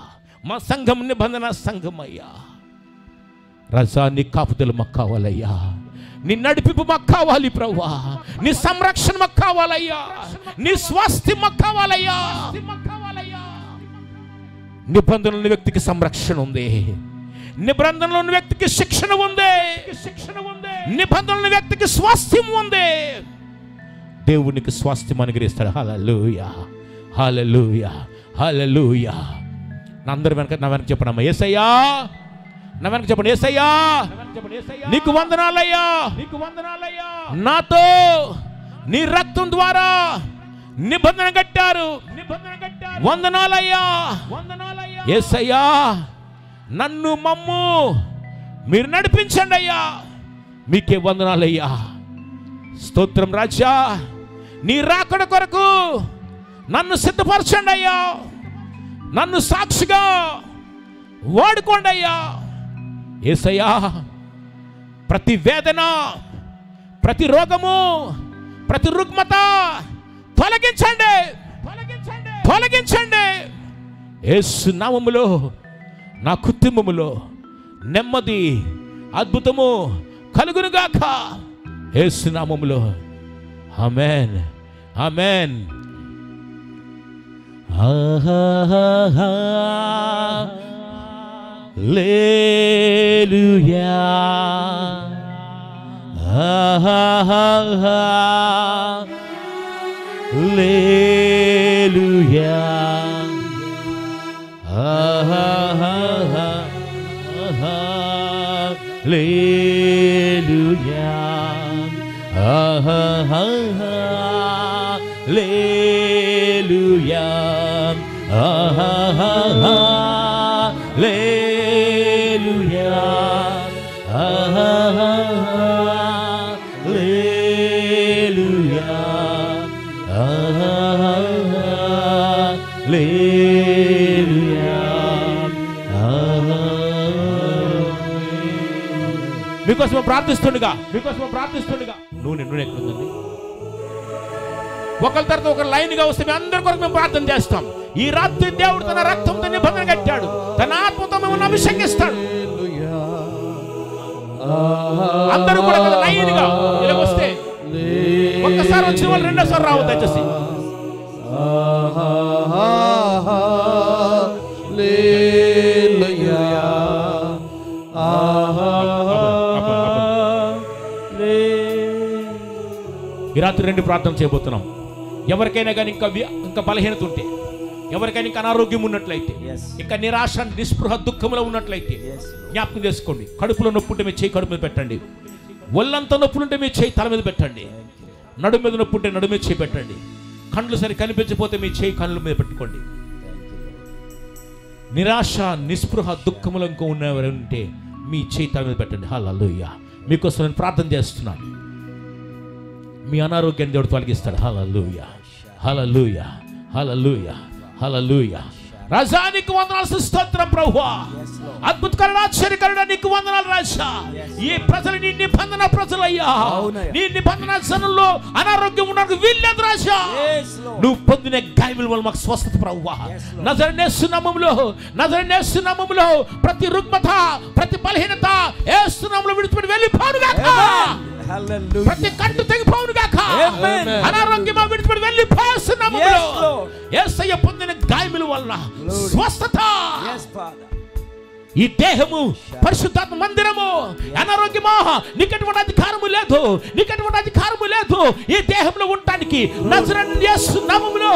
మా సంఘం నిబంధన సంఘం అయ్యా. రజా నీ కాపుదలు మాకు కావాలయ్యా. నీ నడిపింపు మాకు కావాలి ప్రభువా. నీ సంరక్షణ మాకు కావాలయ్యా. నీ స్వాస్థ్యం మాకు కావాలయ్యా. నిబంధనలు ఉన్న వ్యక్తికి సంరక్షణ ఉంది. నిబంధనలు ఉన్న వ్యక్తికి శిక్షణ ఉంది. నిబంధనలు ఉన్న వ్యక్తికి స్వాస్థ్యం ఉంది. దేవునికి స్వాస్థ్యం అనుగ్రహిస్తాడు. హల్లెలూయా, హల్లెలూయా, హల్లెలూయా. నా అందరి వెనక నా వెనక చెప్పనమ్మా, యేసయ్యా. నా వెనక చెప్పండి, యేసయ్యా నీకు వందనాలయ్యా. నాతో నీ రక్తం ద్వారా నిబంధన కట్టారు, వందనాలయ్యా. యేసయ్యా నన్ను మమ్ము మీరు నడిపించండి అయ్యా, మీకే వందనాలయ్యా. స్తోత్రం రాజా. నీ రాకడ కొరకు నన్ను సిద్ధపరచండి అయ్యా. నన్ను సాక్షిగా వాడుకోండి అయ్యా. యేసయ్యా ప్రతి వేదన, ప్రతి రోగము, ప్రతి రుగ్మత తొలగించండి, తొలగించండి. యేసు నామములో నా కుటుంబములో నెమ్మది, అద్భుతము కలుగునుగాక. యేసు నామములో ఆమేన్, ఆమేన్. హల్లెలూయా, హల్లెలూయా, హల్లెలూయా, హల్లెలూయా, హల్లెలూయా, హల్లెలూయా, హల్లెలూయా. మీకోసం ప్రార్థిస్తుండగా నూనె ఎక్కడుందండి? ఒకరి తర్వాత ఒకరు లైన్గా వస్తే మేము అందరి కొరకు మేము ప్రార్థన చేస్తాం. ఈ రాత్రి దేవుడు తన రక్తంతో నిబంధన కట్టాడు, తన ఆత్మతో మిమ్మల్ని అభిషేకిస్తాడు. అందరూ కూడా లైన్గా ఇలా వస్తే ఒక్కసారి వచ్చిన వాళ్ళు రెండోసారి రావద్దు దయచేసి. ఈ రాత్రి రెండు ప్రార్థన చేయబోతున్నాం. ఎవరికైనా కానీ ఇంకా బలహీనత ఉంటే, ఎవరికైనా ఇంకా అనారోగ్యం ఉన్నట్లయితే, ఇంకా నిరాశ, నిస్పృహ, దుఃఖంలో ఉన్నట్లయితే జ్ఞాపకం చేసుకోండి. కడుపులో నొప్పి ఉంటే మీ చేయి కడుపు మీద పెట్టండి. ఒళ్ళంతా నొప్పులు ఉంటే మీ చేయి తల మీద పెట్టండి. నడుము మీద నొప్పి ఉంటే నడుము మీద చేయి పెట్టండి. కళ్ళు సరి కనిపించకపోతే మీ చేయి కళ్ళు మీద పెట్టుకోండి. నిరాశ, నిస్పృహ, దుఃఖంలో ఇంకా ఉన్నవారు ఉంటే మీ చేయి తల మీద పెట్టండి. హల్లెలూయా. మీకోసం నేను ప్రార్థన చేస్తున్నాను. మీ అనారోగ్యాన్ని దేవుడు తొలగిస్తాడు. హల్లెలూయా, హల్లెలూయా, హల్లెలూయా, హల్లెలూయా. రాజానికి వందనాలు, స్తోత్రం ప్రభువా. అద్భుతకరుడా, ఆశ్చర్యకరుడా, నీకు వందనాలు రాజా. ఈ ప్రజలు నీ నిబంధన ప్రజలయ్యా. నీ నిబంధన జనుల్లో అనారోగ్యం ఉండడానికి వీల్లేదు రాజా. నువ్వు పొందిన గాయముల వల్ల మాకు స్వస్థత ప్రభువా. నజరేయునేసు నామములో ప్రతి రుగ్మత, ప్రతి బలహీనత యేసు నామములో విడిచిపెట్టి వెళ్ళిపోవుగాక. ప్రతి కంటు తెగిపోవుగాక. అనారోగ్యం విడిచిపెట్టి వెళ్ళిపోయేస్తున్నాము. యేసయ్య పొందిన గాయముల వల్ల స్వస్థత. ఈ దేహము పరిశుద్ధాత్మ మందిరము. అనారోగ్యమా నీకెటువంటి అధికారము లేదు, నీకెటువంటి అధికారము లేదు ఈ దేహంలో ఉండటానికి. నజరేయుని యేసు నామములో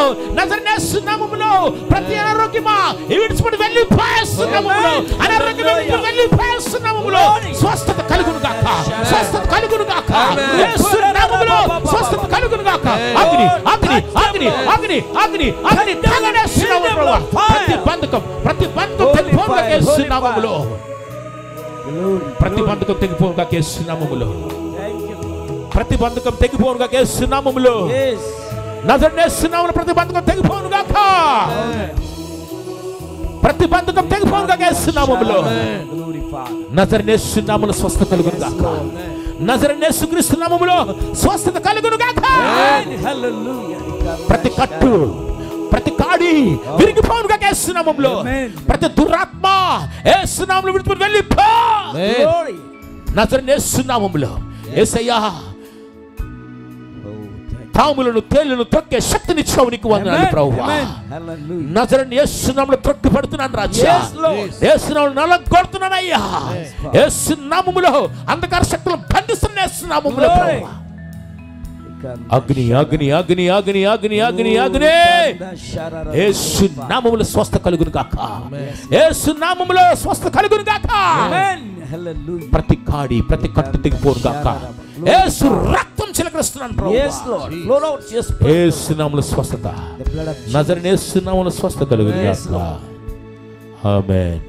ప్రతి అనారోగ్యమా విడిచిపెట్టి వెళ్ళిపోయేస్తున్నాము. స్వస్థత కలుగునుగాక, స్వస్థత కలుగునుగాక. యేసు నామములో స్వస్థత కలుగునుగాక. అగ్ని అగ్ని అగ్ని అగ్ని అగ్ని అగ్ని తగలేస్తున్నాము. ప్రతి బంధకం తెగిపోవుగాక యేసు నామములో. ప్రతి బంధకం తెగిపోవుగాక యేసు నామములో. ప్రతి బంధకం తెగిపోవుగాక యేసు నామములో. నజరేయుని యేసు నామములో ప్రతి బంధకం తెగిపోవుగాక. ప్రతి బంధకం తెగిపోనుగా యేసు నామములో. నజరేయుని యేసు నామములో స్వస్థత కలుగును గాక. నజరేయుని యేసు క్రీస్తు నామములో స్వస్థత కలుగును గాక. ప్రతి కట్టు ప్రతి కాడి విరిగిపోనుగా యేసు నామములో. ప్రతి దురాత్మ యేసు నామములో విడిచిపెట్టి వెళ్ళిపో. నజరేయుని యేసు నామములో. యేసయ్యా తాములను తేలును తొక్కే శక్తినిచ్చావు, నీకు వందనాలు ప్రభువా. నజరేయుని యేసు నామములో త్రొక్కి పడుతున్నాను రాజా. యేసు నామములో నలగొడుతున్నానయ్యా. యేసు నామములో అంధకార శక్తులను బంధిస్తున్న యేసు నామములో ప్రభువా. అగ్ని అగ్ని అగ్ని అగ్ని అగ్ని అగ్ని అగ్ని యేసు నామములో స్వస్థ కలుగును గాక. యేసు నామములో స్వస్థ కలుగును గాక. ప్రతి కాడి ప్రతి కట్టు తెగిపోను గాక. యేసు రక్తం చిలకరిస్తున్నాను ప్రభువా. యేసు నామములో స్వస్థత. నజరేయుని యేసు నామములో స్వస్థ కలుగును గాక. ఆమేన్.